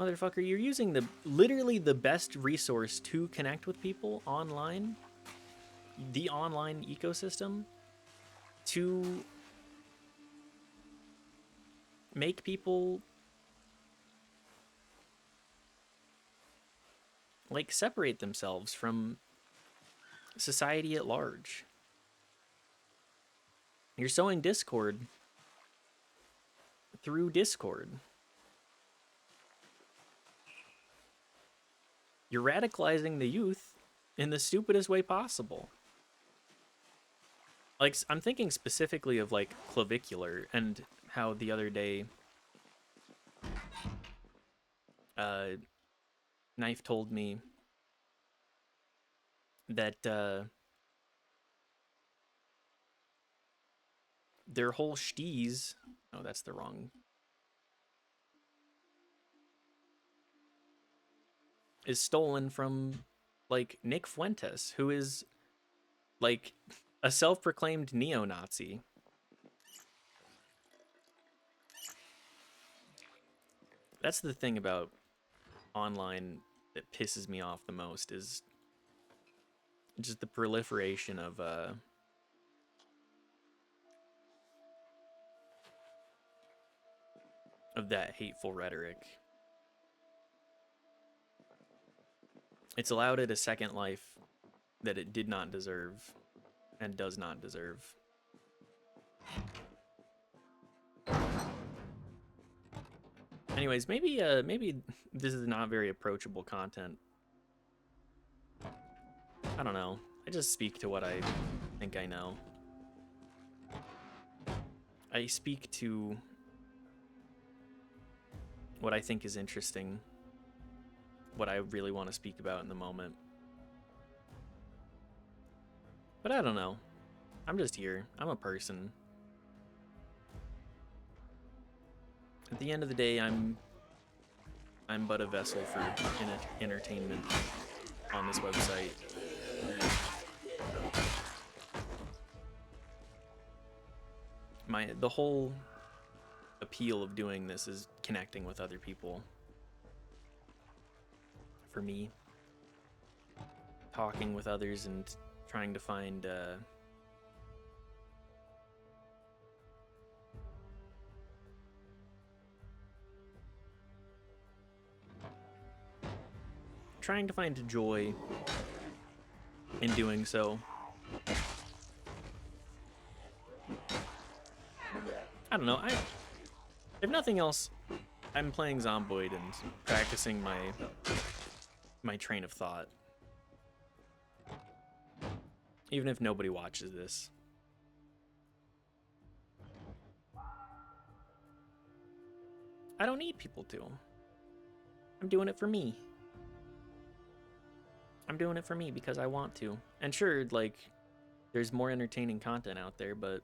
motherfucker, you're using literally the best resource to connect with people online, the online ecosystem, to make people like separate themselves from society at large. You're sowing discord through Discord. You're radicalizing the youth in the stupidest way possible. Like, I'm thinking specifically of like clavicular, and how the other day Knife told me that their whole steez, oh, that's the wrong, is stolen from like Nick Fuentes, who is like a self-proclaimed neo-Nazi. That's the thing about online that pisses me off the most, is just the proliferation of that hateful rhetoric. It's allowed it a second life that it did not deserve and does not deserve. Anyways, maybe this is not very approachable content. I don't know. I just speak to what I think I know. I speak to what I think is interesting, what I really want to speak about in the moment. But I don't know. I'm just here. I'm a person. At the end of the day, I'm but a vessel for entertainment on this website. The whole appeal of doing this is connecting with other people. For me, talking with others and trying to find joy in doing so. I don't know. If nothing else, I'm playing Zomboid and practicing my train of thought. Even if nobody watches this. I don't need people to. I'm doing it for me. I'm doing it for me because I want to. And sure, like, there's more entertaining content out there, but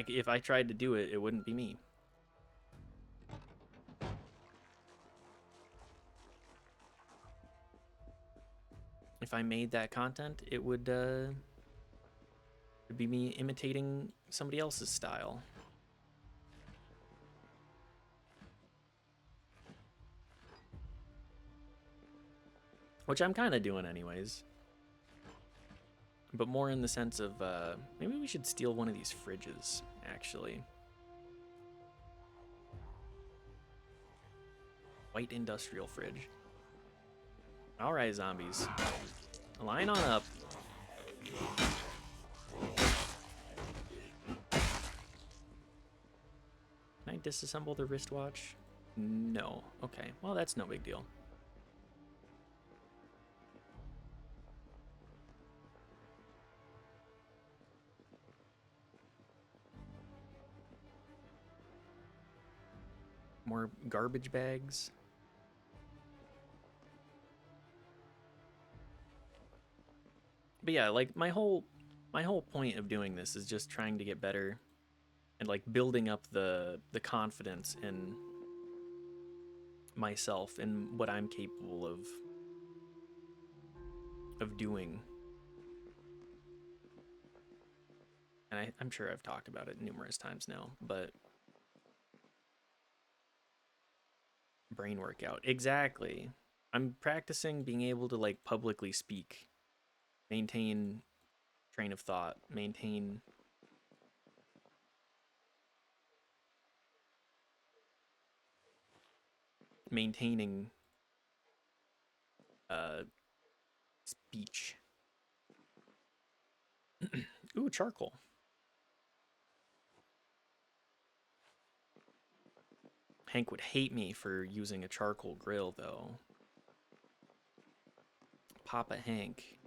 if I tried to do it, it wouldn't be me. If I made that content, it would be me imitating somebody else's style. Which I'm kind of doing anyways. But more in the sense of, maybe we should steal one of these fridges, actually. White industrial fridge. Alright, zombies. Line on up. Can I disassemble the wristwatch? No. Okay, well that's no big deal. More garbage bags. But yeah, like my whole point of doing this is just trying to get better and like building up the confidence in myself and what I'm capable of doing. And I'm sure I've talked about it numerous times now, but brain workout. Exactly. I'm practicing being able to like publicly speak, maintain train of thought, maintaining speech. Ooh, charcoal. Hank would hate me for using a charcoal grill, though. Papa Hank.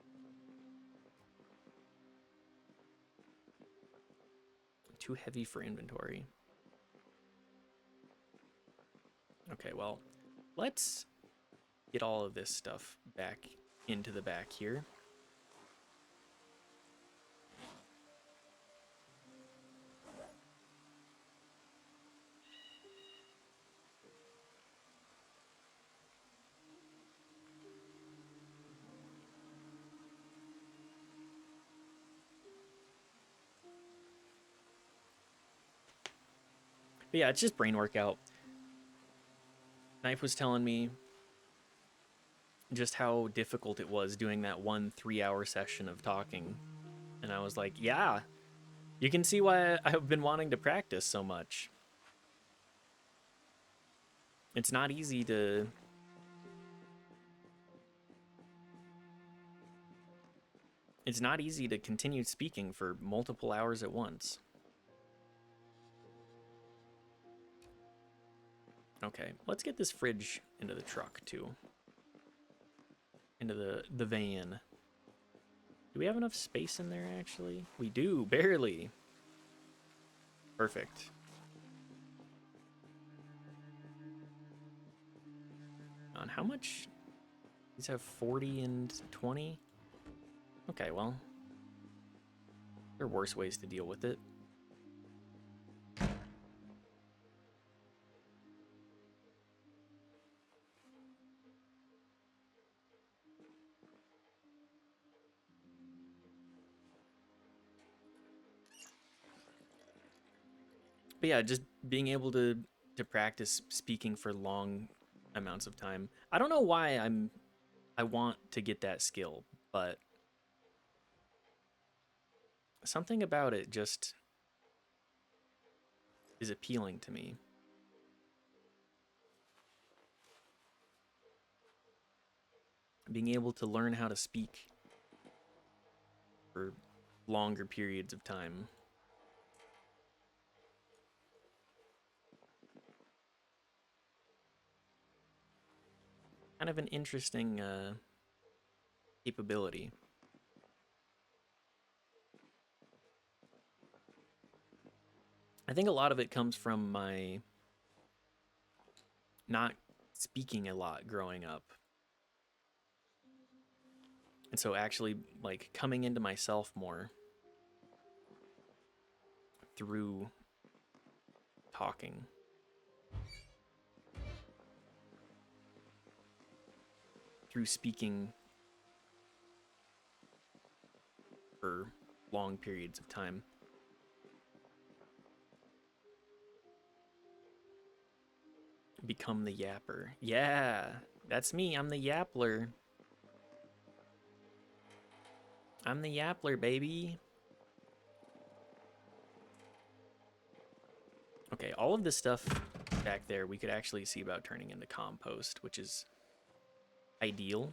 Too heavy for inventory. Okay, well, let's get all of this stuff back into the back here. But yeah, it's just brain workout. Knife was telling me just how difficult it was doing that 1 3-hour session of talking. And I was like, yeah, you can see why I've been wanting to practice so much. It's not easy to... It's not easy to continue speaking for multiple hours at once. Okay, let's get this fridge into the truck, too. Into the van. Do we have enough space in there, actually? We do, barely. Perfect. On how much? These have 40 and 20? Okay, well. There are worse ways to deal with it. But yeah, just being able to practice speaking for long amounts of time. I don't know why I want to get that skill, but something about it just is appealing to me. Being able to learn how to speak for longer periods of time. kind of an interesting capability. I think a lot of it comes from my not speaking a lot growing up. And so actually like coming into myself more through talking. Through speaking for long periods of time. Become the yapper. Yeah, that's me. I'm the yappler. I'm the yappler, baby. Okay, all of this stuff back there we could actually see about turning into compost, which is ideal.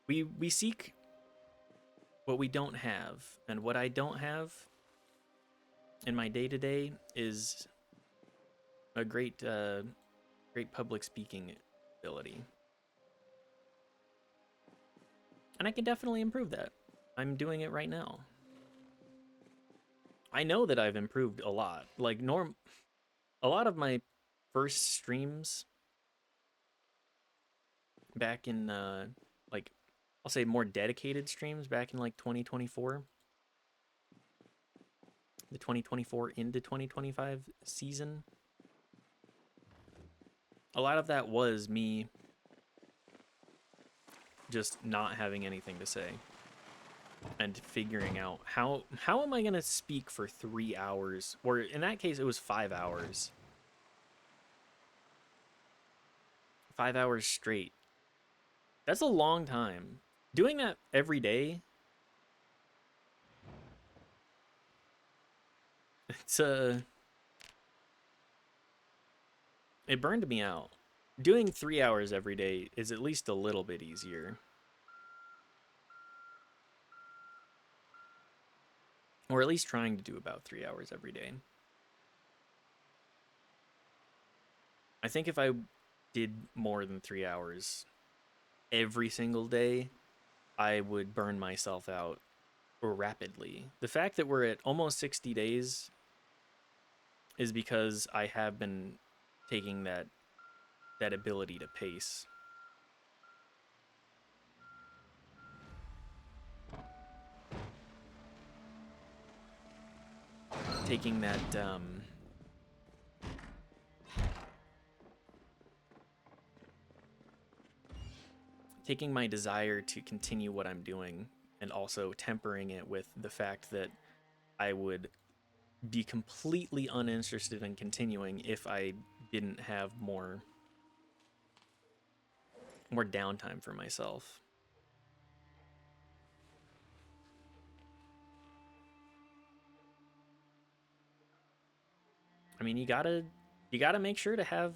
We seek what we don't have, and what I don't have in my day-to-day is a great great public speaking ability. And I can definitely improve that. I'm doing it right now. I know that I've improved a lot. Like a lot of my first streams back in like I'll say more dedicated streams back in like 2024. The 2024 into 2025 season. A lot of that was me just not having anything to say and figuring out how am I going to speak for 3 hours, or in that case it was 5 hours. 5 hours straight. That's a long time. Doing that every day, it's it burned me out. Doing 3 hours every day is at least a little bit easier. Or at least trying to do about 3 hours every day. I think if I did more than 3 hours every single day, I would burn myself out rapidly. The fact that we're at almost 60 days is because I have been taking that ability to pace. Taking that taking my desire to continue what I'm doing and also tempering it with the fact that I would be completely uninterested in continuing if I didn't have more downtime for myself. I mean, you gotta make sure to have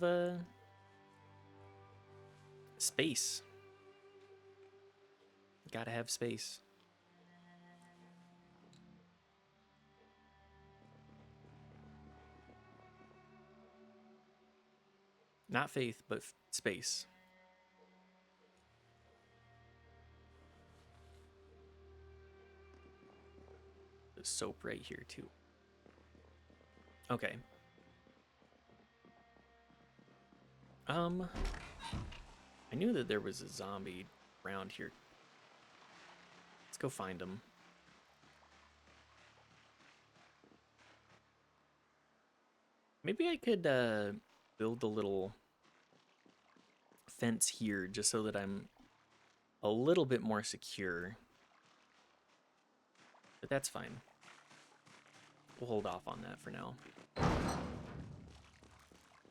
space. You gotta have space. Not faith, but space. There's soap right here too. Okay. I knew that there was a zombie around here. Let's go find him. Maybe I could build a little fence here just so that I'm a little bit more secure. But that's fine. We'll hold off on that for now.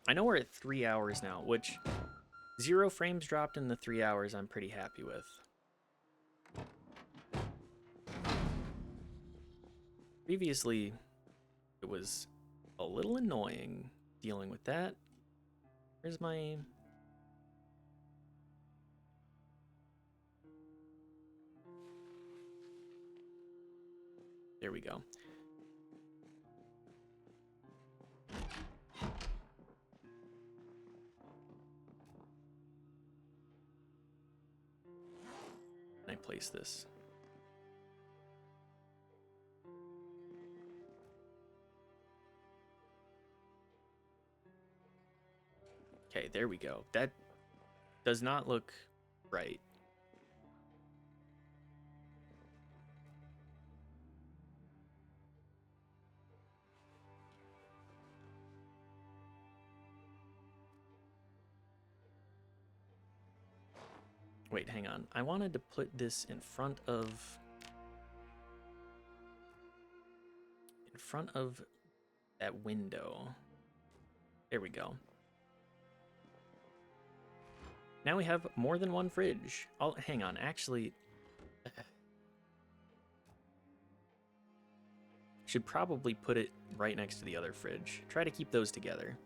I know we're at 3 hours now, which 0 frames dropped in the 3 hours I'm pretty happy with. Previously, it was a little annoying dealing with that. Where's my... There we go. I place this. Okay, there we go. That does not look right. Wait, hang on. I wanted to put this in front of that window. There we go. Now we have more than one fridge. Oh, hang on. Actually, should probably put it right next to the other fridge. Try to keep those together.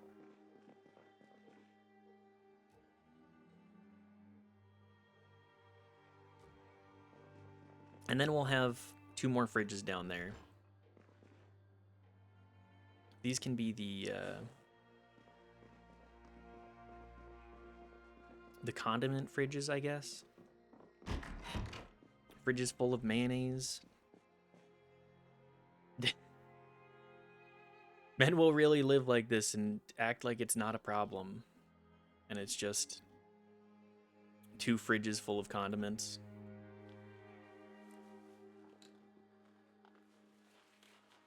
And then we'll have 2 more fridges down there. These can be the condiment fridges, I guess. Fridges full of mayonnaise. Men will really live like this and act like it's not a problem. And it's just 2 fridges full of condiments.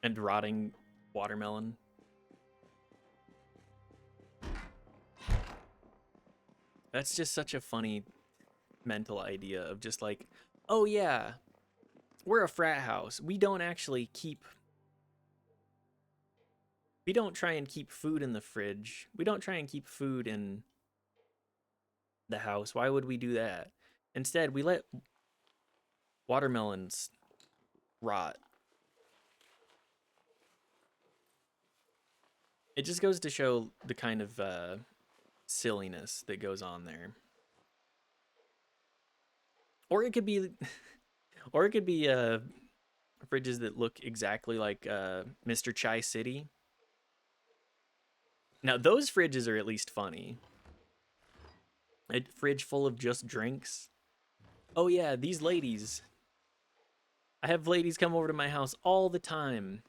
And rotting watermelon. That's just such a funny mental idea of just like, oh yeah, we're a frat house. We don't try and keep food in the fridge. We don't try and keep food in the house. Why would we do that? Instead, we let watermelons rot. It just goes to show the kind of silliness that goes on there. Or it could be fridges that look exactly like Mr. Chai City. Now those fridges are at least funny. A fridge full of just drinks. Oh yeah, these ladies. I have ladies come over to my house all the time.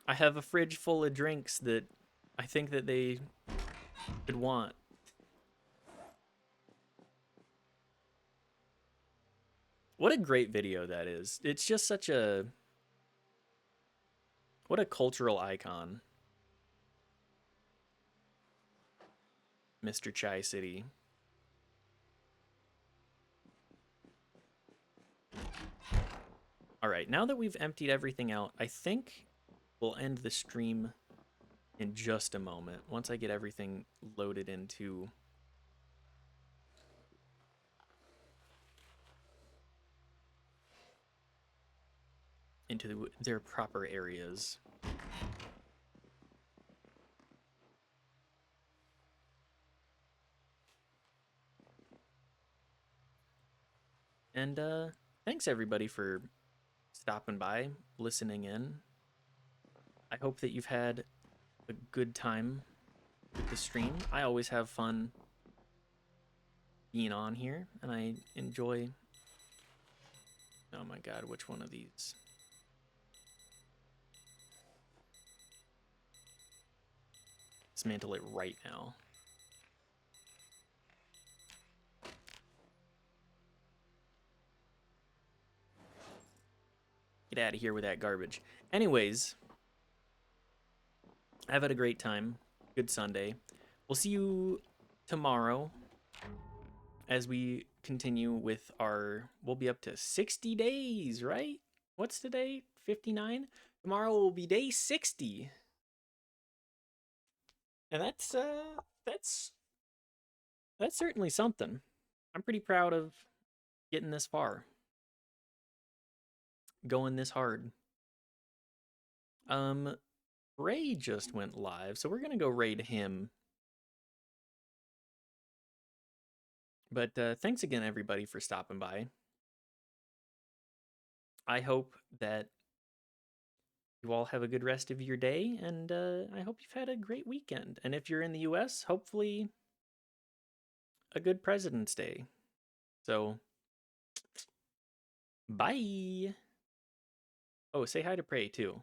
I have a fridge full of drinks that I think that they would want. What a great video that is. It's just such a... What a cultural icon. Mr. Chai City. Alright, now that we've emptied everything out, I think we'll end the stream in just a moment. Once I get everything loaded into their proper areas. And thanks everybody for stopping by, listening in. I hope that you've had a good time with the stream. I always have fun being on here, and I enjoy... Oh my god, which one of these? Dismantle it right now. Get out of here with that garbage. Anyways, I've had a great time. Good Sunday. We'll see you tomorrow as we continue with our... We'll be up to 60 days, right? What's today? 59? Tomorrow will be day 60. And that's certainly something. I'm pretty proud of getting this far. Going this hard. Ray just went live, so we're gonna go raid him. But thanks again, everybody, for stopping by. I hope that you all have a good rest of your day, and I hope you've had a great weekend. And if you're in the US, hopefully a good President's Day. So, bye. Oh, say hi to Prey too.